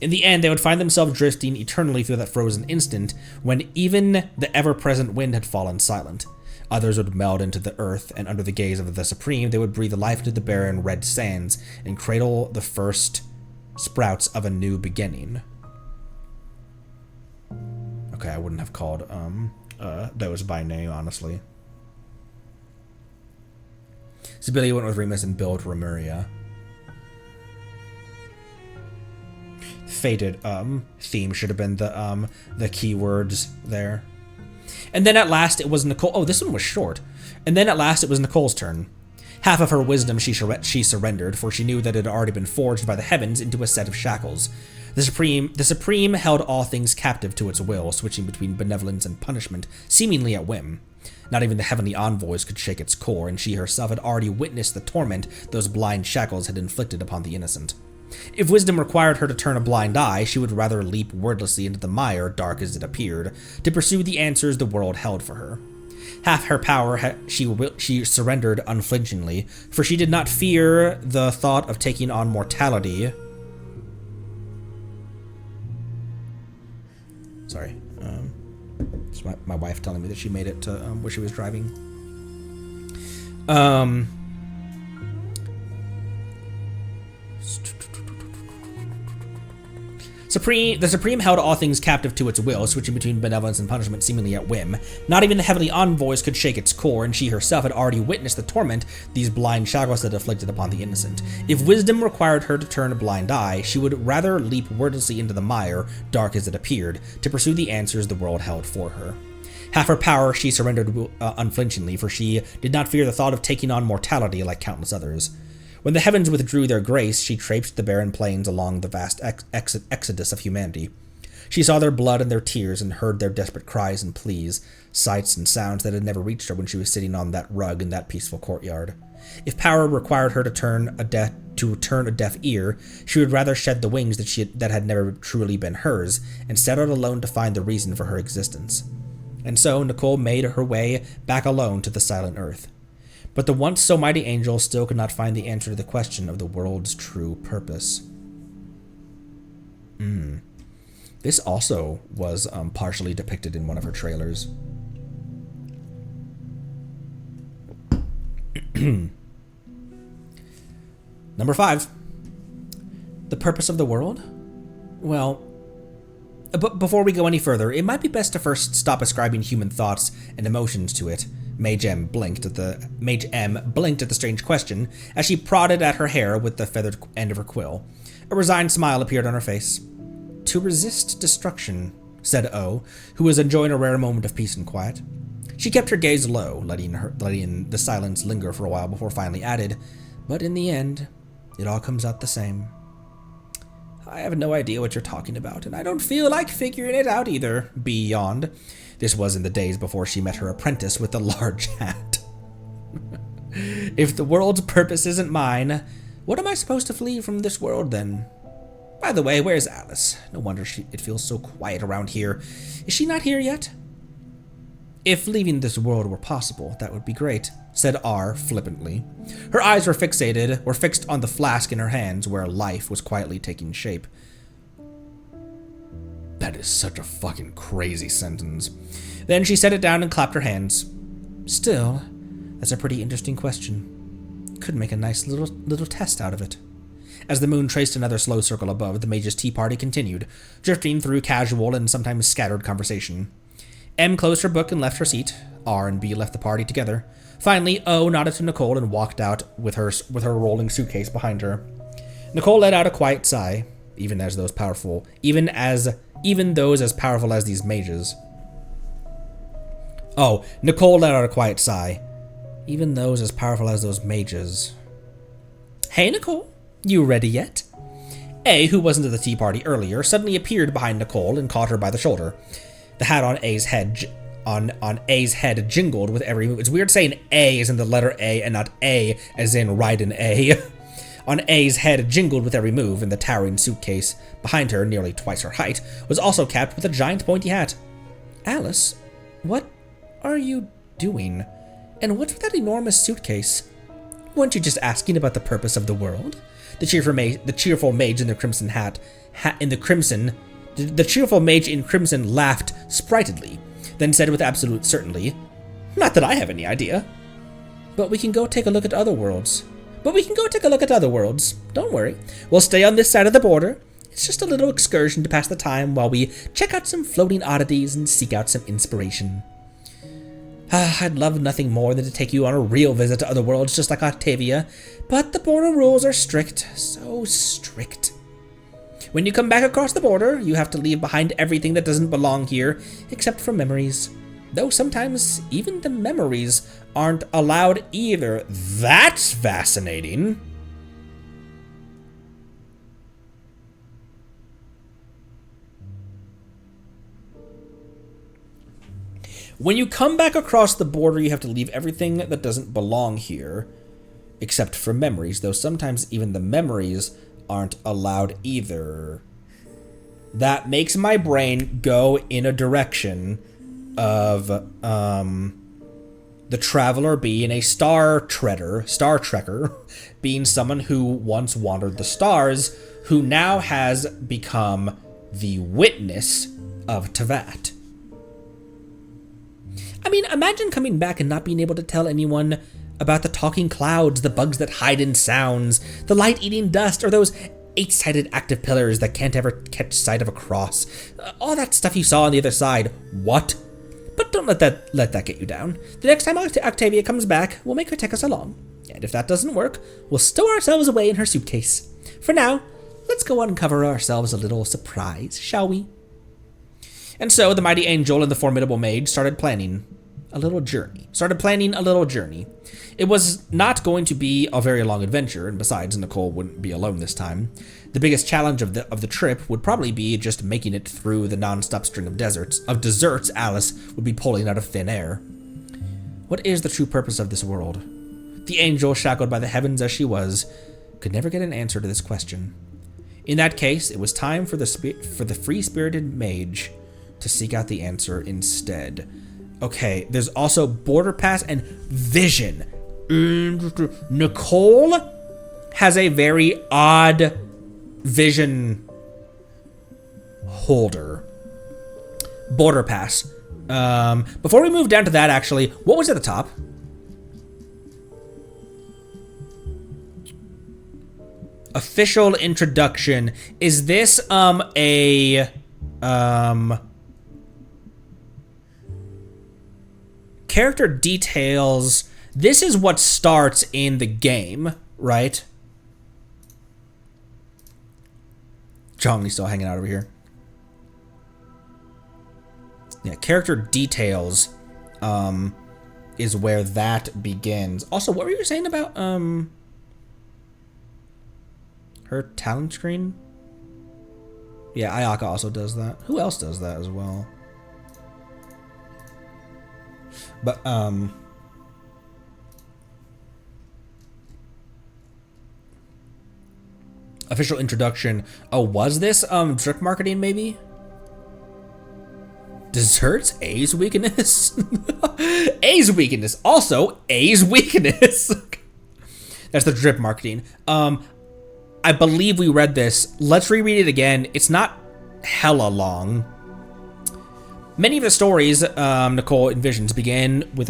In the end, they would find themselves drifting eternally through that frozen instant when even the ever-present wind had fallen silent. Others would meld into the earth, and under the gaze of the Supreme, they would breathe life into the barren red sands and cradle the first sprouts of a new beginning. Okay, I wouldn't have called those by name, honestly. Sibylla went with Remus and built Remuria. Fated theme should have been the keywords there. And then at last it was Nicole. Oh, this one was short. And then at last it was Nicole's turn. Half of her wisdom she surrendered, for she knew that it had already been forged by the heavens into a set of shackles. The Supreme held all things captive to its will, switching between benevolence and punishment, seemingly at whim. Not even the heavenly envoys could shake its core, and she herself had already witnessed the torment those blind shackles had inflicted upon the innocent. If wisdom required her to turn a blind eye, she would rather leap wordlessly into the mire, dark as it appeared, to pursue the answers the world held for her. Half her power she surrendered unflinchingly, for she did not fear the thought of taking on mortality. Sorry, it's my wife telling me that she made it to where she was driving. The Supreme held all things captive to its will, switching between benevolence and punishment seemingly at whim. Not even the heavenly envoys could shake its core, and she herself had already witnessed the torment these blind shackles had afflicted upon the innocent. If wisdom required her to turn a blind eye, she would rather leap wordlessly into the mire, dark as it appeared, to pursue the answers the world held for her. Half her power she surrendered unflinchingly, for she did not fear the thought of taking on mortality like countless others. When the heavens withdrew their grace, she traipsed the barren plains along the vast exodus of humanity. She saw their blood and their tears and heard their desperate cries and pleas, sights and sounds that had never reached her when she was sitting on that rug in that peaceful courtyard. If power required her to turn a deaf ear, she would rather shed the wings that had never truly been hers, and set out alone to find the reason for her existence. And so Nicole made her way back alone to the silent earth. But the once so mighty angel still could not find the answer to the question of the world's true purpose. This also was partially depicted in one of her trailers. Number 5. The purpose of the world? Well, but before we go any further, it might be best to first stop ascribing human thoughts and emotions to it. Mage M blinked at the strange question as she prodded at her hair with the feathered end of her quill. A resigned smile appeared on her face. To resist destruction, said O, who was enjoying a rare moment of peace and quiet. She kept her gaze low, letting the silence linger for a while before finally added, but in the end, it all comes out the same. I have no idea what you're talking about, and I don't feel like figuring it out either, B yawned. This was in the days before she met her apprentice with the large hat. If the world's purpose isn't mine, what am I supposed to flee from this world then? By the way, where's Alice? No wonder it feels so quiet around here. Is she not here yet? If leaving this world were possible, that would be great, said R flippantly. Her eyes were fixed on the flask in her hands where life was quietly taking shape. That is such a fucking crazy sentence. Then she set it down and clapped her hands. Still, that's a pretty interesting question. Could make a nice little test out of it. As the moon traced another slow circle above, the mage's tea party continued, drifting through casual and sometimes scattered conversation. M closed her book and left her seat. R and B left the party together. Finally, O nodded to Nicole and walked out with her rolling suitcase behind her. Nicole let out a quiet sigh, even those as powerful as these mages. Oh, Nicole let out a quiet sigh, even those as powerful as those mages. Hey, Nicole, you ready yet? A, who wasn't at the tea party earlier, suddenly appeared behind Nicole and caught her by the shoulder. The hat on A's head jingled with every move. It's weird saying A as in the letter A and not A as in ride an A. On A's head jingled with every move, and the towering suitcase behind her, nearly twice her height, was also capped with a giant pointy hat. Alice, what are you doing? And what's with that enormous suitcase? Weren't you just asking about the purpose of the world? The cheerful mage in the crimson The cheerful mage in crimson laughed spritedly, then said with absolute certainty, Not that I have any idea. But we can go take a look at other worlds. Don't worry. We'll stay on this side of the border. It's just a little excursion to pass the time while we check out some floating oddities and seek out some inspiration. I'd love nothing more than to take you on a real visit to other worlds just like Octavia, but the border rules are strict, so strict. When you come back across the border, you have to leave behind everything that doesn't belong here, except for memories. Though sometimes even the memories aren't allowed either. That's fascinating. When you come back across the border, you have to leave everything that doesn't belong here, except for memories, though sometimes even the memories aren't allowed either. That makes my brain go in a direction of the traveler being a star trekker, being someone who once wandered the stars, who now has become the witness of Tevat. I mean, imagine coming back and not being able to tell anyone about the talking clouds, the bugs that hide in sounds, the light-eating dust, or those 8-sided active pillars that can't ever catch sight of a cross. All that stuff you saw on the other side. What? But don't let that get you down. The next time Octavia comes back, we'll make her take us along. And if that doesn't work, we'll stow ourselves away in her suitcase. For now, let's go uncover ourselves a little surprise, shall we? And so the mighty angel and the formidable mage started planning a little journey. It was not going to be a very long adventure, and besides, Nicole wouldn't be alone this time. The biggest challenge of the trip would probably be just making it through the non-stop string of desserts Alice would be pulling out of thin air. What is the true purpose of this world? The angel, shackled by the heavens as she was, could never get an answer to this question. In that case, it was time for the free-spirited mage to seek out the answer instead. Okay, there's also Border Pass and Vision. Nicole has a very odd vision holder. Border Pass. Before we move down to that, actually, what was at the top? Official introduction. Is this character details. This is what starts in the game, right? Zhongli's still hanging out over here. Yeah, character details is where that begins. Also, what were you saying about her talent screen? Yeah, Ayaka also does that. Who else does that as well? But official introduction. Oh, was this drip marketing maybe? Desserts, A's weakness. A's weakness. Also, A's weakness. That's the drip marketing. I believe we read this. Let's reread it again. It's not hella long. Many of the stories Nicole envisions begin with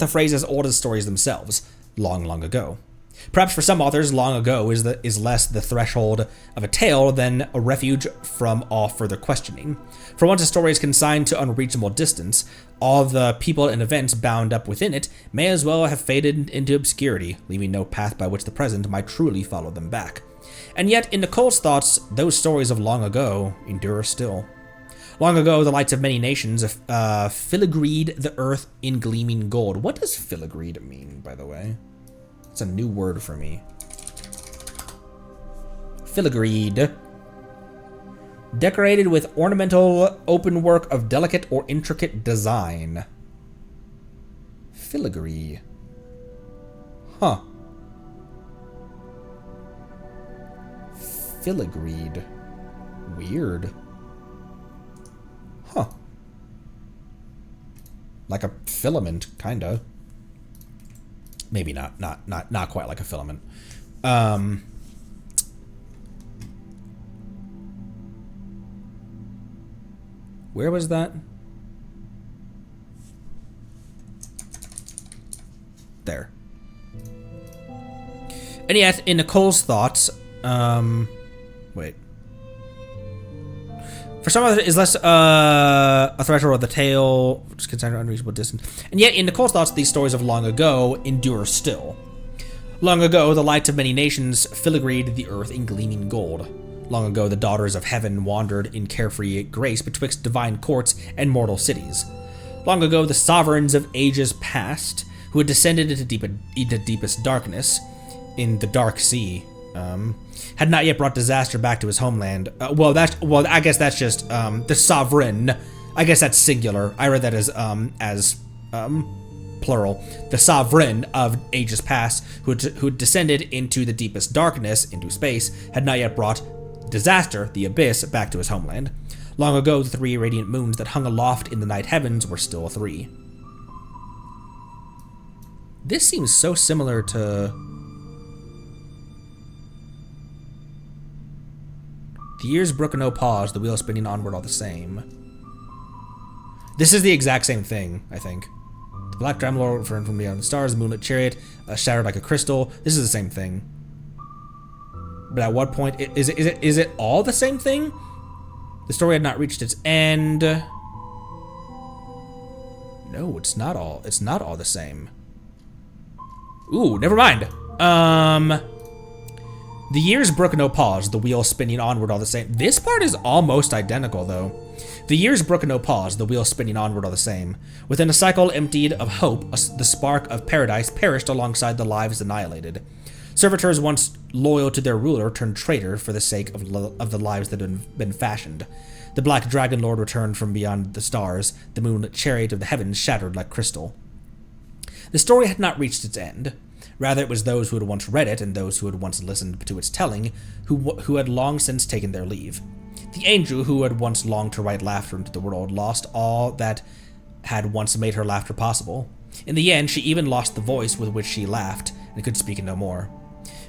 a phrase as old as stories themselves. Long, long ago. Perhaps for some authors, long ago is less the threshold of a tale than a refuge from all further questioning. For once a story is consigned to unreachable distance, all the people and events bound up within it may as well have faded into obscurity, leaving no path by which the present might truly follow them back. And yet, in Nicole's thoughts, those stories of long ago endure still. Long ago, the lights of many nations filigreed the earth in gleaming gold. What does filigreed mean, by the way? It's a new word for me. Filigreed. Decorated with ornamental open work of delicate or intricate design. Filigree. Huh. Filigreed. Weird. Huh. Like a filament, kinda. Maybe not quite like a filament. Where was that? There. And yet, in Nicole's thoughts, wait. For some others, is less a threshold of the tale, which is considered unreasonable distance. And yet, in Nicole's thoughts, these stories of long ago endure still. Long ago, the lights of many nations filigreed the earth in gleaming gold. Long ago, the daughters of heaven wandered in carefree grace betwixt divine courts and mortal cities. Long ago, the sovereigns of ages past, who had descended into deepest darkness, in the dark sea, had not yet brought disaster back to his homeland. I guess that's just the sovereign. I guess that's singular. I read that as plural. The sovereign of ages past, who descended into the deepest darkness, into space, had not yet brought disaster, the abyss, back to his homeland. Long ago, the 3 radiant moons that hung aloft in the night heavens were still 3. This seems so similar to the years brook no pause, the wheel spinning onward all the same. This is the exact same thing, I think. The black dragon lord returned from beyond the stars, the moonlit chariot, shattered like a crystal. This is the same thing. But at what point is it all the same thing? The story had not reached its end. No, it's not all the same. Ooh, never mind. The years brook no pause, the wheel spinning onward all the same. This part is almost identical, though. The years brook no pause, the wheel spinning onward all the same. Within a cycle emptied of hope, the spark of paradise perished alongside the lives annihilated. Servitors once loyal to their ruler turned traitor for the sake of the lives that had been fashioned. The black dragon lord returned from beyond the stars, the moonlit chariot of the heavens shattered like crystal. The story had not reached its end. Rather, it was those who had once read it and those who had once listened to its telling who had long since taken their leave. The angel who had once longed to write laughter into the world lost all that had once made her laughter possible. In the end, she even lost the voice with which she laughed and could speak no more.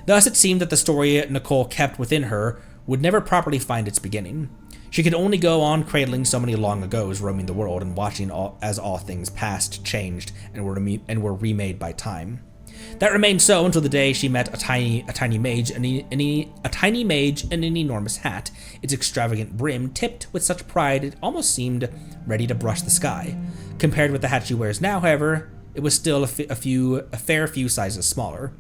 Thus, it seemed that the story Nicole kept within her would never properly find its beginning. She could only go on cradling so many long agos roaming the world and watching as all things passed, changed, and were remade by time. That remained so until the day she met a tiny mage in an enormous hat, its extravagant brim tipped with such pride it almost seemed ready to brush the sky. Compared with the hat she wears now, however, it was still a fair few sizes smaller.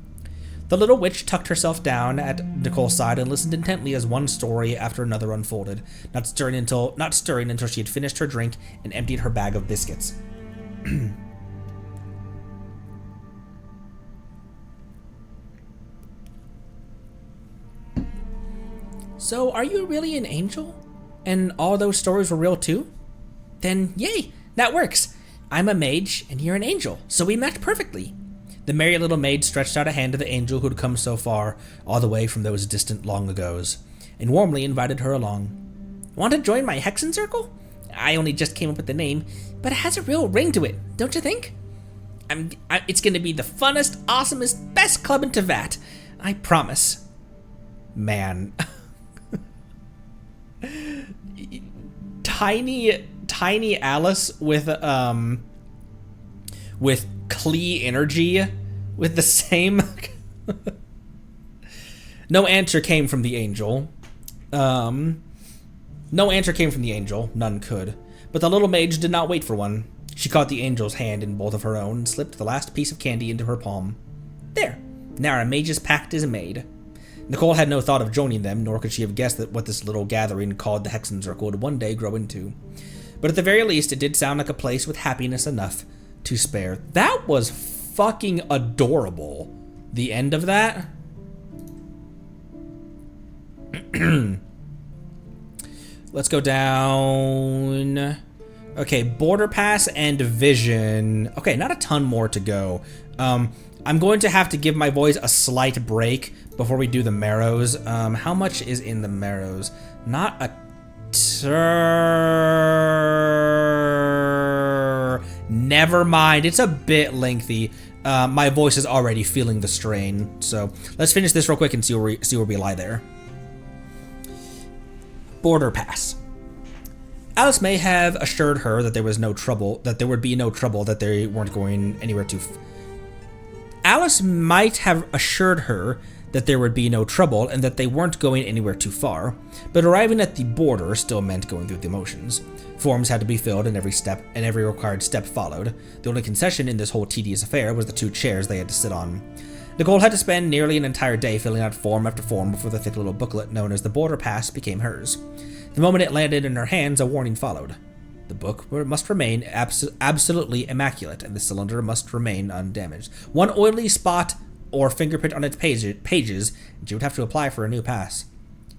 The little witch tucked herself down at Nicole's side and listened intently as one story after another unfolded, not stirring until she had finished her drink and emptied her bag of biscuits. So, are you really an angel? And all those stories were real too? Then, yay, that works. I'm a mage, and you're an angel, so we match perfectly. The merry little maid stretched out a hand to the angel who had come so far, all the way from those distant long agos, and warmly invited her along. Want to join my Hexen Circle? I only just came up with the name, but it has a real ring to it, don't you think? It's gonna be the funnest, awesomest, best club in Tevat. I promise. Man. Tiny Alice with Klee energy with the same No answer came from the angel. None could. But the little mage did not wait for one. She caught the angel's hand in both of her own and slipped the last piece of candy into her palm. There. Now our mage's pact is made. Nicole had no thought of joining them, nor could she have guessed that what this little gathering called the Hexen Circle would one day grow into. But at the very least, it did sound like a place with happiness enough to spare. That was fucking adorable. The end of that. Let's go down. Okay, Border Pass and Vision. Okay, not a ton more to go. I'm going to have to give my voice a slight break before we do the Marrows. How much is in the Marrows? Not a Never mind, it's a bit lengthy. My voice is already feeling the strain. So let's finish this real quick and see where we lie there. Border Pass. Alice may have assured her that there was no trouble, that there would be no trouble, that they weren't going anywhere too. Alice might have assured her that there would be no trouble and that they weren't going anywhere too far, but arriving at the border still meant going through the motions. Forms had to be filled and every required step followed. The only concession in this whole tedious affair was the 2 chairs they had to sit on. Nicole had to spend nearly an entire day filling out form after form before the thick little booklet known as the Border Pass became hers. The moment it landed in her hands, a warning followed. The book must remain absolutely immaculate, and the cylinder must remain undamaged. One oily spot or fingerprint on its pages, and she would have to apply for a new pass.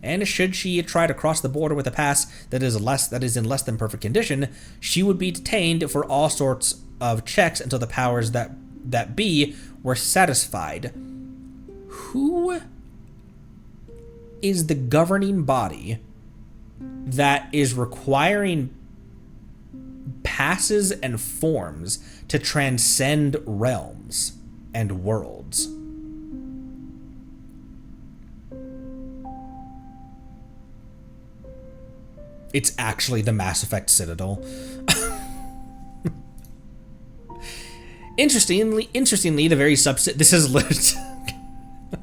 And should she try to cross the border with a pass that is in less than perfect condition, she would be detained for all sorts of checks until the powers that be were satisfied. Who is the governing body that is requiring passes and forms to transcend realms and worlds? It's actually the Mass Effect Citadel. Interestingly, the very this is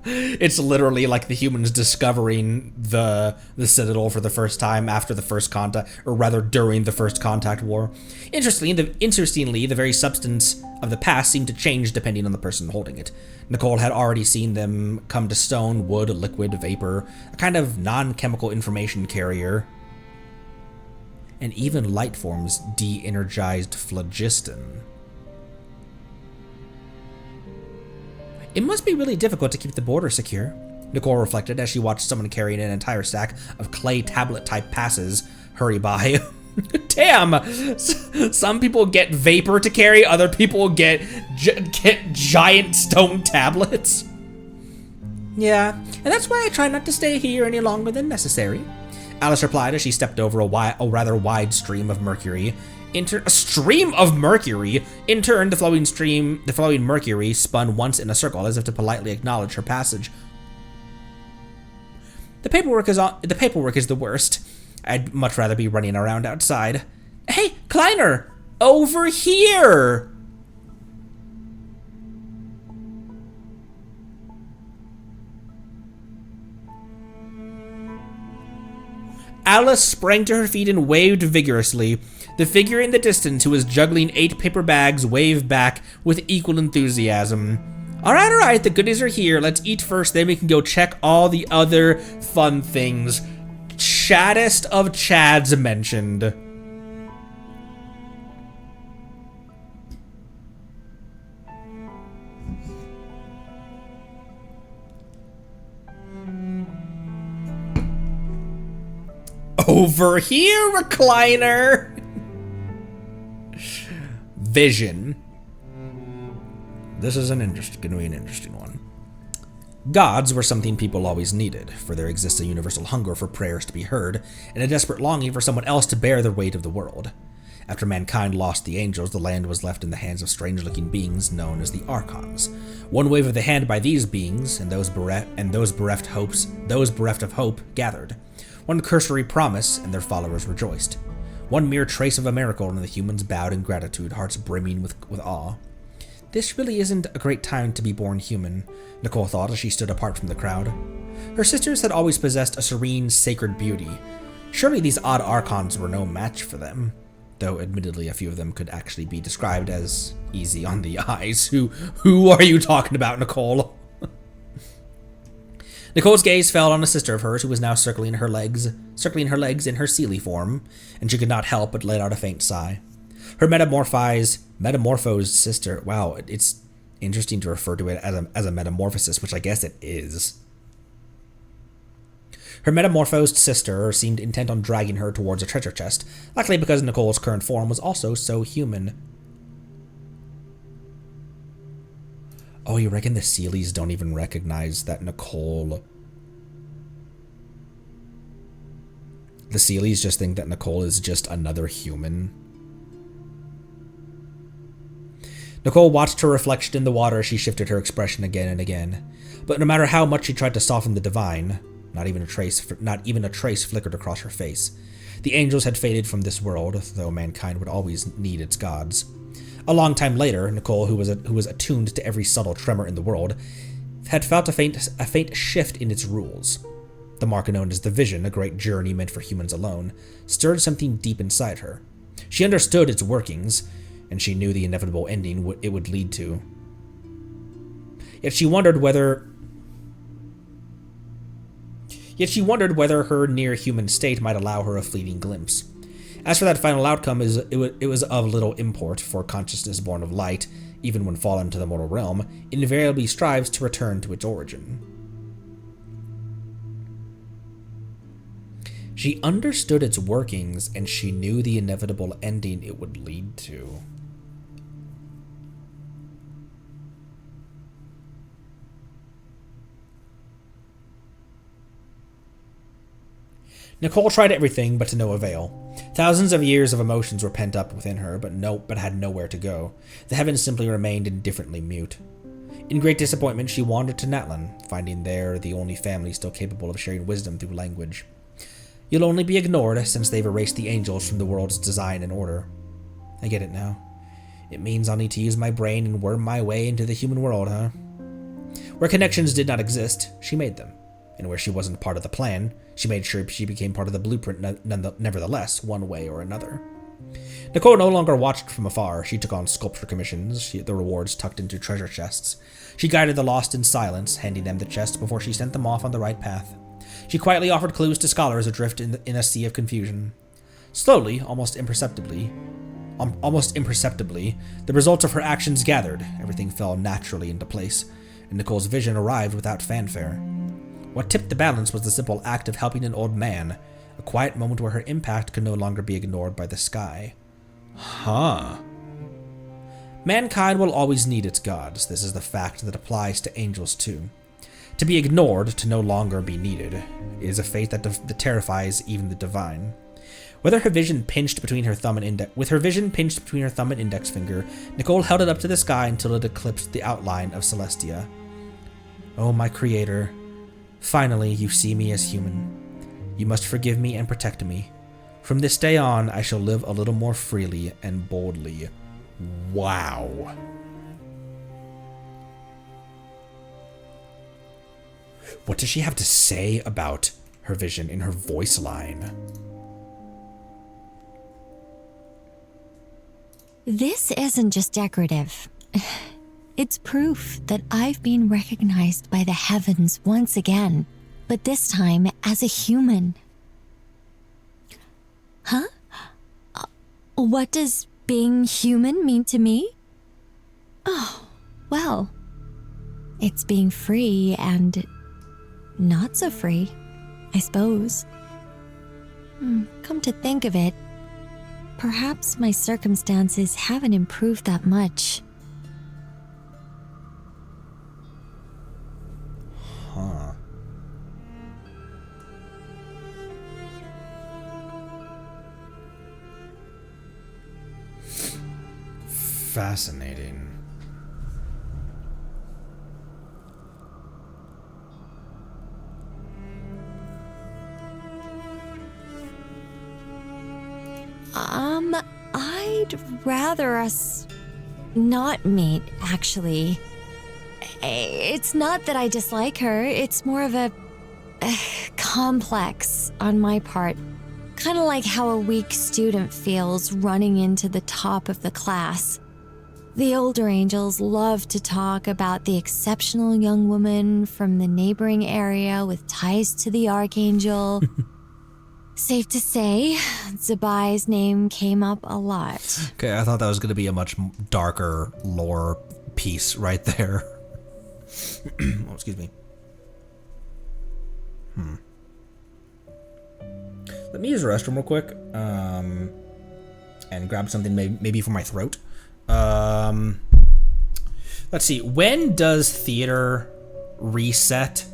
it's literally like the humans discovering the Citadel for the first time after the first contact, or rather during the first contact war. Interestingly, the very substance of the pass seemed to change depending on the person holding it. Nicole had already seen them come to stone, wood, liquid, vapor, a kind of non-chemical information carrier, and even light forms de-energized phlogiston. It must be really difficult to keep the border secure, Nicole reflected as she watched someone carrying an entire stack of clay tablet-type passes hurry by. Damn! Some people get vapor to carry, other people get giant stone tablets. Yeah, and that's why I try not to stay here any longer than necessary, Alice replied as she stepped over a rather wide stream of mercury. A stream of mercury? In turn, the flowing mercury spun once in a circle as if to politely acknowledge her passage. The paperwork is the worst. I'd much rather be running around outside. Hey, Kleiner! Over here! Alice sprang to her feet and waved vigorously. The figure in the distance who was juggling 8 paper bags waved back with equal enthusiasm. All right, the goodies are here. Let's eat first, then we can go check all the other fun things. Chaddest of Chads mentioned. Over here, recliner. Vision. This is gonna be an interesting one. Gods were something people always needed, for there exists a universal hunger for prayers to be heard, and a desperate longing for someone else to bear the weight of the world. After mankind lost the angels, the land was left in the hands of strange-looking beings known as the Archons. One wave of the hand by these beings, and those bereft of hope, gathered. One cursory promise, and their followers rejoiced. One mere trace of a miracle, and the humans bowed in gratitude, hearts brimming with awe. This really isn't a great time to be born human, Nicole thought as she stood apart from the crowd. Her sisters had always possessed a serene, sacred beauty. Surely these odd Archons were no match for them, though admittedly a few of them could actually be described as easy on the eyes. Who are you talking about, Nicole? Nicole's gaze fell on a sister of hers who was now circling her legs in her Seelie form, and she could not help but let out a faint sigh. Her metamorphosed sister, wow, it's interesting to refer to it as a metamorphosis, which I guess it is. Her metamorphosed sister seemed intent on dragging her towards a treasure chest, likely because Nicole's current form was also so human. Oh, you reckon the Seelies don't even recognize that Nicole... The Seelies just think that Nicole is just another human? Nicole watched her reflection in the water as she shifted her expression again and again. But no matter how much she tried to soften the divine, not even a trace flickered across her face. The angels had faded from this world, though mankind would always need its gods. A long time later, Nicole, who was attuned to every subtle tremor in the world, had felt a faint shift in its rules. The mark known as the Vision, a great journey meant for humans alone, stirred something deep inside her. She understood its workings, and she knew the inevitable ending it would lead to. Yet she wondered whether her near-human state might allow her a fleeting glimpse. As for that final outcome, it was of little import, for consciousness born of light, even when fallen to the mortal realm, invariably strives to return to its origin. She understood its workings, and she knew the inevitable ending it would lead to. Nicole tried everything, but to no avail. Thousands of years of emotions were pent up within her, but had nowhere to go. The heavens simply remained indifferently mute. In great disappointment, she wandered to Natlan, finding there the only family still capable of sharing wisdom through language. You'll only be ignored, since they've erased the angels from the world's design and order. I get it now. It means I'll need to use my brain and worm my way into the human world, huh? Where connections did not exist, she made them. And where she wasn't part of the plan, she made sure she became part of the blueprint nevertheless, one way or another. Nicole no longer watched from afar. She took on sculpture commissions, the rewards tucked into treasure chests. She guided the lost in silence, handing them the chests before she sent them off on the right path. She quietly offered clues to scholars adrift in a sea of confusion. Slowly, almost imperceptibly, the results of her actions gathered. Everything fell naturally into place, and Nicole's vision arrived without fanfare. What tipped the balance was the simple act of helping an old man, a quiet moment where her impact could no longer be ignored by the sky. Huh. Mankind will always need its gods. This is the fact that applies to angels too. To be ignored, to no longer be needed, is a fate that terrifies even the divine. With her vision pinched between her thumb and index finger, Nicole held it up to the sky until it eclipsed the outline of Celestia. Oh, my creator. Finally, you see me as human. You must forgive me and protect me. From this day on, I shall live a little more freely and boldly. Wow. What does she have to say about her vision in her voice line. This isn't just decorative. It's proof that I've been recognized by the heavens once again, but this time as a human. Huh? What does being human mean to me? Oh, well, it's being free and not so free, I suppose. Come to think of it, perhaps my circumstances haven't improved that much. Huh. Fascinating. I'd rather us not meet, actually. It's not that I dislike her, it's more of a complex on my part. Kind of like how a weak student feels running into the top of the class. The older angels love to talk about the exceptional young woman from the neighboring area with ties to the archangel. Safe to say, Zabai's name came up a lot. Okay, I thought that was going to be a much darker lore piece right there. Oh, excuse me. Let me use the restroom real quick, and grab something maybe for my throat. Let's see. When does theater reset?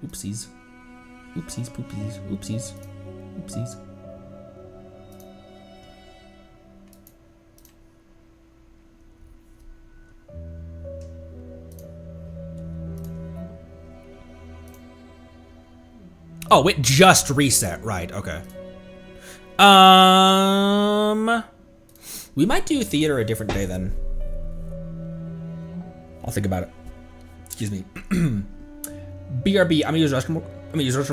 Oopsies. Oopsies, poopies, oopsies, oopsies. Oh, it just reset, right, okay. We might do theater a different day then. I'll think about it. Excuse me. BRB, I'm gonna use the restroom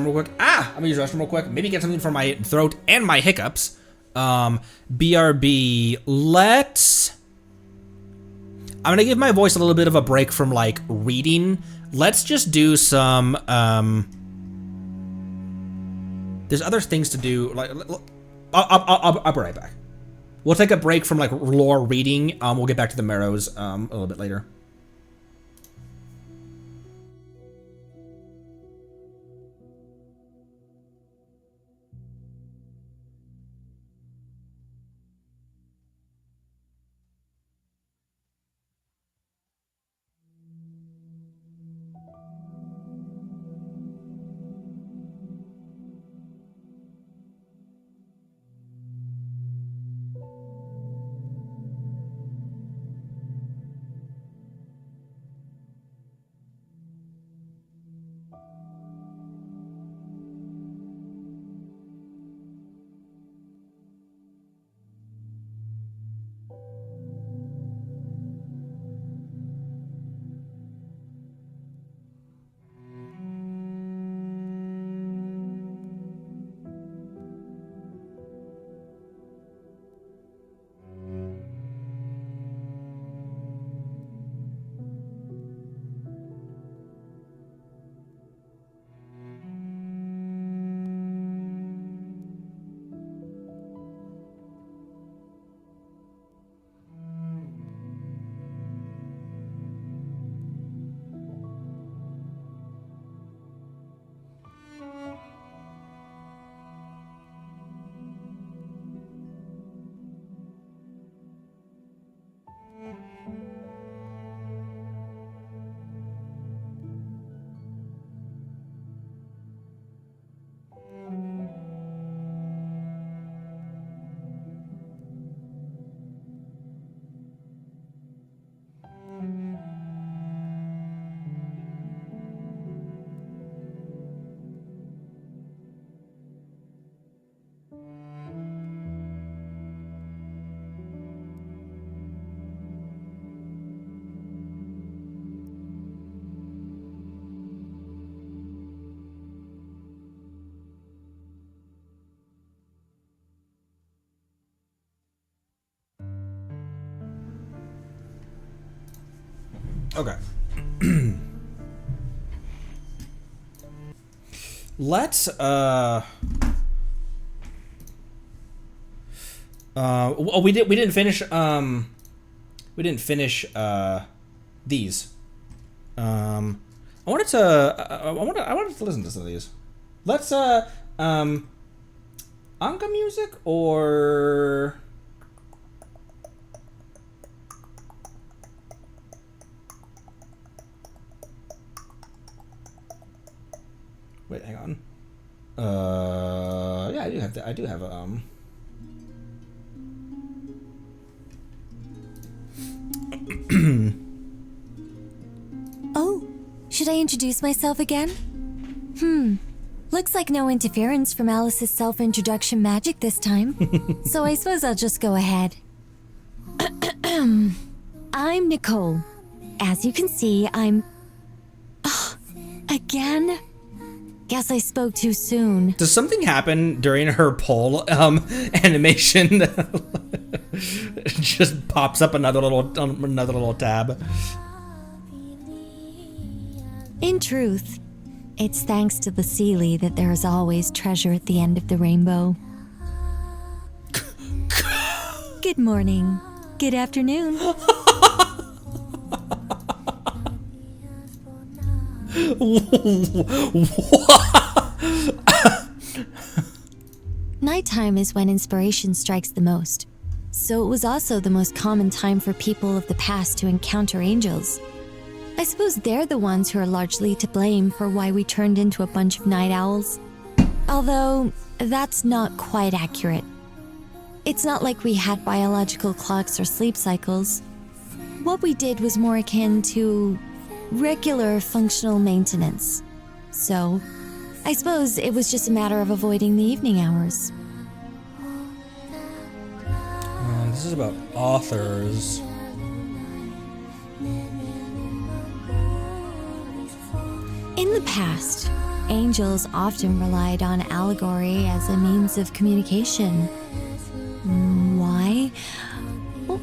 real quick. I'm gonna use the restroom real quick. Maybe get something for my throat and my hiccups. BRB, I'm gonna give my voice a little bit of a break from like reading. Let's just do some, there's other things to do. Like, I'll be right back. We'll take a break from like lore reading. We'll get back to the marrows a little bit later. Okay. Let's well, we didn't finish these. I wanted to listen to some of these. Let's Anka music or wait, hang on. Yeah, I do have Oh, should I introduce myself again? Looks like no interference from Alice's self-introduction magic this time. So I suppose I'll just go ahead. I'm Nicole. As you can see, I'm... Oh, again? Guess I spoke too soon. Does something happen during her poll animation? It just pops up another little tab. In truth, it's thanks to the Seelie that there is always treasure at the end of the rainbow. Good morning. Good afternoon. Nighttime is when inspiration strikes the most. So it was also the most common time for people of the past to encounter angels. I suppose they're the ones who are largely to blame for why we turned into a bunch of night owls. Although, that's not quite accurate. It's not like we had biological clocks or sleep cycles. What we did was more akin to regular functional maintenance. So, I suppose it was just a matter of avoiding the evening hours. This is about authors. In the past, angels often relied on allegory as a means of communication. Why? Well,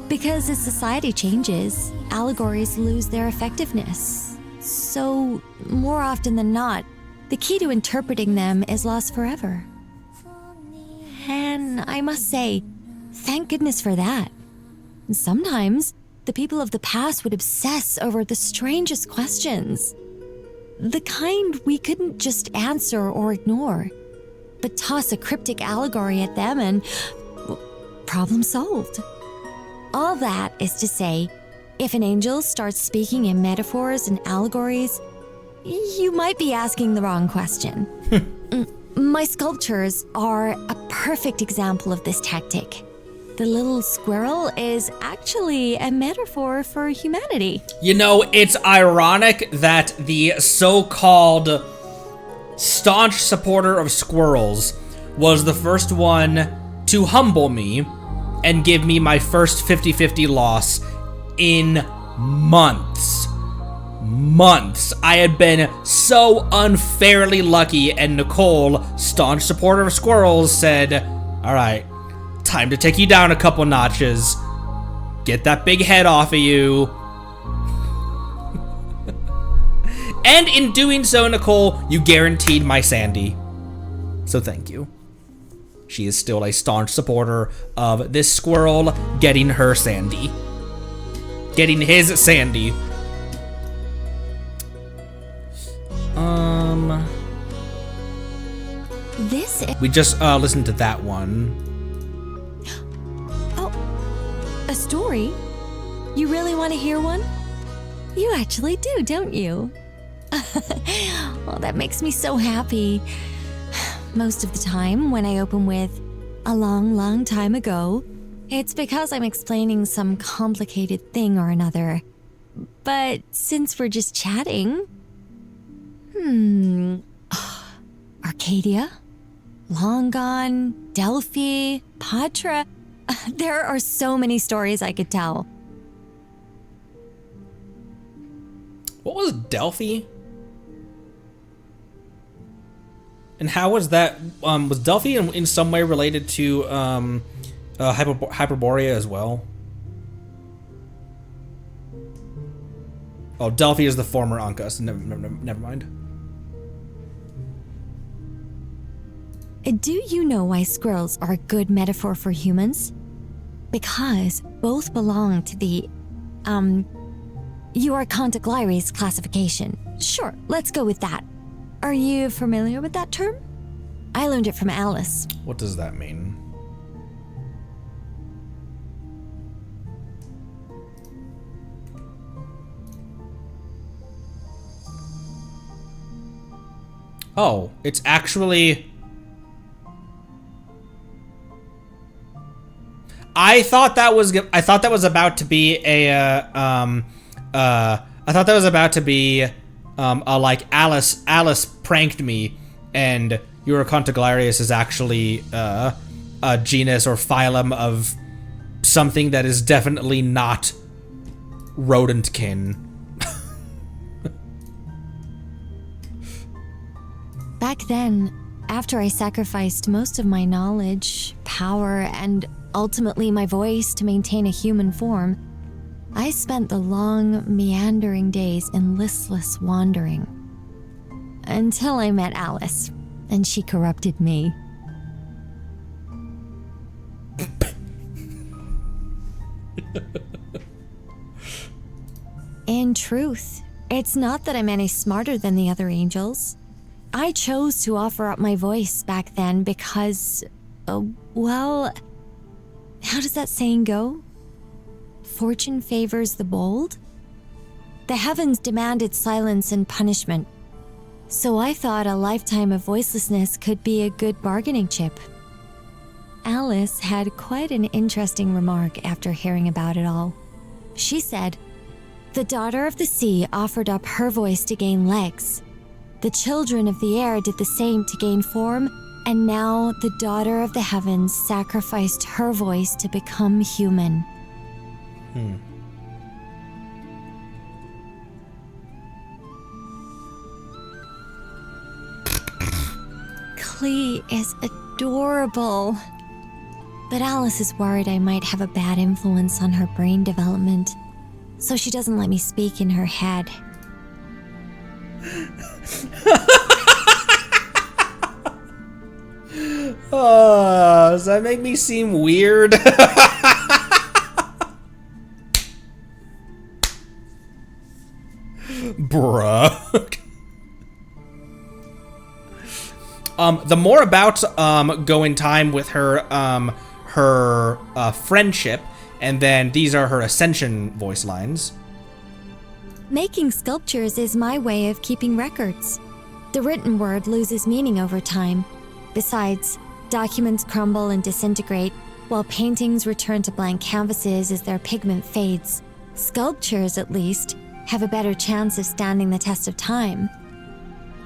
because as society changes, allegories lose their effectiveness. So, more often than not, the key to interpreting them is lost forever. And I must say, thank goodness for that. Sometimes, the people of the past would obsess over the strangest questions. The kind we couldn't just answer or ignore, but toss a cryptic allegory at them and well, problem solved. All that is to say, if an angel starts speaking in metaphors and allegories, you might be asking the wrong question. My sculptures are a perfect example of this tactic. The little squirrel is actually a metaphor for humanity. You know, it's ironic that the so-called staunch supporter of squirrels was the first one to humble me and give me my first 50-50 loss in months. I had been so unfairly lucky, and Nicole, staunch supporter of squirrels, said, all right, time to take you down a couple notches. Get that big head off of you. And in doing so, Nicole, you guaranteed my Sandy. So thank you. She is still a staunch supporter of this squirrel getting her Sandy. Getting his Sandy. We just listened to that one. Oh, a story? You really want to hear one? You actually do, don't you? Well, that makes me so happy. Most of the time, when I open with a long, long time ago, it's because I'm explaining some complicated thing or another. But since we're just chatting... Arcadia? Long Gone? Delphi? Patra? There are so many stories I could tell. What was Delphi? And how was that? Was Delphi in some way related to Hyperborea as well? Oh, Delphi is the former Anka, so never mind. Do you know why squirrels are a good metaphor for humans? Because both belong to the, Euarchontoglires classification. Sure, let's go with that. Are you familiar with that term? I learned it from Alice. What does that mean? Oh, it's actually... I thought that was about to be a like Alice pranked me, and Euarchontoglires is actually a genus or phylum of something that is definitely not rodentkin. Back then, after I sacrificed most of my knowledge, power, and ultimately my voice to maintain a human form, I spent the long, meandering days in listless wandering. Until I met Alice, and she corrupted me. In truth, it's not that I'm any smarter than the other angels. I chose to offer up my voice back then because, well, how does that saying go? Fortune favors the bold? The heavens demanded silence and punishment, so I thought a lifetime of voicelessness could be a good bargaining chip. Alice had quite an interesting remark after hearing about it all. She said, "The daughter of the sea offered up her voice to gain legs. The children of the air did the same to gain form, and now the daughter of the heavens sacrificed her voice to become human." Klee is adorable. But Alice is worried I might have a bad influence on her brain development, so she doesn't let me speak in her head. Oh, does that make me seem weird? Bruh. The more about go in time with her friendship, and then these are her ascension voice lines. Making sculptures is my way of keeping records. The written word loses meaning over time. Besides, documents crumble and disintegrate, while paintings return to blank canvases as their pigment fades. Sculptures, at least, have a better chance of standing the test of time.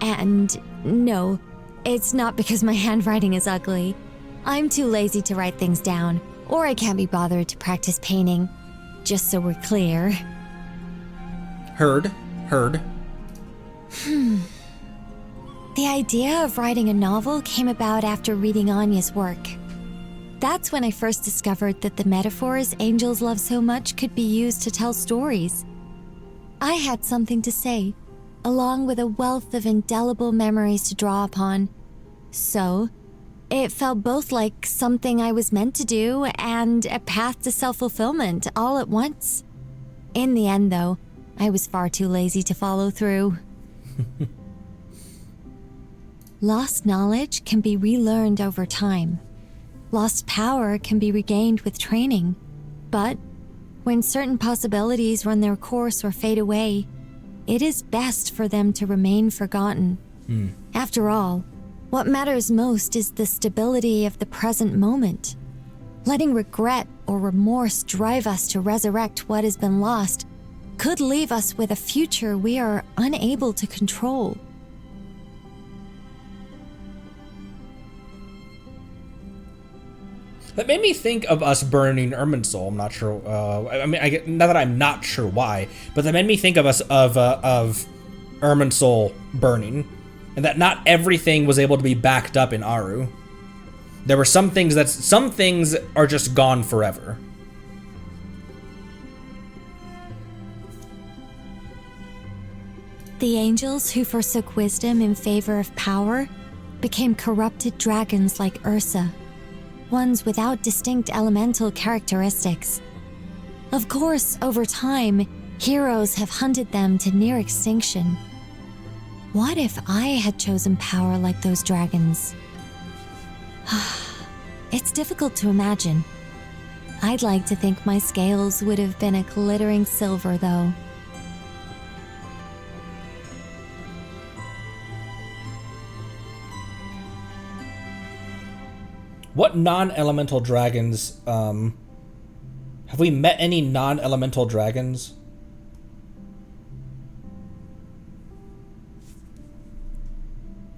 And no, it's not because my handwriting is ugly. I'm too lazy to write things down, or I can't be bothered to practice painting. Just so we're clear. Heard. The idea of writing a novel came about after reading Anya's work. That's when I first discovered that the metaphors angels love so much could be used to tell stories. I had something to say, along with a wealth of indelible memories to draw upon. So, it felt both like something I was meant to do and a path to self-fulfillment all at once. In the end, though, I was far too lazy to follow through. Lost knowledge can be relearned over time. Lost power can be regained with training. But when certain possibilities run their course or fade away, it is best for them to remain forgotten. After all, what matters most is the stability of the present moment. Letting regret or remorse drive us to resurrect what has been lost could leave us with a future we are unable to control. That made me think of us burning Irminsul. I'm not sure. Now that I'm not sure why, but that made me think of us of Irminsul burning, and that not everything was able to be backed up in Aru. There were some things are just gone forever. The angels who forsook wisdom in favor of power became corrupted dragons like Ursa, ones without distinct elemental characteristics. Of course, over time, heroes have hunted them to near extinction. What if I had chosen power like those dragons? It's difficult to imagine. I'd like to think my scales would have been a glittering silver, though. What non-elemental dragons, have we met any non-elemental dragons?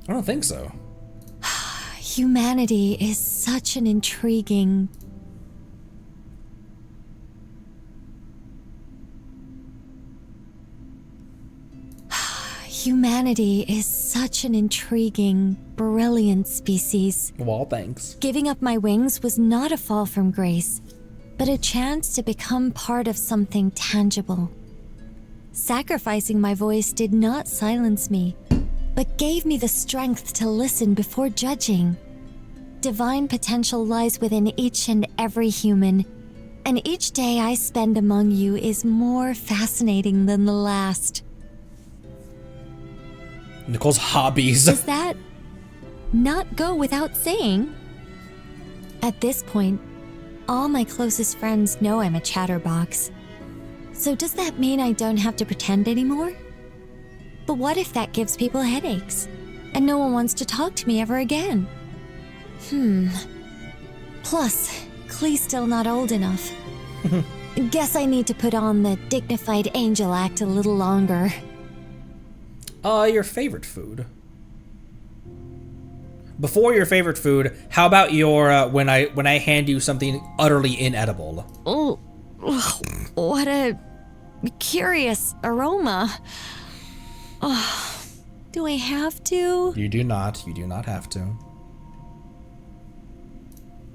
I don't think so. Humanity is such an intriguing... Humanity is such an intriguing, brilliant species. Well, thanks. Giving up my wings was not a fall from grace, but a chance to become part of something tangible. Sacrificing my voice did not silence me, but gave me the strength to listen before judging. Divine potential lies within each and every human, and each day I spend among you is more fascinating than the last. Nicole's hobbies. Does that not go without saying? At this point, all my closest friends know I'm a chatterbox. So does that mean I don't have to pretend anymore? But what if that gives people headaches, and no one wants to talk to me ever again? Plus, Clee's still not old enough. Guess I need to put on the dignified angel act a little longer. Your favorite food. Before your favorite food, how about your when I hand you something utterly inedible? Oh, what a curious aroma. Oh, do I have to? You do not. You do not have to.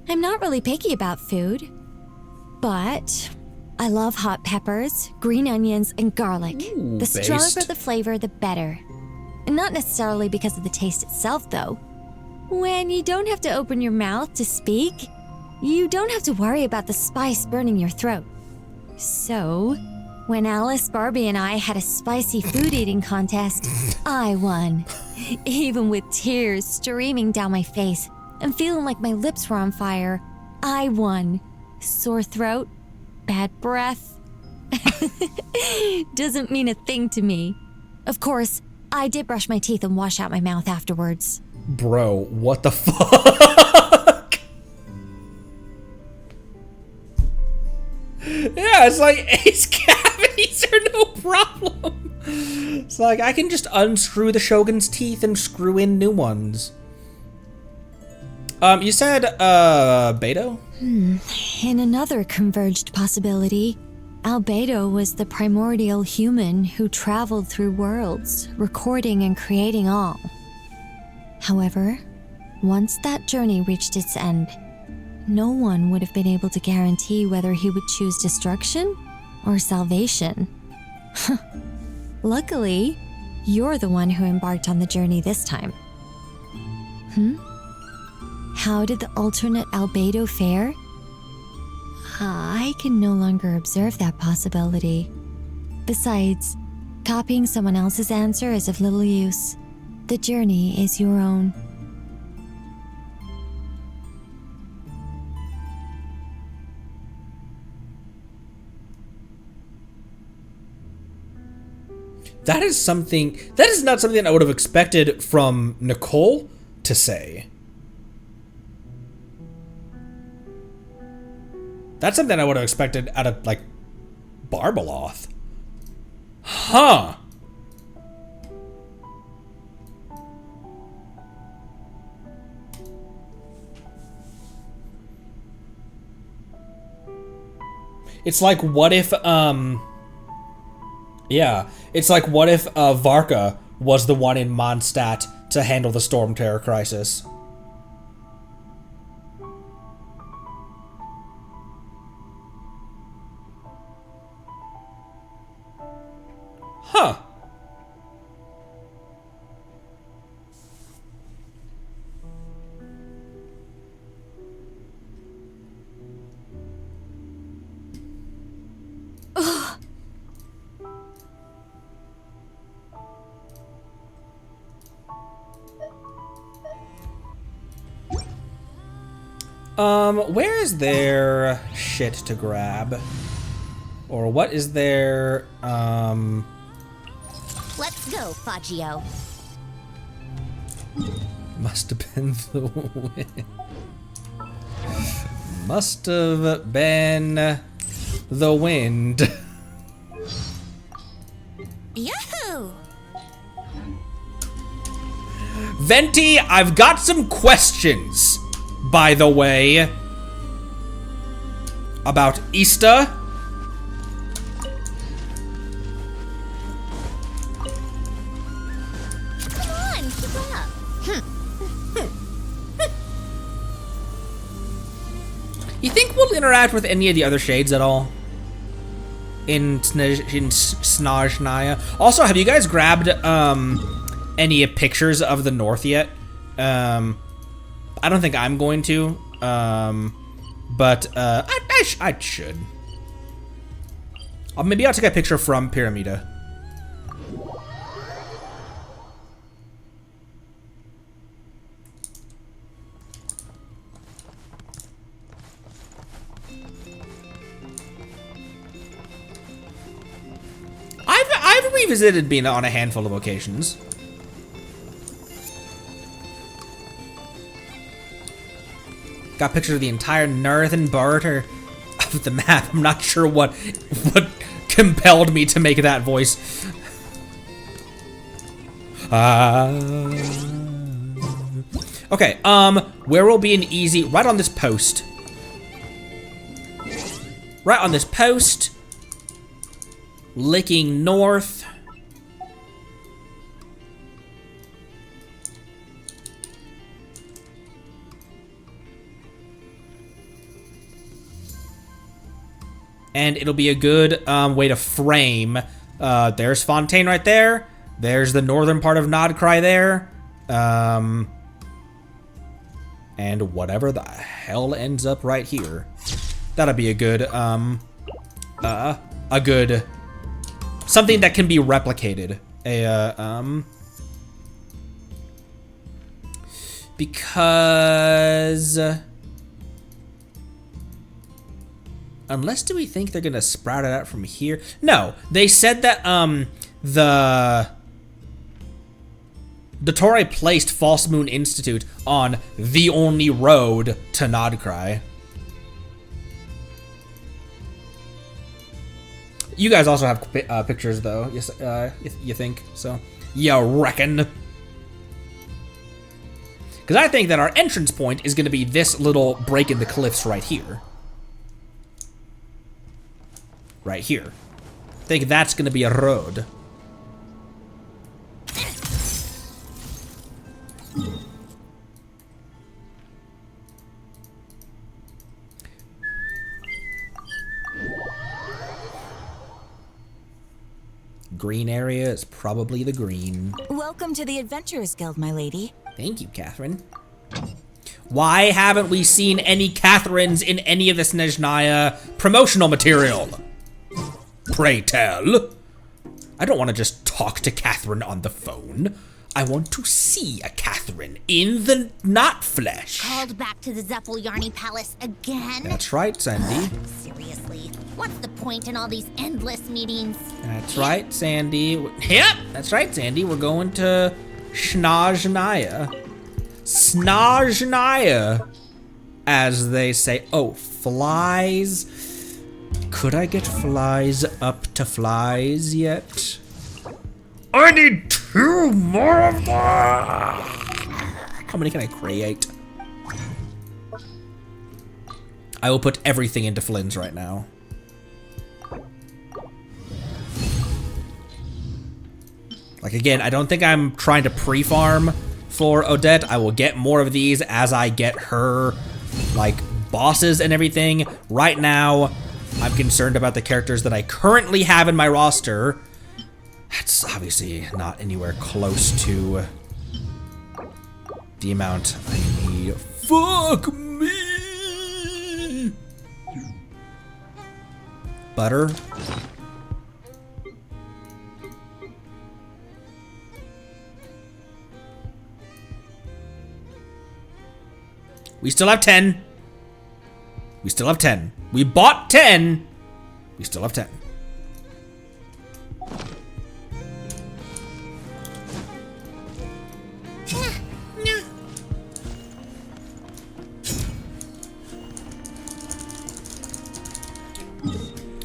I'm not really picky about food, but I love hot peppers, green onions, and garlic. Ooh, the stronger based. the flavor, the better. And not necessarily because of the taste itself, though. When you don't have to open your mouth to speak, you don't have to worry about the spice burning your throat. So, when Alice, Barbie, and I had a spicy food eating contest, I won. Even with tears streaming down my face and feeling like my lips were on fire, I won. Sore throat, bad breath. Doesn't mean a thing to me. Of course, I did brush my teeth and wash out my mouth afterwards. Bro, what the fuck? Yeah, it's like ace cavities are no problem. It's like I can just unscrew the Shogun's teeth and screw in new ones. You said, Beto? In another converged possibility, Albedo was the primordial human who traveled through worlds, recording and creating all. However, once that journey reached its end, no one would have been able to guarantee whether he would choose destruction or salvation. Luckily, you're the one who embarked on the journey this time. How did the alternate Albedo fare? I can no longer observe that possibility. Besides, copying someone else's answer is of little use. The journey is your own. That is not something I would have expected from Nicole to say. That's something I would have expected out of, like, Barbaloth. Huh. It's like, what if, yeah. It's like, what if, Varka was the one in Mondstadt to handle the Storm Terror crisis? Huh. Where is there shit to grab? Or what is there, Let's go, Faggio. Must have been the wind. Must have been the wind. Yahoo! Venti, I've got some questions, by the way, about Easter. Come on, keep up. You think we'll interact with any of the other shades at all? In Snezhnaya? Also, have you guys grabbed, any pictures of the North yet? I don't think I'm going to, but, I should. Maybe I'll take a picture from Pyramida. I've revisited being on a handful of occasions. Got pictures of the entire northern border of the map. I'm not sure what compelled me to make that voice. Okay, where will be an easy, right on this post. Right on this post. Licking north. And it'll be a good way to frame. There's Fontaine right there. There's the northern part of Nodcry there. And whatever the hell ends up right here. That'll be a good, something that can be replicated. Because... Unless do we think they're gonna sprout it out from here? No, they said that the Dottore placed False Moon Institute on the only road to Nodcry. You guys also have pictures though, yes, you think? So, you reckon? Because I think that our entrance point is gonna be this little break in the cliffs right here. Right here. I think that's gonna be a road. Green area is probably the green. Welcome to the Adventurers Guild, my lady. Thank you, Catherine. Why haven't we seen any Catherines in any of the Snezhnaya promotional material? Pray tell. I don't want to just talk to Catherine on the phone. I want to see a Catherine in the not flesh. Called back to the Zeppeljärny Palace again? That's right, Sandy. Seriously, what's the point in all these endless meetings? That's right, Sandy. Yep, that's right, Sandy. We're going to Snezhnaya. Snezhnaya, as they say. Oh, flies. Could I get flies up to flies yet? I need 2 more of them! How many can I create? I will put everything into Flynn's right now. Like, again, I don't think I'm trying to pre-farm for Odette. I will get more of these as I get her, like, bosses and everything. Right now, I'm concerned about the characters that I currently have in my roster. That's obviously not anywhere close to the amount I need. Fuck me! Butter. We still have 10. We still have 10. We bought 10. We still have 10.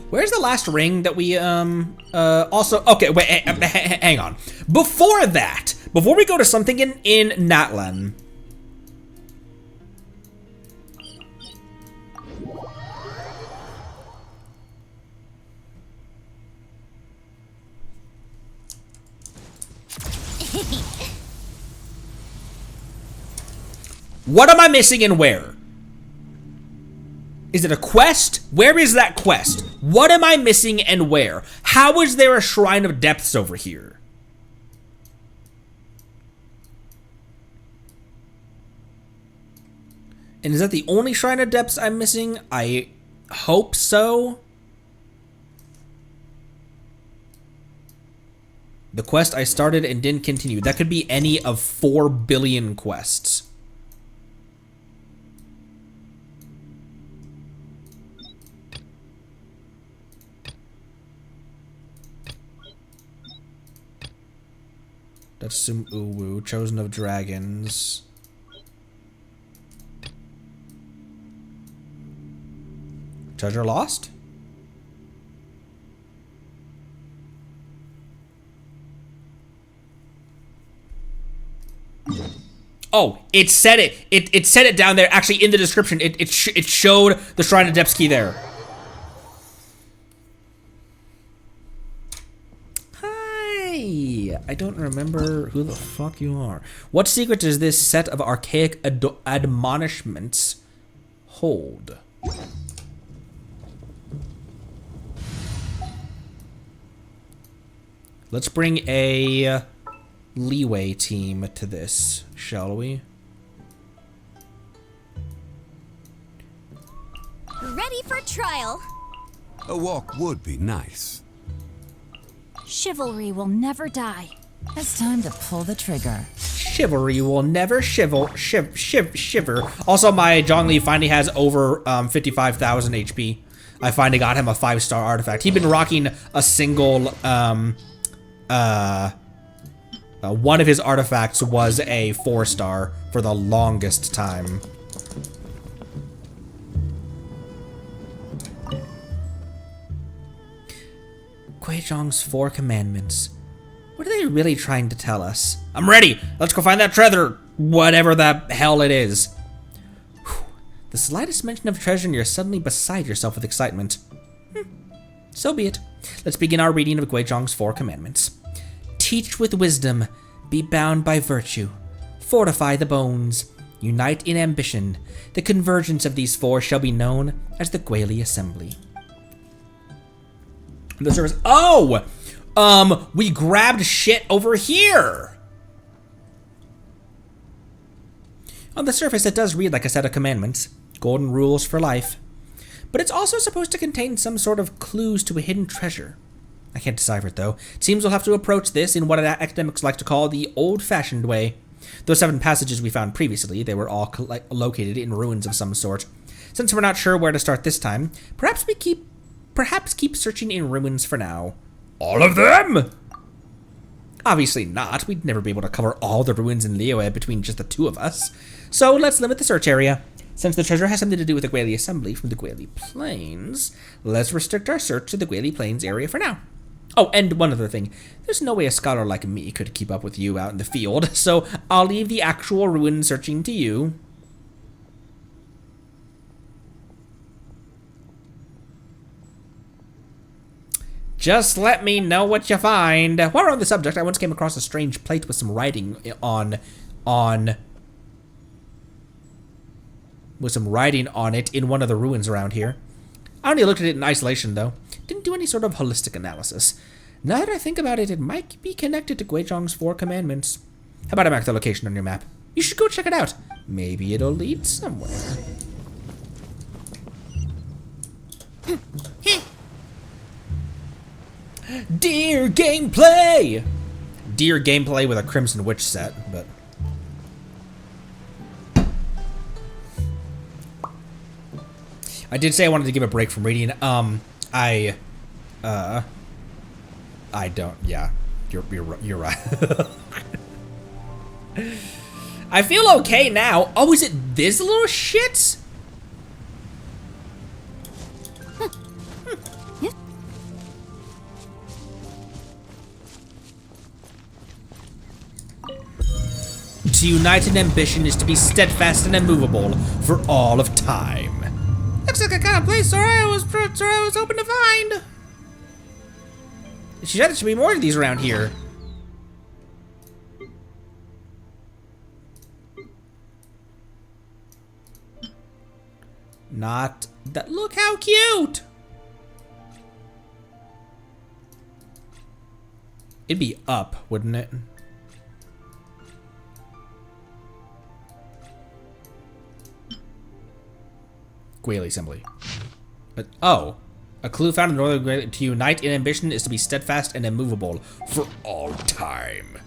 Where's the last ring that we, also, okay, wait, hang on. Before that, before we go to something in Natlan. What am I missing and where? Is it a quest? Where is that quest? What am I missing and where? How is there a Shrine of Depths over here? And is that the only Shrine of Depths I'm missing? I hope so. The quest I started and didn't continue. That could be any of 4 billion quests. That's some Uwu, Chosen of Dragons. Treasure lost? Oh, it said it. It said it down there. Actually, in the description, it showed the Shrine of Depths key there. I don't remember who the fuck you are. What secret does this set of archaic admonishments hold? Let's bring a leeway team to this, shall we? Ready for trial. A walk would be nice. Chivalry will never die. It's time to pull the trigger. Chivalry will never shiver. Also, my Zhongli finally has over 55,000 HP. I finally got him a 5-star artifact. He'd been rocking a single, one of his artifacts was a 4-star for the longest time. Guizhong's 4 commandments. What are they really trying to tell us? I'm ready! Let's go find that treasure! Whatever the hell it is. Whew. The slightest mention of treasure and you're suddenly beside yourself with excitement. So be it. Let's begin our reading of Guizhong's 4 commandments. Teach with wisdom, be bound by virtue, fortify the bones, unite in ambition. The convergence of these 4 shall be known as the Guili Assembly. The service. Oh! We grabbed shit over here! On the surface, it does read like a set of commandments. Golden rules for life. But it's also supposed to contain some sort of clues to a hidden treasure. I can't decipher it, though. It seems we'll have to approach this in what academics like to call the old-fashioned way. Those 7 passages we found previously, they were all located in ruins of some sort. Since we're not sure where to start this time, perhaps keep searching in ruins for now. All of them? Obviously not. We'd never be able to cover all the ruins in Liyue between just the 2 of us. So let's limit the search area. Since the treasure has something to do with the Guili Assembly from the Guili Plains, let's restrict our search to the Guili Plains area for now. Oh, and one other thing. There's no way a scholar like me could keep up with you out in the field, so I'll leave the actual ruin searching to you. Just let me know what you find. While we're on the subject, I once came across a strange plate with some writing on it in one of the ruins around here. I only looked at it in isolation, though. Didn't do any sort of holistic analysis. Now that I think about it, it might be connected to Guizhong's 4 commandments. How about I mark the location on your map? You should go check it out. Maybe it'll lead somewhere. Dear gameplay! Dear gameplay with a Crimson Witch set, but... I did say I wanted to give a break from reading. I don't. Yeah, you're right. I feel okay now. Oh, is it this little shit? To unite in ambition is to be steadfast and immovable for all of time. Looks like a kind of place Soraya was hoping to find. She said there should be more of these around here. Not that. Look how cute. It'd be up, wouldn't it? Gwaley assembly. Oh. A clue found in Northern Gwaley. To unite in ambition is to be steadfast and immovable for all time.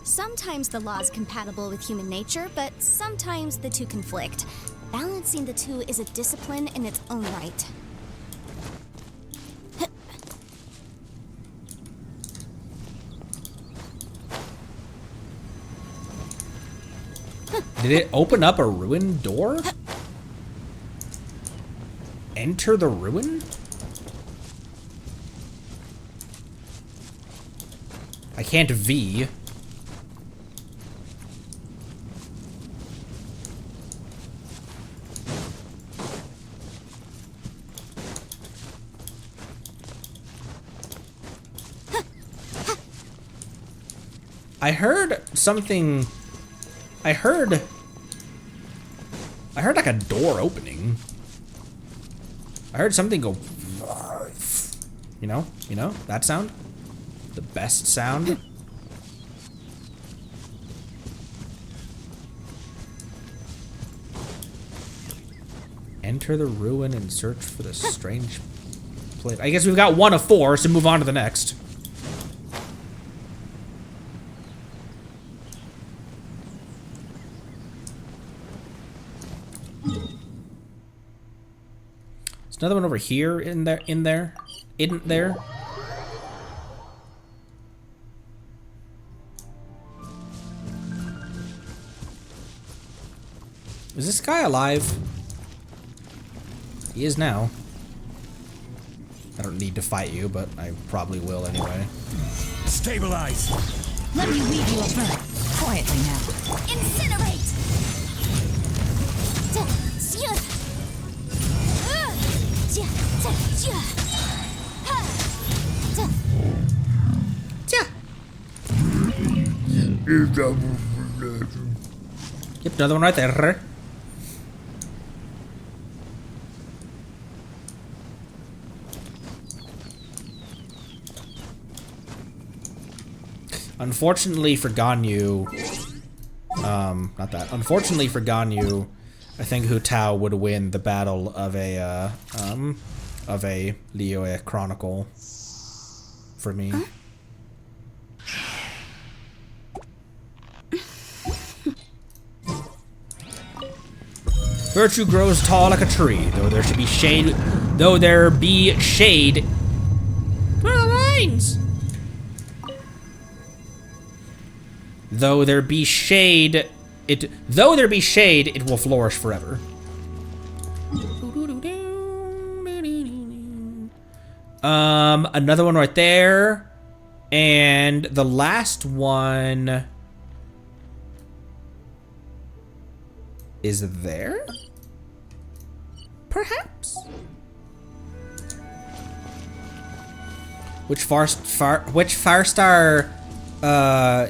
Sometimes the law is compatible with human nature, but sometimes the two conflict. Balancing the two is a discipline in its own right. Did it open up a ruined door? Enter the ruin? I can't V. I heard something. I heard like a door opening. I heard something go. You know that sound? The best sound. Enter the ruin and search for the strange place. I guess we've got 1 of 4, so move on to the next. There's another one over here in there. Isn't there? Is this guy alive? He is now. I don't need to fight you, but I probably will anyway. Stabilize. Let me lead you a bit. Quietly now. Incinerate! Yep, another one right there. Unfortunately for Ganyu, not that. Unfortunately for Ganyu, I think Hu Tao would win the battle of a Liyue Chronicle for me. Huh? Virtue grows tall like a tree, though there should be shade. Though there be shade. What are the lines? Though there be shade, it will flourish forever. Another one right there, and the last one is there. Perhaps. Which Firestar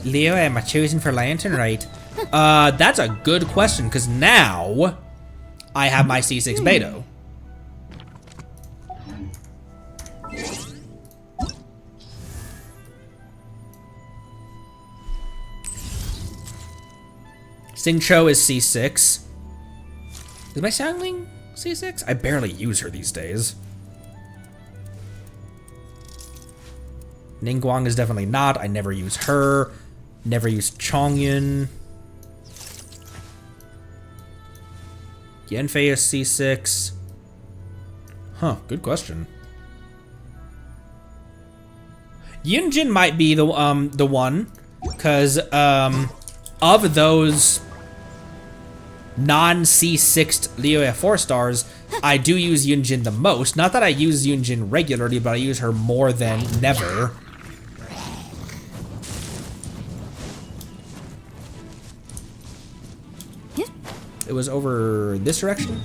Leo am I choosing for Lantern, right? That's a good question, because now I have my C6 Beto. Xingqiu is C6. Is my Xiangling C6? I barely use her these days. Ningguang is definitely not. I never use her. Never use Chongyun. Yanfei is C6. Huh, good question. Yunjin might be the one, because of those non-C6 Liyue 4 stars, I do use Yunjin the most. Not that I use Yunjin regularly, but I use her more than never. It was over this direction?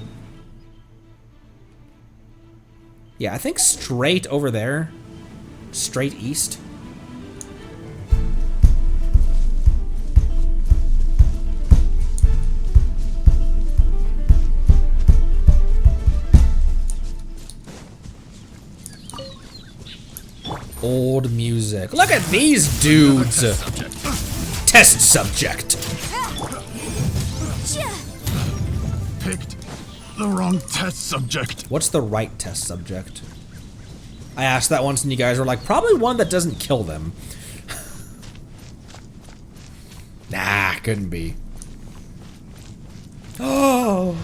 Yeah, I think straight over there. Straight east. Old music. Look at these dudes! Test subject. Picked the wrong test subject. What's the right test subject? I asked that once and you guys were like, probably one that doesn't kill them. Nah, couldn't be. Oh!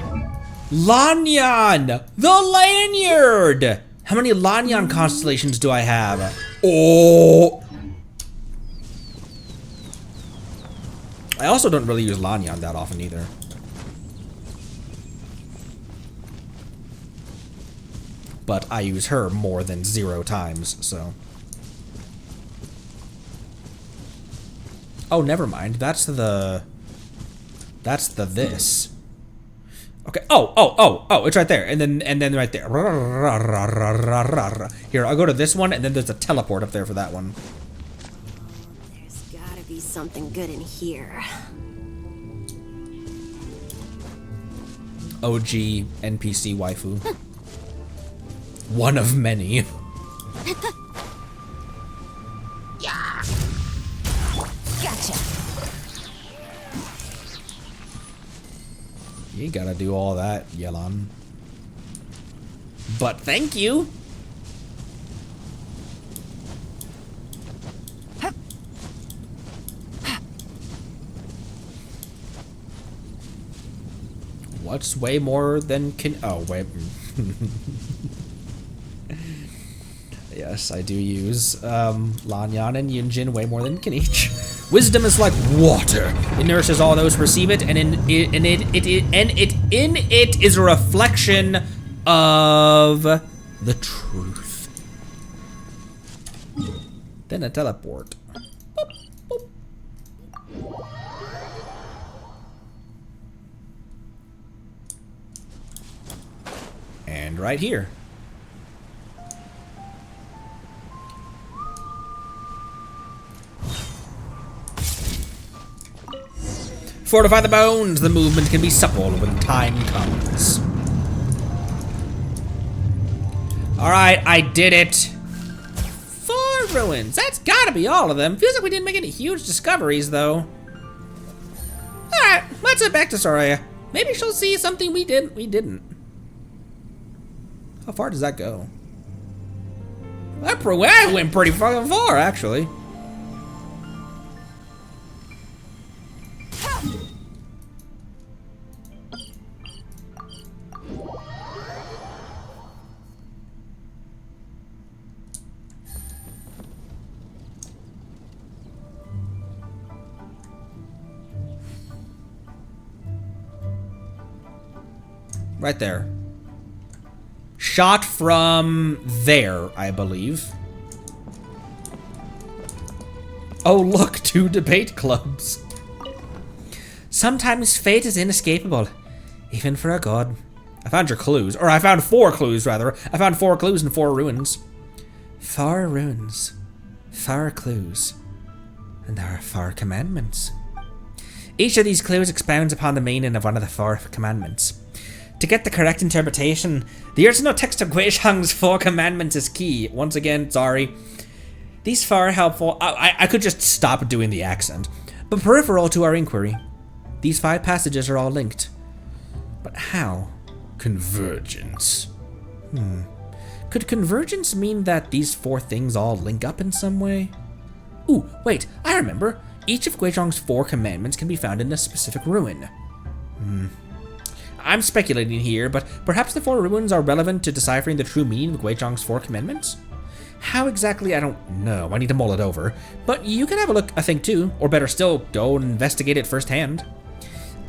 Lanyan! The lanyard! How many Lanyan constellations do I have? Oh! I also don't really use Lanyan that often either. But I use her more than 0 times, so. Oh, never mind. That's the this. Okay. Oh, it's right there. And then right there. Here, I'll go to this one, and then there's a teleport up there for that one. There's gotta be something good in here. OG NPC waifu. One of many. Gotcha. You gotta do all that, Yelan. But thank you. What's way more than can? Oh wait. Yes, I do use Lanyan and Yunjin way more than Kenichi. Wisdom is like water; it nourishes all those who receive it, and it is a reflection of the truth. Then a teleport. Boop, boop. And right here. Fortify the bones. The movement can be supple when time comes. Alright, I did it. 4 ruins. That's gotta be all of them. Feels like we didn't make any huge discoveries, though. Alright, let's head back to Soraya. Maybe she'll see something we didn't. How far does that go? I went pretty fucking far, actually. Right there. Shot from there, I believe. Oh look, 2 debate clubs. Sometimes fate is inescapable, even for a god. I found your clues, or I found 4 clues rather. I found 4 clues and 4 ruins. 4 runes, 4 clues, and there are 4 commandments. Each of these clues expounds upon the meaning of one of the 4 commandments. To get the correct interpretation, the original text of Guizhang's 4 commandments is key. Once again, sorry. These 4 are helpful. I could just stop doing the accent. But peripheral to our inquiry. These 5 passages are all linked. But how? Convergence. Could convergence mean that these 4 things all link up in some way? Ooh, wait, I remember. Each of Guizhang's 4 commandments can be found in a specific ruin. I'm speculating here, but perhaps the 4 ruins are relevant to deciphering the true meaning of Guizhong's 4 commandments? How exactly, I don't know. I need to mull it over. But you can have a look, I think, too. Or better still, go and investigate it firsthand.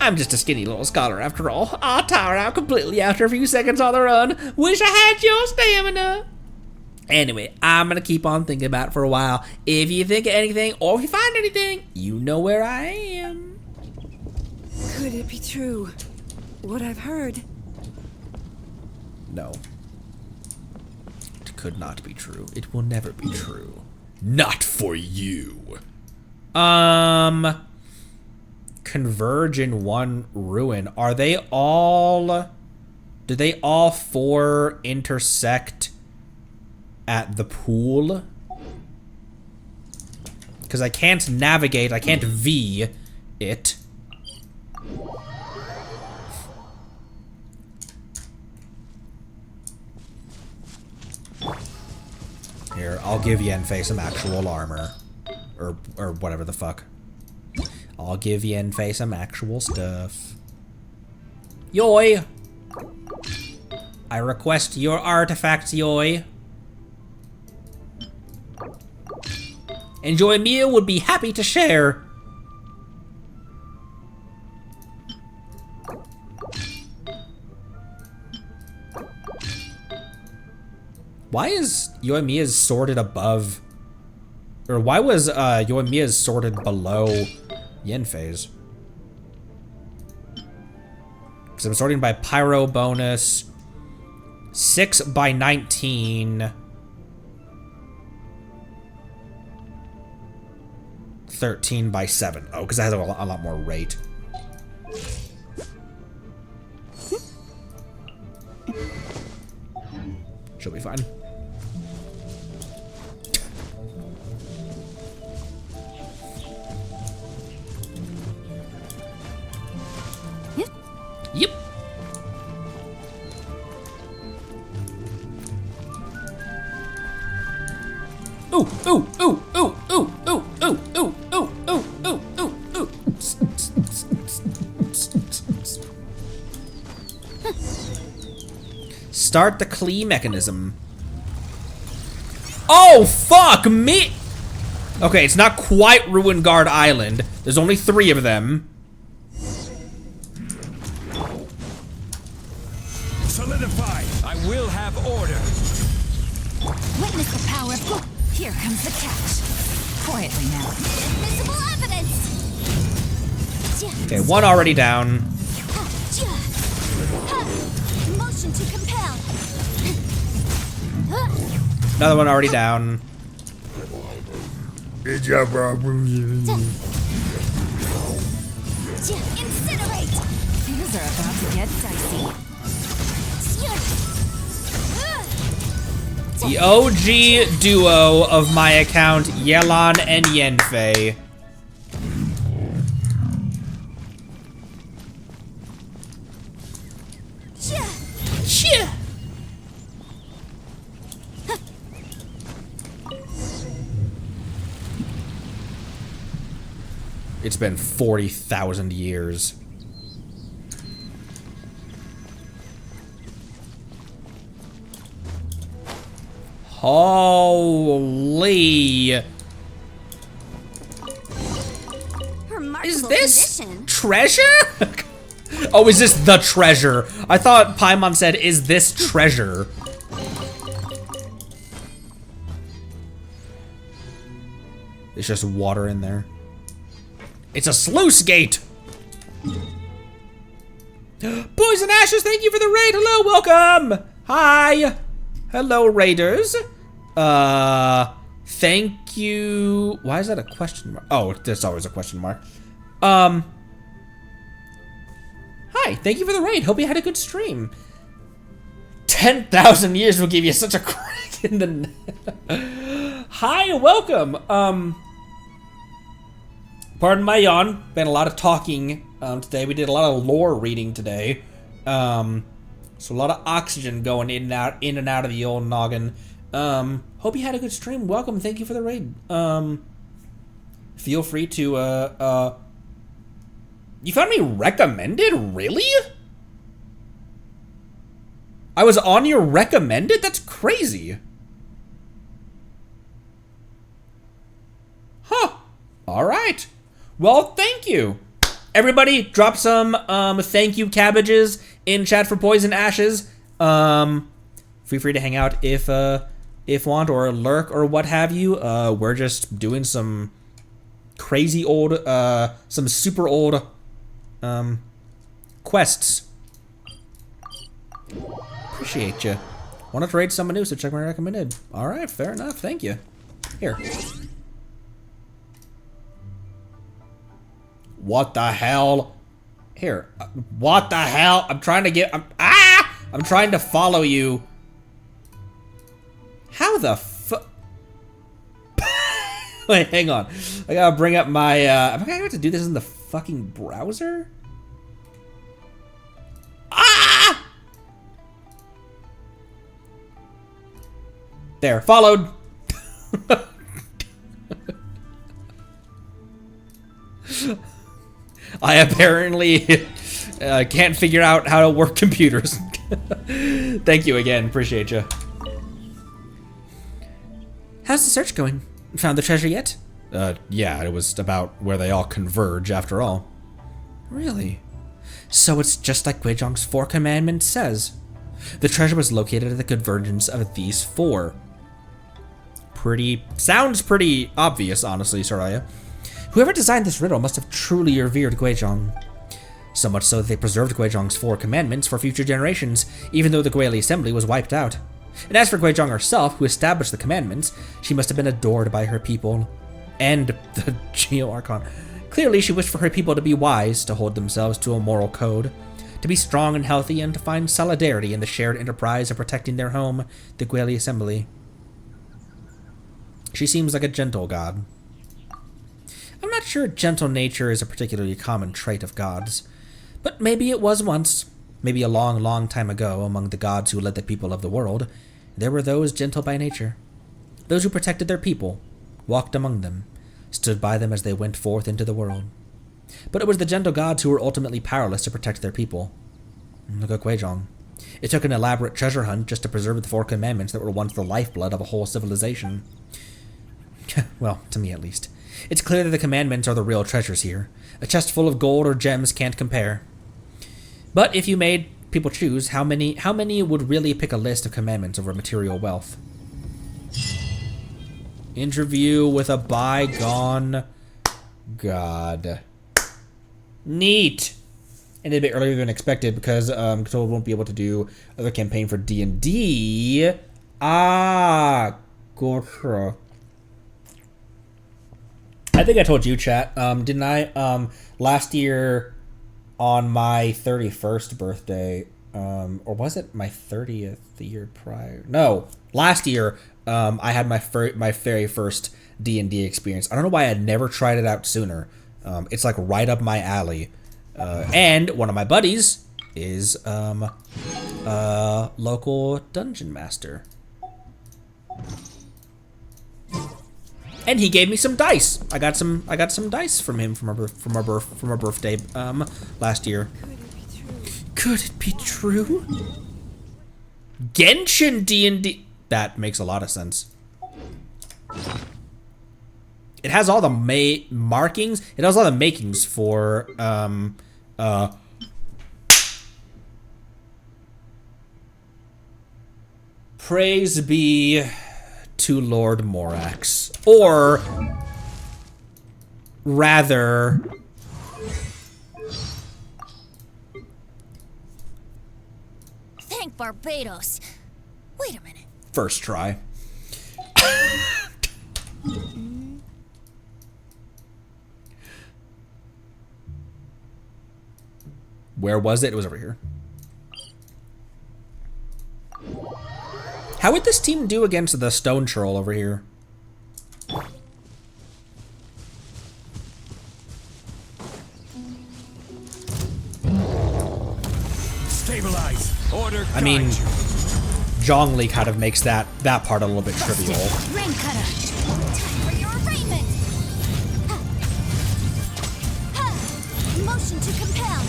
I'm just a skinny little scholar after all. I'll tire out completely after a few seconds on the run. Wish I had your stamina. Anyway, I'm gonna keep on thinking about it for a while. If you think of anything, or if you find anything, you know where I am. Could it be true? What I've heard? No. It could not be true. It will never be true. Not for you. Converge in one ruin. Are they all... Do they all 4 intersect at the pool? Because I can't navigate, I can't V it. Here, I'll give Yenfei some actual armor. Or whatever the fuck. I'll give Yenfei some actual stuff. Yoi! I request your artifacts, Yoi. Enjoy meal, would be happy to share. Why is Yoimiya's sorted above... Or why was Yoimiya's sorted below Yenfei's? Because I'm sorting by Pyro bonus. 6 by 19. 13 by 7. Oh, because that has a lot more rate. She'll be fine. Yep. Ooh, ooh, ooh, ooh, ooh, ooh, ooh, ooh, ooh, ooh, ooh, ooh, ooh. Start the Klee mechanism. Oh, fuck me! Okay, it's not quite Ruin Guard Island. There's only 3 of them. Solidify! I will have order! Witness the power of... Here comes the catch. Quietly now. Invisible evidence! Okay, 1 already down. Motion to compel. Another 1 already down. Good job, bro. Incinerate! Things are about to get dicey. The OG duo of my account, Yelan and Yenfei. It's been 40,000 years. Holy. Is this treasure? Oh, is this the treasure? I thought Paimon said, is this treasure? There's just water in there. It's a sluice gate! Poison Ashes, thank you for the raid! Hello, welcome! Hi! Hello, raiders. Thank you. Why is that a question mark? Oh, there's always a question mark. Hi, thank you for the raid. Hope you had a good stream. 10,000 years will give you such a crack in the... Hi, welcome. Pardon my yawn. Been a lot of talking today. We did a lot of lore reading today. So a lot of oxygen going in and out of the old noggin. Hope you had a good stream. Welcome. Thank you for the raid. Feel free to, you found me recommended? Really? I was on your recommended? That's crazy. Huh. All right. Well, thank you. Everybody, drop some thank you cabbages in chat for Poison Ashes. Feel free to hang out if want, or lurk or what have you. We're just doing some crazy old, some super old quests. Appreciate you. Wanted to raid someone new, so check my recommended. All right, fair enough. Thank you. Here. What the hell? Here. What the hell? I'm trying to get. I'm trying to follow you. How the fuck? Wait, hang on. I gotta bring up my. Am I gonna have to do this in the fucking browser? Ah! There, followed. I apparently can't figure out how to work computers. Thank you again, appreciate you. How's the search going? Found the treasure yet? Yeah, it was about where they all converge after all. Really? So it's just like Guizhong's 4 commandments says. The treasure was located at the convergence of these 4. Sounds pretty obvious, honestly, Soraya. Whoever designed this riddle must have truly revered Guizhong. So much so that they preserved Guizhong's 4 commandments for future generations, even though the Guili assembly was wiped out. And as for Guizhong herself, who established the commandments, she must have been adored by her people. And the Geo-Archon. Clearly she wished for her people to be wise, to hold themselves to a moral code, to be strong and healthy, and to find solidarity in the shared enterprise of protecting their home, the Guili assembly. She seems like a gentle god. I'm not sure gentle nature is a particularly common trait of gods, but maybe it was once. Maybe a long, long time ago, among the gods who led the people of the world, there were those gentle by nature. Those who protected their people, walked among them, stood by them as they went forth into the world. But it was the gentle gods who were ultimately powerless to protect their people. Look at Guizhong. It took an elaborate treasure hunt just to preserve the 4 commandments that were once the lifeblood of a whole civilization. Well, to me at least. It's clear that the commandments are the real treasures here. A chest full of gold or gems can't compare. But if you made people choose, how many would really pick a list of commandments over material wealth? Interview with a bygone god. Neat. Ended a bit earlier than expected because Cthulhu won't be able to do other campaign for D&D. Ah, gotcha. I think I told you, chat, didn't I? Last year on my 31st birthday, or was it my 30th the year prior? No, last year I had my very first D&D experience. I don't know why I'd never tried it out sooner. It's like right up my alley. And one of my buddies is local dungeon master. And he gave me some dice. I got some dice from him from our birthday last year. Could it be true? Genshin D&D. That makes a lot of sense. It has all the markings. It has all the makings for praise be to Lord Morax. Or rather, Thank Barbados. Wait a minute. First try. Where was it? It was over here. How would this team do against the stone troll over here? Stabilize. Order. I mean, Zhongli kind of makes that part a little bit trivial. Rain cutter. Time for your arraignment. Motion to compel.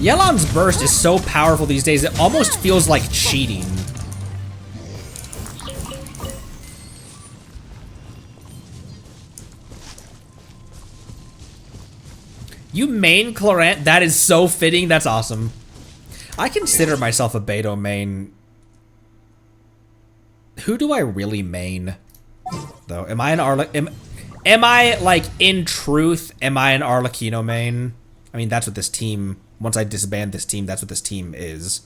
Yelan's burst is so powerful these days, it almost feels like cheating. You main Clorant? That is so fitting. That's awesome. I consider myself a Beto main. Who do I really main, though? Am I an am I, like, in truth, am I an Arlecchino main? I mean, that's what this team, once I disband this team, that's what this team is.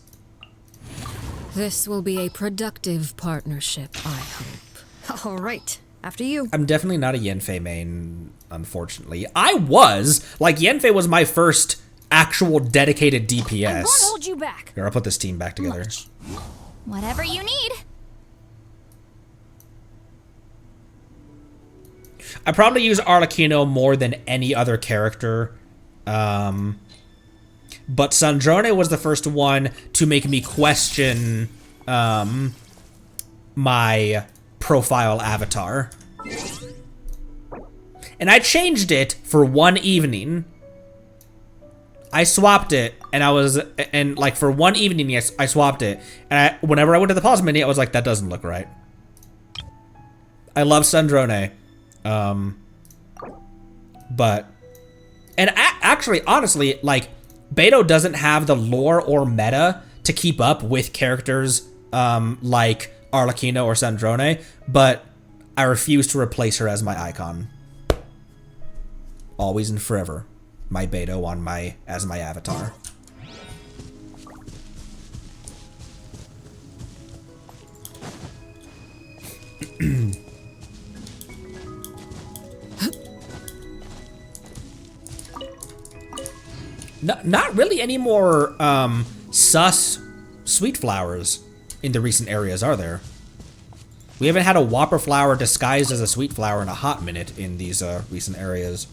This will be a productive partnership, I hope. All right, after you. I'm definitely not a Yenfei main, unfortunately. I was. Like, Yenfei was my first actual dedicated DPS. I won't hold you back. Here, I'll put this team back together. Whatever you need. I probably use Arlecchino more than any other character. But Snezhnaya was the first one to make me question my profile avatar. And I changed it for one evening. I swapped it, and like for one evening, yes, I swapped it. And whenever I went to the pause menu, I was like, that doesn't look right. I love Snezhnaya. Actually, honestly, like, Beto doesn't have the lore or meta to keep up with characters, like Arlecchino or Snezhnaya, but I refuse to replace her as my icon. Always and forever, my Beto as my avatar. Not really any more sus sweet flowers in the recent areas, are there? We haven't had a whopper flower disguised as a sweet flower in a hot minute in these recent areas.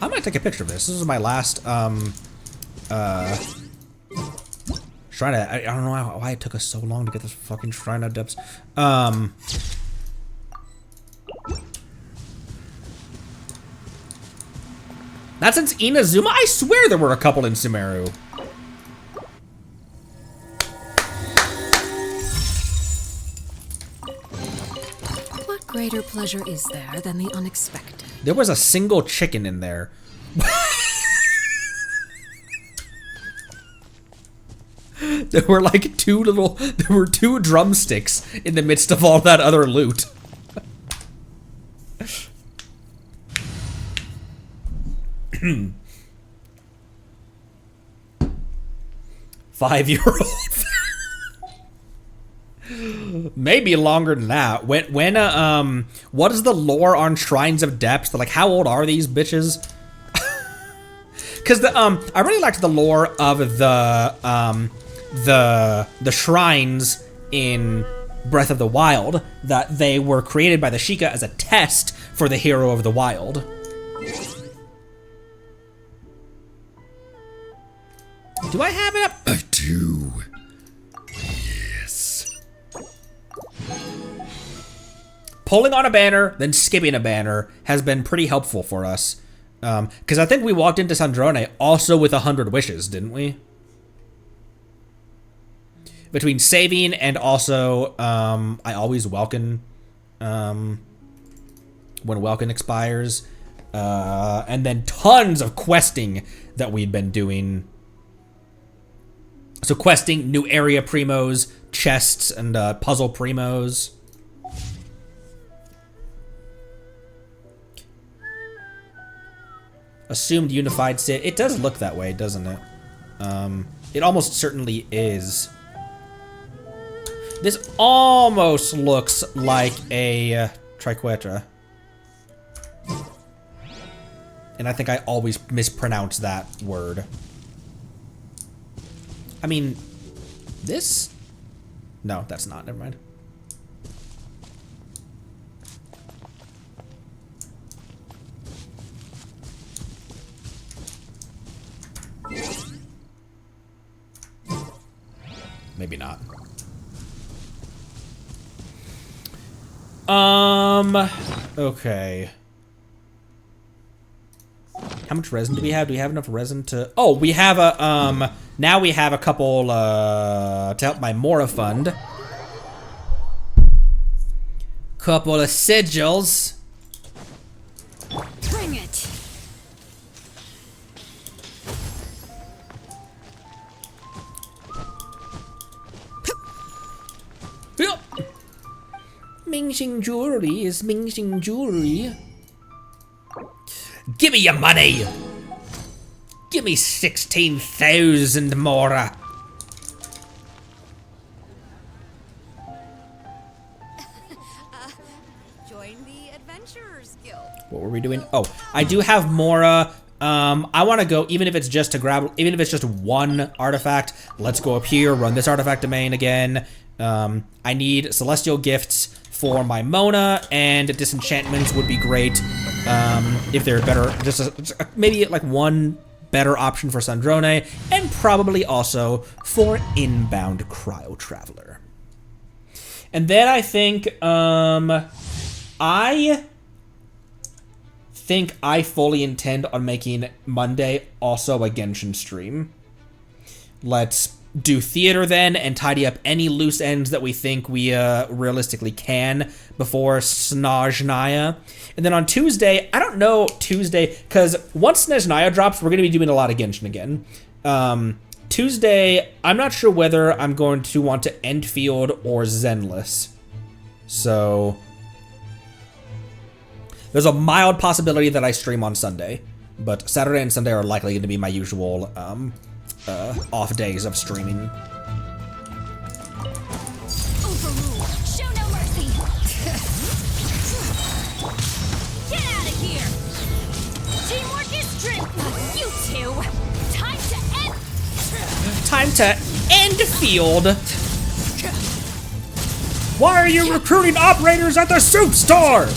I might take a picture of this. This is my last Shrine. I don't know why it took us so long to get this fucking Shrine of Depths. Not since Inazuma? I swear there were a couple in Sumeru. What greater pleasure is there than the unexpected? There was a single chicken in there. There were like there were two drumsticks in the midst of all that other loot. 5-year-old. Maybe longer than that. What is the lore on Shrines of Depths? Like, how old are these bitches? Because I really liked the lore of the shrines in Breath of the Wild, that they were created by the Sheikah as a test for the hero of the wild. Do I have it up? I do. Yes. Pulling on a banner, then skipping a banner has been pretty helpful for us. Because I think we walked into Snezhnaya also with 100 wishes, didn't we? Between saving and also, I always Welkin, when Welkin expires. And then tons of questing that we'd been doing. So questing, new area primos, chests, and puzzle primos. Assumed unified sit. It does look that way, doesn't it? It almost certainly is. This almost looks like a triquetra. And I think I always mispronounce that word. I mean, this? No, that's not. Never mind. Maybe not. Okay. How much resin do we have? Do we have enough resin to... Oh, we have a, now we have a couple, to help my Mora fund. Couple of sigils. Bring it. Ming-Xing jewelry is Ming-Xing jewelry. Give me your money! Give me 16,000 more. Join the Adventurers Guild. What were we doing? Oh, I do have Mora. I want to go, even if it's just to grab, even if it's just one artifact, let's go up here, run this artifact domain again. I need celestial gifts for my Mona, and disenchantments would be great. If they're better, maybe like one better option for Snezhnaya, and probably also for inbound cryo traveler. And then I think, I fully intend on making Monday also a Genshin stream. Let's do theater then and tidy up any loose ends that we think we realistically can before Snezhnaya. And then on Tuesday, I don't know Tuesday, because once Snezhnaya drops, we're going to be doing a lot of Genshin again. Tuesday, I'm not sure whether I'm going to want to Endfield or Zenless. So there's a mild possibility that I stream on Sunday, but Saturday and Sunday are likely going to be my usual off days of streaming. Overrule. Show no mercy. Get out of here. Teamwork is strength. You two. Time to end field. Why are you recruiting operators at the soup store?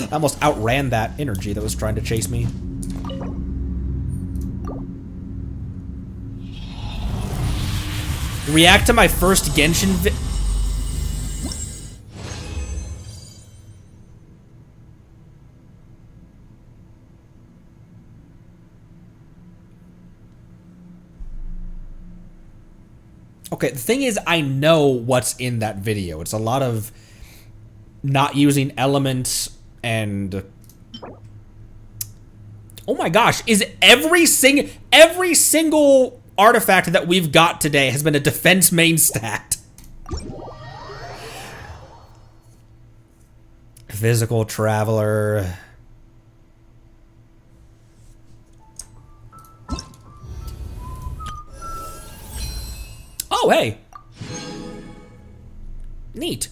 I almost outran that energy that was trying to chase me. React to my first Genshin Okay, the thing is, I know what's in that video. It's a lot of not using elements and... Oh my gosh, is every single artifact that we've got today has been a defense main stat. Physical Traveler. Oh, hey. Neat.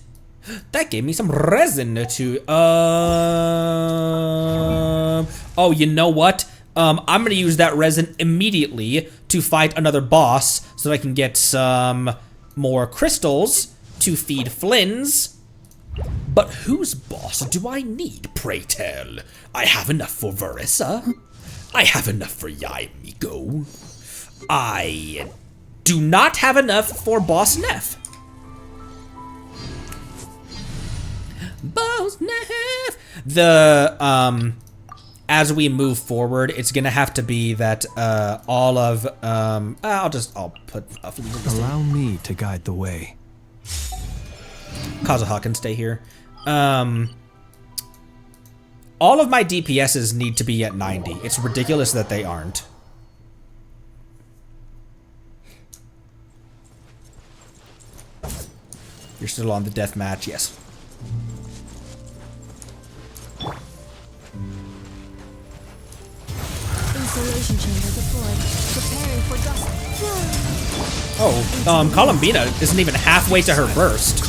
That gave me some resin to, oh, you know what? I'm gonna use that resin immediately to fight another boss so that I can get some more crystals to feed Flynn's. But whose boss do I need, pray tell? I have enough for Verissa. I have enough for Yaimigo. I do not have enough for Boss Neff. Boss Neff! The, as we move forward, it's gonna have to be that, all of, I'll put a Allow me to guide the way. Kazuha can stay here. All of my DPSs need to be at 90. It's ridiculous that they aren't. You're still on the death match, yes. Installation chamber deployed. Preparing for dust. Oh, Columbina isn't even halfway to her burst.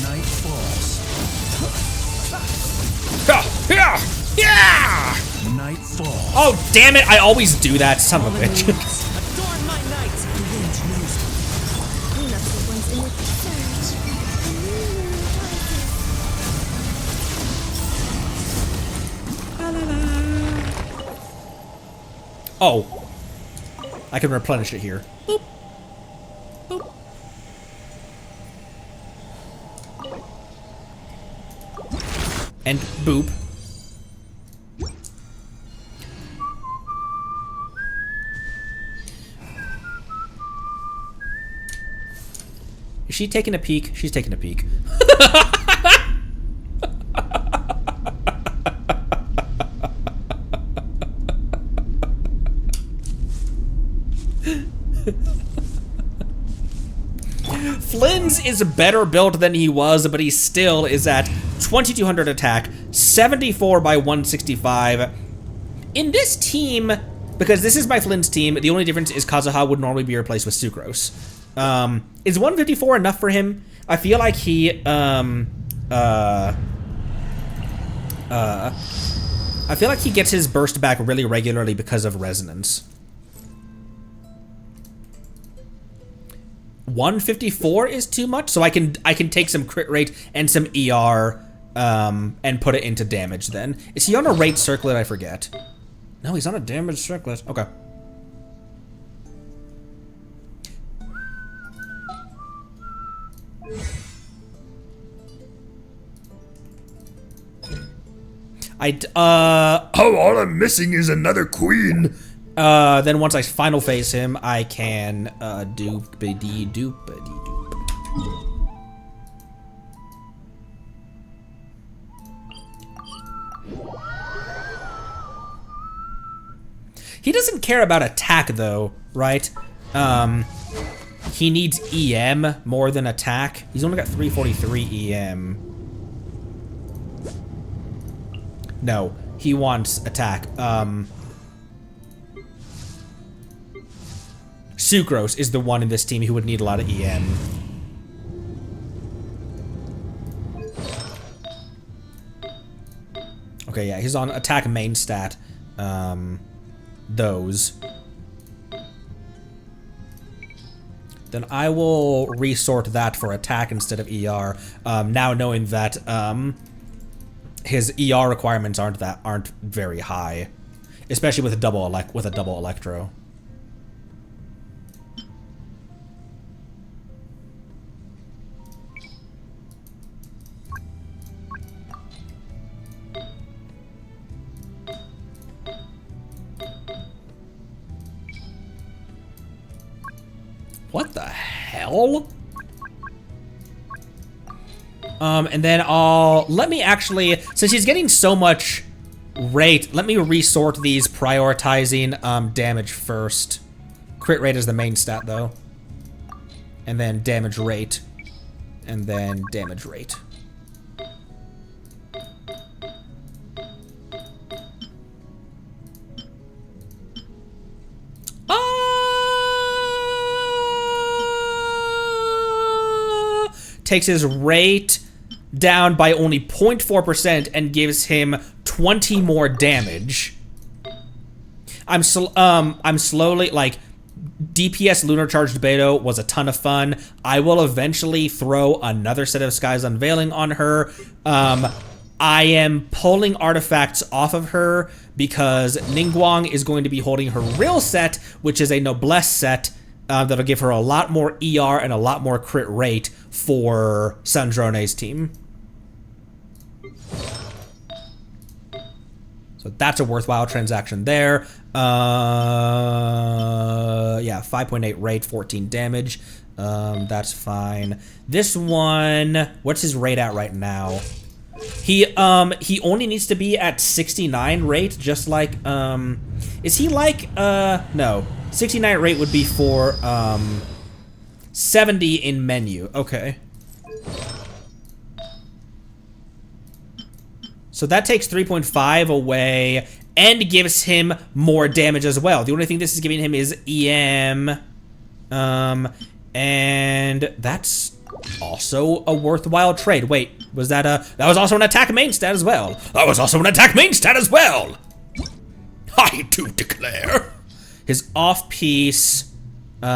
Night falls. Yeah! Night falls. Oh, damn it! I always do that, son of a bitch. Adorn my night. The wind knows me. Clean up the ones in Oh. I can replenish it here. Boop. Boop. And boop. Is she taking a peek? She's taking a peek. Flynn's is a better build than he was, but he still is at 2200 attack, 74 by 165. In this team, because this is my Flynn's team, the only difference is Kazuha would normally be replaced with Sucrose. Is 154 enough for him? I feel like he, I feel like he gets his burst back really regularly because of resonance. 154 is too much, so I can take some crit rate and some ER, and put it into damage then. Is he on a rate circlet? I forget. No, he's on a damage circlet. Okay. Oh, all I'm missing is another queen. Then once I final phase him, I can, doop-a-dee-doop-a-dee-doop. He doesn't care about attack though, right? He needs EM more than attack. He's only got 343 EM. No, he wants attack. Sucrose is the one in this team who would need a lot of EM. Okay, yeah, he's on attack main stat. Those. Then I will resort that for attack instead of ER. Now knowing that his ER requirements aren't very high, especially with a double electro. What the hell? And then let me actually, since he's getting so much rate, let me resort these prioritizing damage first. Crit rate is the main stat though. And then damage rate. And then damage rate. Takes his rate down by only 0.4% and gives him 20 more damage. I'm slowly, like, DPS Lunar Charged Beto was a ton of fun. I will eventually throw another set of Sky's Unveiling on her. I am pulling artifacts off of her because Ningguang is going to be holding her real set, which is a Noblesse set. That'll give her a lot more ER and a lot more crit rate for Sandrone's team. So that's a worthwhile transaction there. Yeah, 5.8 rate, 14 damage. That's fine. This one, what's his rate at right now? He only needs to be at 69 rate, just like, is he like, no. 69 rate would be for, 70 in menu. Okay. So that takes 3.5 away and gives him more damage as well. The only thing this is giving him is EM. And that's also a worthwhile trade. Wait, was that that was also an attack main stat as well. That was also an attack main stat as well. I do declare. His off-piece, ooh,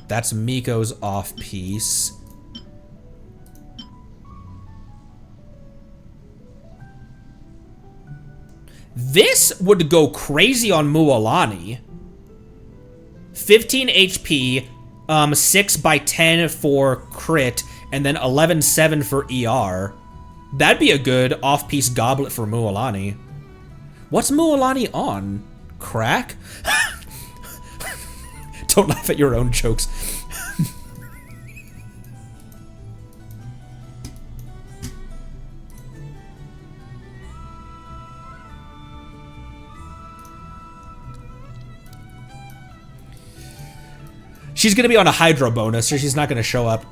that's Miko's off-piece. This would go crazy on Mualani. 15 HP, 6 by 10 for crit, and then 11-7 for ER. That'd be a good off-piece goblet for Mualani. What's Mualani on? Crack? Don't laugh at your own jokes. She's gonna be on a Hydro bonus, so she's not gonna show up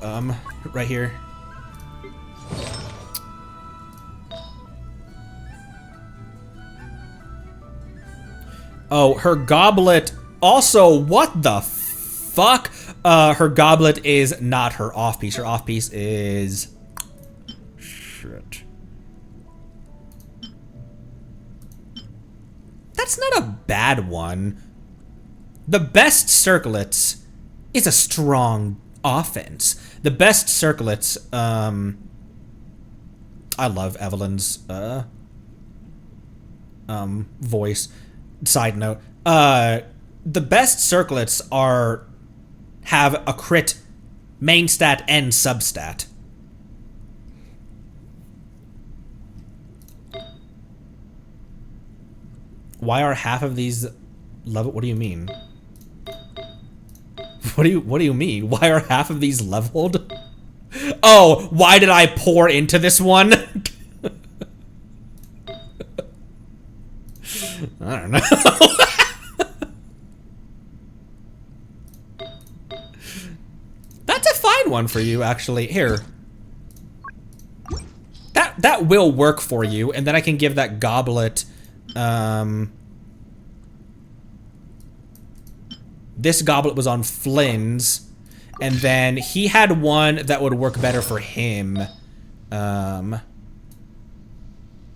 right here. Oh, her goblet also, what the fuck? Her goblet is not her off-piece. Her off-piece is... Shit. That's not a bad one. The best circlets is a strong offense. The best circlets, I love Evelyn's, voice. Side note, the best circlets have a crit main stat and substat. Why are half of these level? What do you mean? What do you mean? Why are half of these leveled? Oh, why did I pour into this one? I don't know. That's a fine one for you, actually. Here. That will work for you, and then I can give that goblet, this goblet was on Flynn's, and then he had one that would work better for him,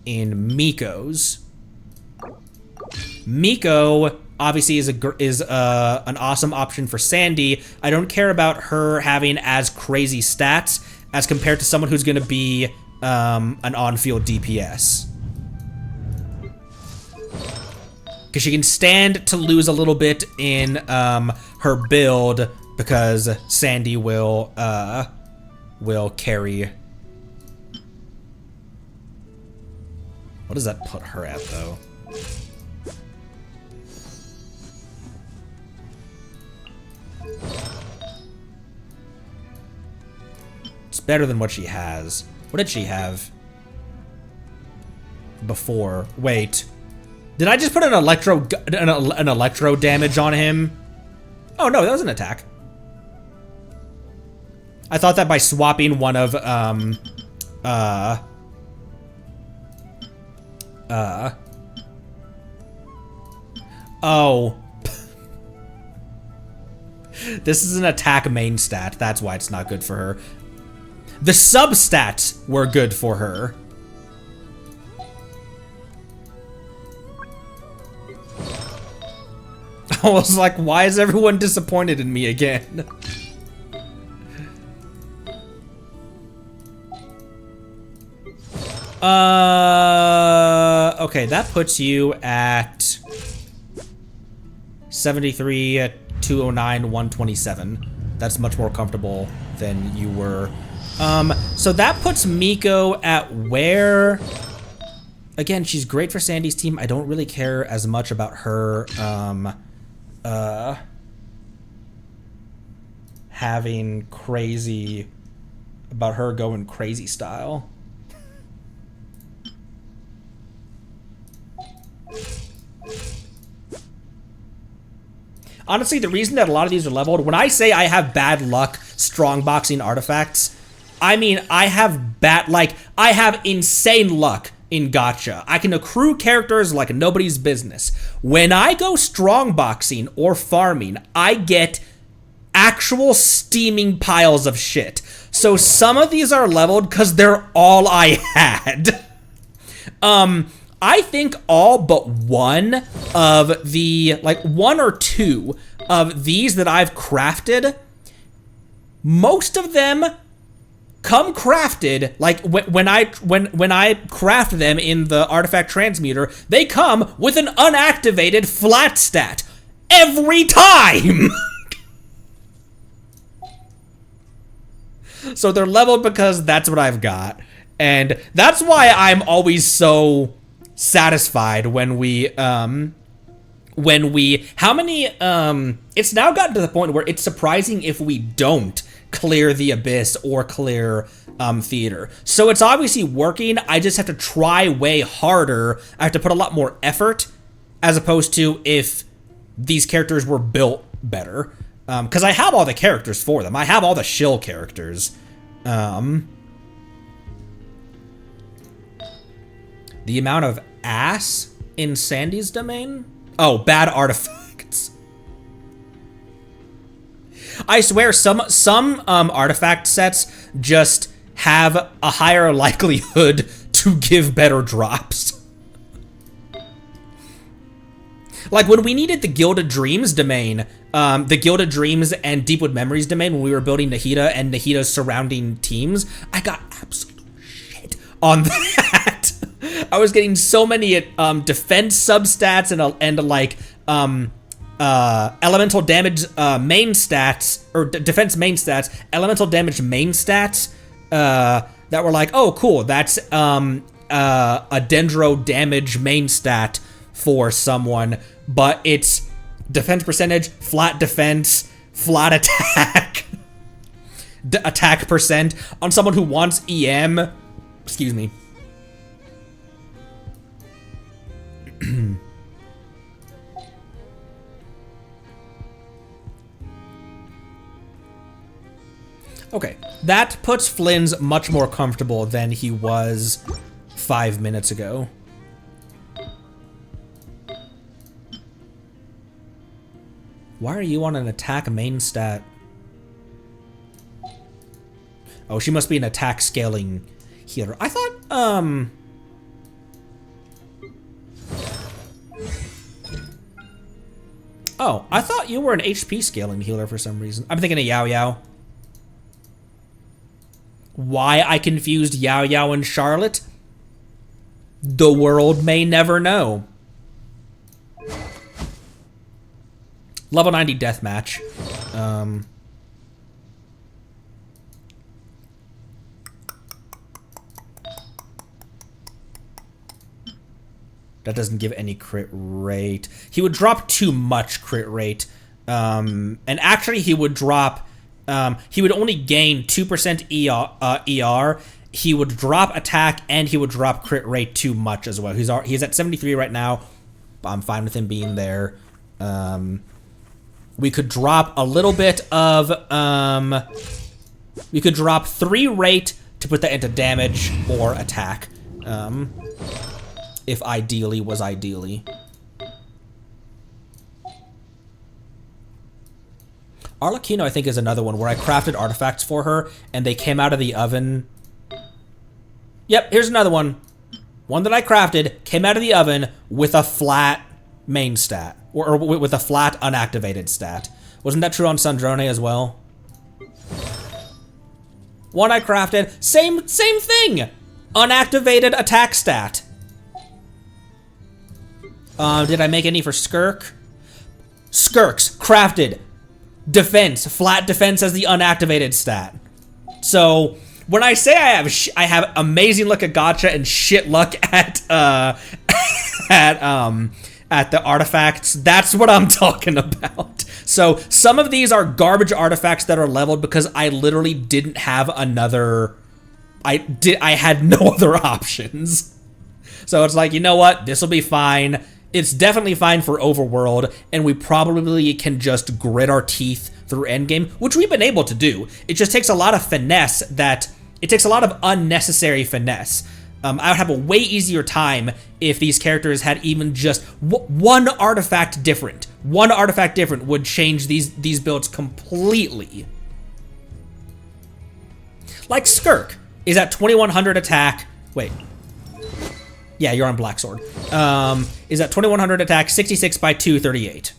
in Miko's. Miko obviously is an awesome option for Sandy. I don't care about her having as crazy stats as compared to someone who's going to be an on-field DPS. Because she can stand to lose a little bit in her build because Sandy will carry. What does that put her at, though? It's better than what she has. What did she have before? Wait. Did I just put an electro damage on him? Oh no, that was an attack. I thought that by swapping one of oh. This is an attack main stat. That's why it's not good for her. The substats were good for her. I was like, why is everyone disappointed in me again? Okay, that puts you at 73, 209, 127. That's much more comfortable than you were. So that puts Miko at where? Again, she's great for Sandy's team. I don't really care as much about her, having crazy, about her going crazy style. Honestly, the reason that a lot of these are leveled, when I say I have bad luck strong boxing artifacts, I mean I have I have insane luck in gacha. I can accrue characters like nobody's business. When I go strong boxing or farming, I get actual steaming piles of shit. So some of these are leveled because they're all I had. I think all but one of the, like one or two of these that I've crafted, most of them come crafted, like when I craft them in the artifact transmuter, they come with an unactivated flat stat. every time. So they're leveled because that's what I've got. And that's why I'm always so satisfied when we, it's now gotten to the point where it's surprising if we don't clear the Abyss or clear theater. So it's obviously working. I just have to try way harder. I have to put a lot more effort, as opposed to if these characters were built better. Because I have all the characters for them. I have all the shill characters. The amount of ass in Sandy's domain? Oh, bad artifacts. I swear, some artifact sets just have a higher likelihood to give better drops. Like when we needed the Gilded Dreams domain, the Gilded Dreams and Deepwood Memories domain, when we were building Nahida and Nahida's surrounding teams, I got absolute shit on that. I was getting so many defense substats and like elemental damage main stats, or defense main stats, elemental damage main stats that were like, oh cool, that's a dendro damage main stat for someone, but it's defense percentage, flat defense, flat attack, attack percent on someone who wants EM. Excuse me. Okay, that puts Flynn's much more comfortable than he was 5 minutes ago. Why are you on an attack main stat? Oh, she must be an attack scaling healer. I thought, oh, I thought you were an HP scaling healer for some reason. I'm thinking of Yao Yao. Why I confused Yao Yao and Charlotte? The world may never know. Level 90 deathmatch. That doesn't give any crit rate. He would drop too much crit rate. And actually he would drop, he would only gain 2% ER. He would drop attack and he would drop crit rate too much as well. He's at 73 right now. I'm fine with him being there. We could drop a little bit of, we could drop 3 rate to put that into damage or attack. If ideally was ideally. Arlecchino, I think, is another one where I crafted artifacts for her and they came out of the oven. Yep, here's another one. One that I crafted came out of the oven with a flat main stat. Or with a flat unactivated stat. Wasn't that true on Snezhnaya as well? One I crafted, same thing! Unactivated attack stat. Did I make any for Skirk? Skirks, crafted. Defense, flat defense as the unactivated stat. So, when I say I have amazing luck at gacha and shit luck at, at the artifacts, that's what I'm talking about. So some of these are garbage artifacts that are leveled because I literally didn't have another, I had no other options. So it's like, you know what, this will be fine. It's definitely fine for overworld, and we probably can just grit our teeth through endgame, which we've been able to do. It just takes a lot of finesse it takes a lot of unnecessary finesse. I would have a way easier time if these characters had even just one artifact different. One artifact different would change these builds completely. Like Skirk is at 2100 attack. Wait. Yeah, you're on Black Sword. Is at 2100 attack, 66 by 238.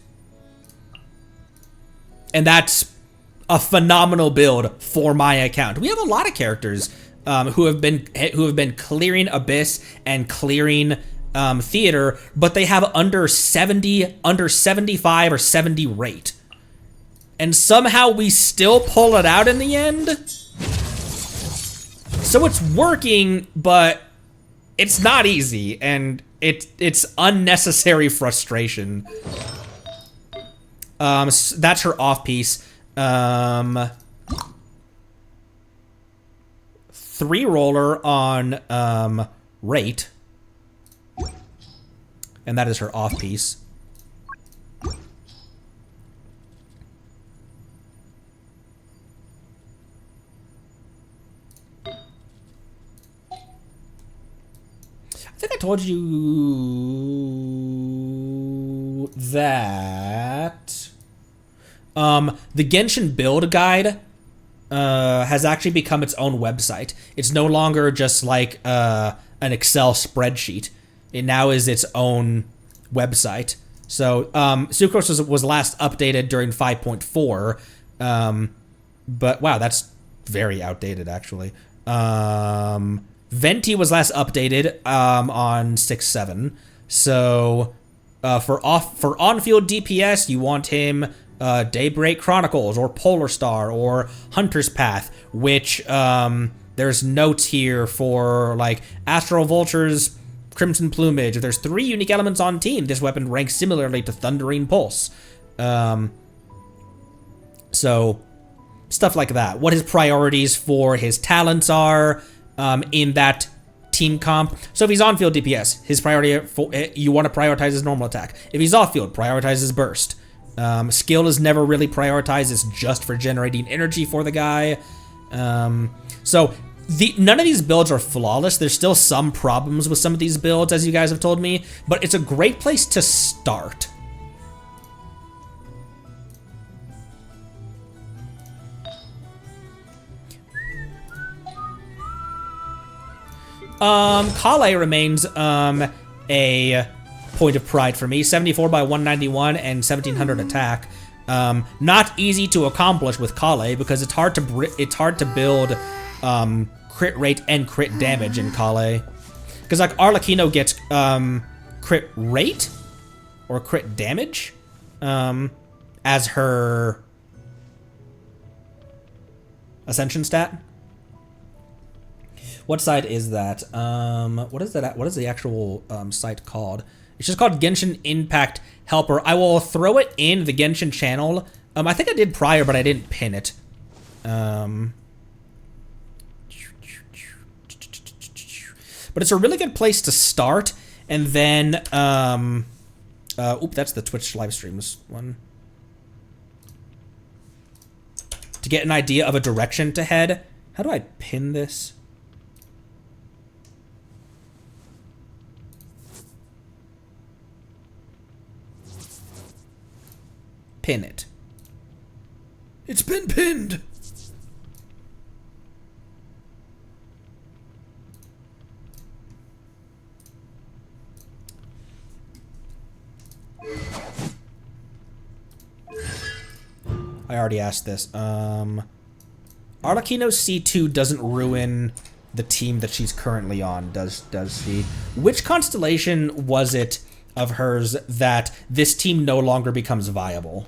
And that's a phenomenal build for my account. We have a lot of characters who have been clearing Abyss and clearing theater, but they have under 75 or 70 rate. And somehow we still pull it out in the end. So it's working, but it's not easy, and it's unnecessary frustration. So that's her off piece. 3 roller on rate, and that is her off piece. I think I told you that the Genshin build guide has actually become its own website. It's no longer just like an Excel spreadsheet. It now is its own website. So Sucrose was last updated during 5.4, but wow, that's very outdated actually. Venti was last updated on 6.7. So for on-field DPS, you want him Daybreak Chronicles or Polar Star or Hunter's Path, which there's notes here for like Astral Vulture's Crimson Plumage. If there's 3 unique elements on team, this weapon ranks similarly to Thundering Pulse. So stuff like that. What his priorities for his talents are in that team comp. So if he's on field DPS, his priority for you want to prioritize his normal attack. If he's off field, prioritize his burst. Skill is never really prioritized. It's just for generating energy for the guy. So none of these builds are flawless. There's still some problems with some of these builds, as you guys have told me, but it's a great place to start. Kale remains a point of pride for me. 74 by 191 and 1700 attack. Not easy to accomplish with Kale because it's hard to build crit rate and crit damage in Kale. Because like Arlecchino gets crit rate or crit damage as her ascension stat. What site is that? What is that? What is the actual site called? It's just called Genshin Impact Helper. I will throw it in the Genshin channel. I think I did prior, but I didn't pin it. But it's a really good place to start. And then, oop, that's the Twitch live streams one. To get an idea of a direction to head. How do I pin this? Pin it. It's been pinned. I already asked this. Arlecchino C2 doesn't ruin the team that she's currently on, does she? Which constellation was it of hers that this team no longer becomes viable?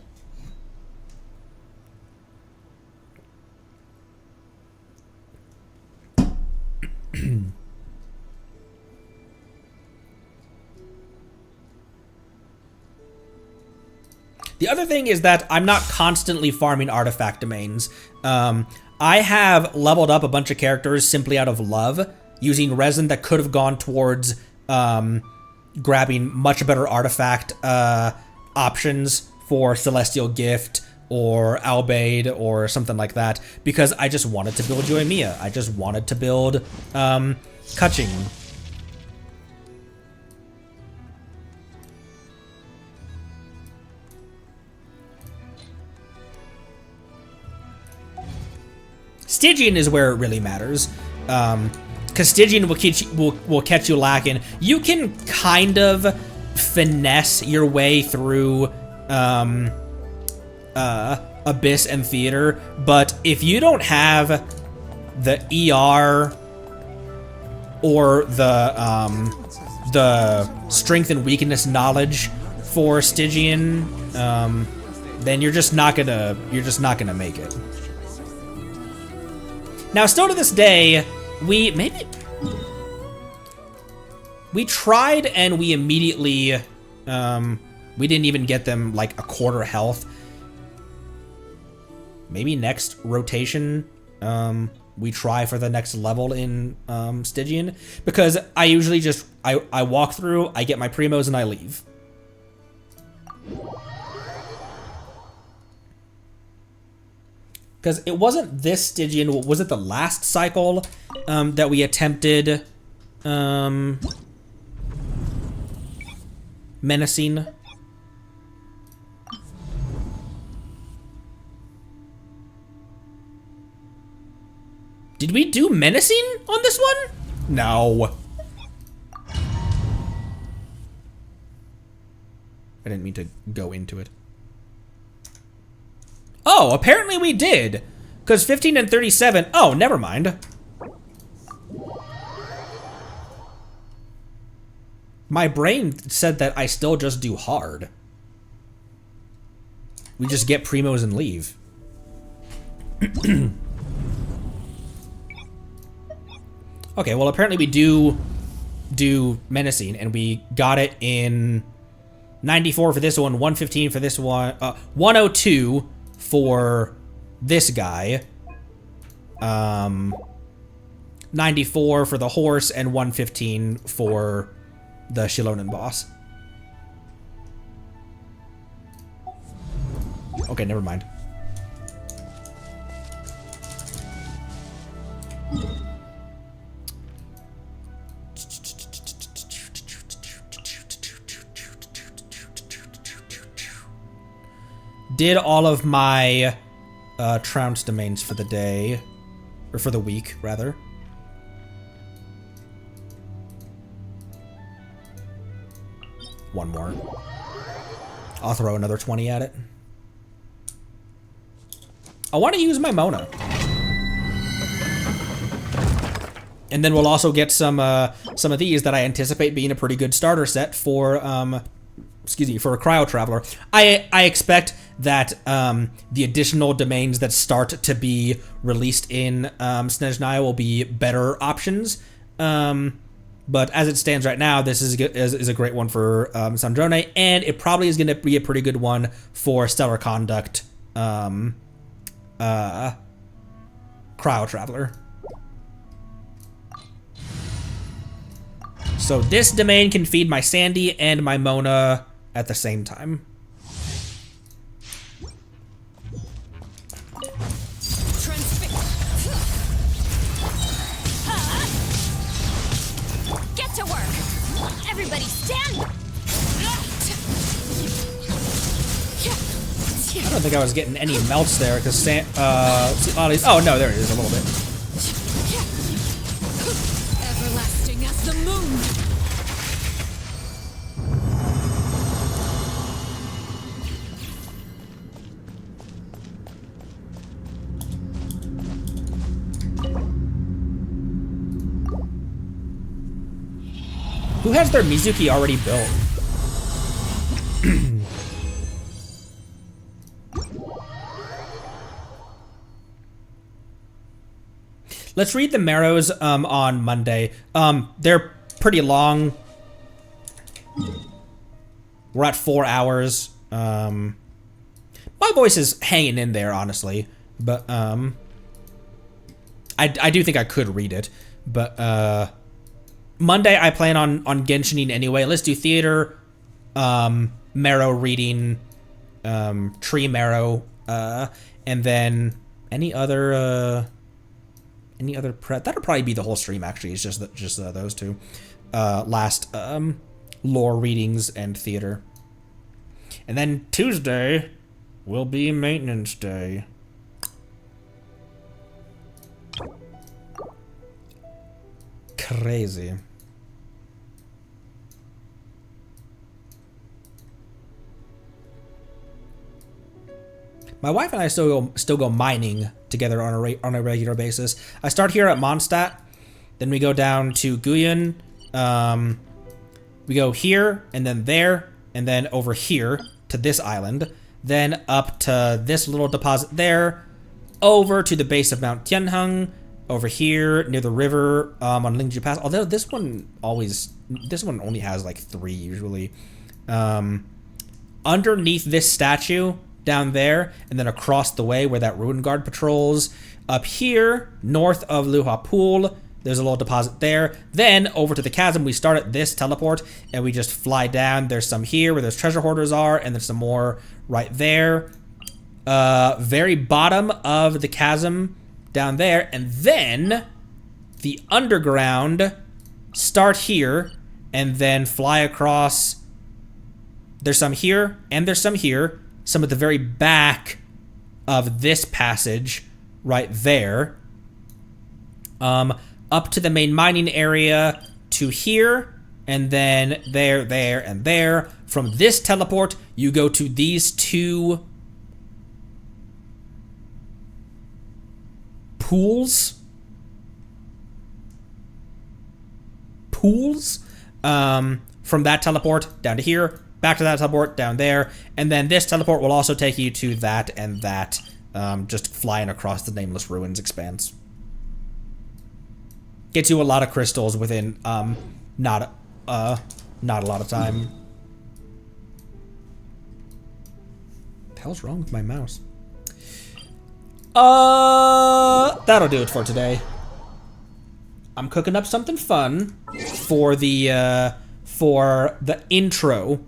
The other thing is that I'm not constantly farming artifact domains. I have leveled up a bunch of characters simply out of love, using resin that could have gone towards grabbing much better artifact options for Celestial Gift or Albeid or something like that, because I just wanted to build Yoimiya. I just wanted to build Kaching. Stygian is where it really matters, because Stygian will catch you lacking. You can kind of finesse your way through Abyss and Theater, but if you don't have the ER or the the strength and weakness knowledge for Stygian, then you're just not gonna make it. Now, still to this day, we tried and we immediately, we didn't even get them like a quarter health. Maybe next rotation, we try for the next level in Stygian, because I usually just, I walk through, I get my primos, and I leave. Because it wasn't this Stygian, was it the last cycle that we attempted menacing? Did we do menacing on this one? No. I didn't mean to go into it. Oh, apparently we did. Because 15 and 37, oh, never mind. My brain said that I still just do hard. We just get primos and leave. Okay, well apparently we do menacing, and we got it in 94 for this one, 115 for this one, 102 for this guy, 94 for the horse, and 115 for the Shilonen boss. Okay, never mind. Did all of my trounce domains for the day, or for the week, rather. One more. I'll throw another 20 at it. I want to use my Mona. And then we'll also get some of these that I anticipate being a pretty good starter set for for a Cryo Traveler. I expect that the additional domains that start to be released in Snezhnaya will be better options. But as it stands right now, this is a great one for Snezhnaya, and it probably is going to be a pretty good one for Stellar Conduct Cryo Traveler. So this domain can feed my Sandy and my Mona at the same time. Get to work! Everybody stand! I don't think I was getting any melts there, because oh no, there it is, a little bit. Everlasting as the moon. Who has their Mizuki already built? Let's read the Marrows on Monday. They're pretty long. We're at 4 hours. My voice is hanging in there, honestly. But I do think I could read it. But Monday I plan on Genshining anyway. Let's do theater, Marrow reading, Tree Marrow, and then any other that'll probably be the whole stream. Actually, it's just those two last lore readings and theater, and then Tuesday will be maintenance day. Crazy. My wife and I still go mining together on a regular basis. I start here at Mondstadt, then we go down to Guyan, We go here, and then over here to this island, then up to this little deposit there, over to the base of Mount Tianheng, over here near the river on Lingju Pass. Although this one only has like 3 usually. Underneath this statue down there, and then across the way where that ruin guard patrols. Up here, north of Luha Pool, there's a little deposit there. Then over to the chasm, we start at this teleport and we just fly down. There's some here where those treasure hoarders are, and there's some more right there. Very bottom of the chasm down there, and then the underground start here and then fly across. There's some here and there's some here. Some at the very back of this passage right there. Up to the main mining area to here, and then there, and there. From this teleport, you go to these 2 pools. From that teleport down to here, back to that teleport down there, and then this teleport will also take you to that and that, just flying across the Nameless Ruins expanse. Gets you a lot of crystals within not a lot of time. What the hell's wrong with my mouse? That'll do it for today. I'm cooking up something fun for the intro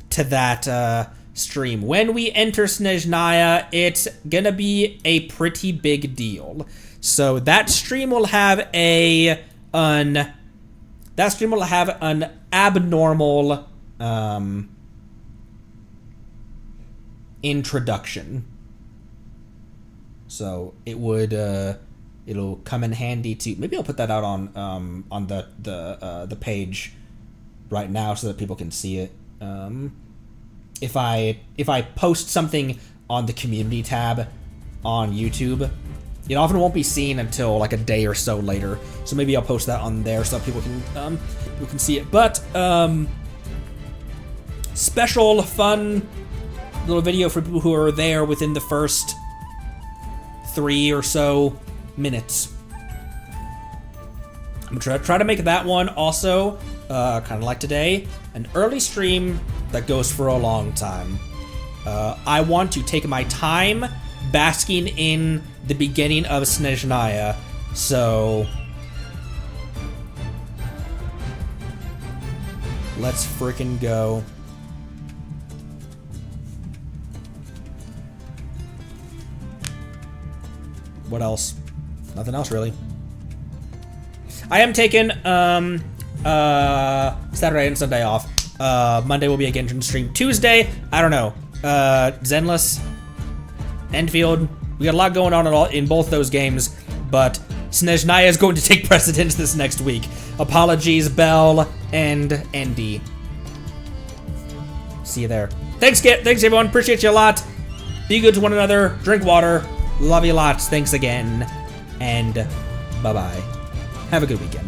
to that stream. When we enter Snezhnaya, it's gonna be a pretty big deal. So that stream will have an abnormal introduction. So it would it'll come in handy to, maybe I'll put that out on the page right now so that people can see it. If I post something on the community tab on YouTube, it often won't be seen until like a day or so later. So maybe I'll post that on there so that people can see it. But special fun little video for people who are there within the first 3 or so minutes. I'm gonna try to make that one also kind of like today, an early stream that goes for a long time. I want to take my time basking in the beginning of Snezhnaya, so let's frickin' go. What else? Nothing else really. I am taking Saturday and Sunday off. Monday will be a Genshin stream. Tuesday, I don't know. Zenless, Enfield. We got a lot going on in both those games, but Snezhnaya is going to take precedence this next week. Apologies, Bell and Andy. See you there. Thanks everyone. Appreciate you a lot. Be good to one another. Drink water. Love you lots. Thanks again. And bye-bye. Have a good weekend.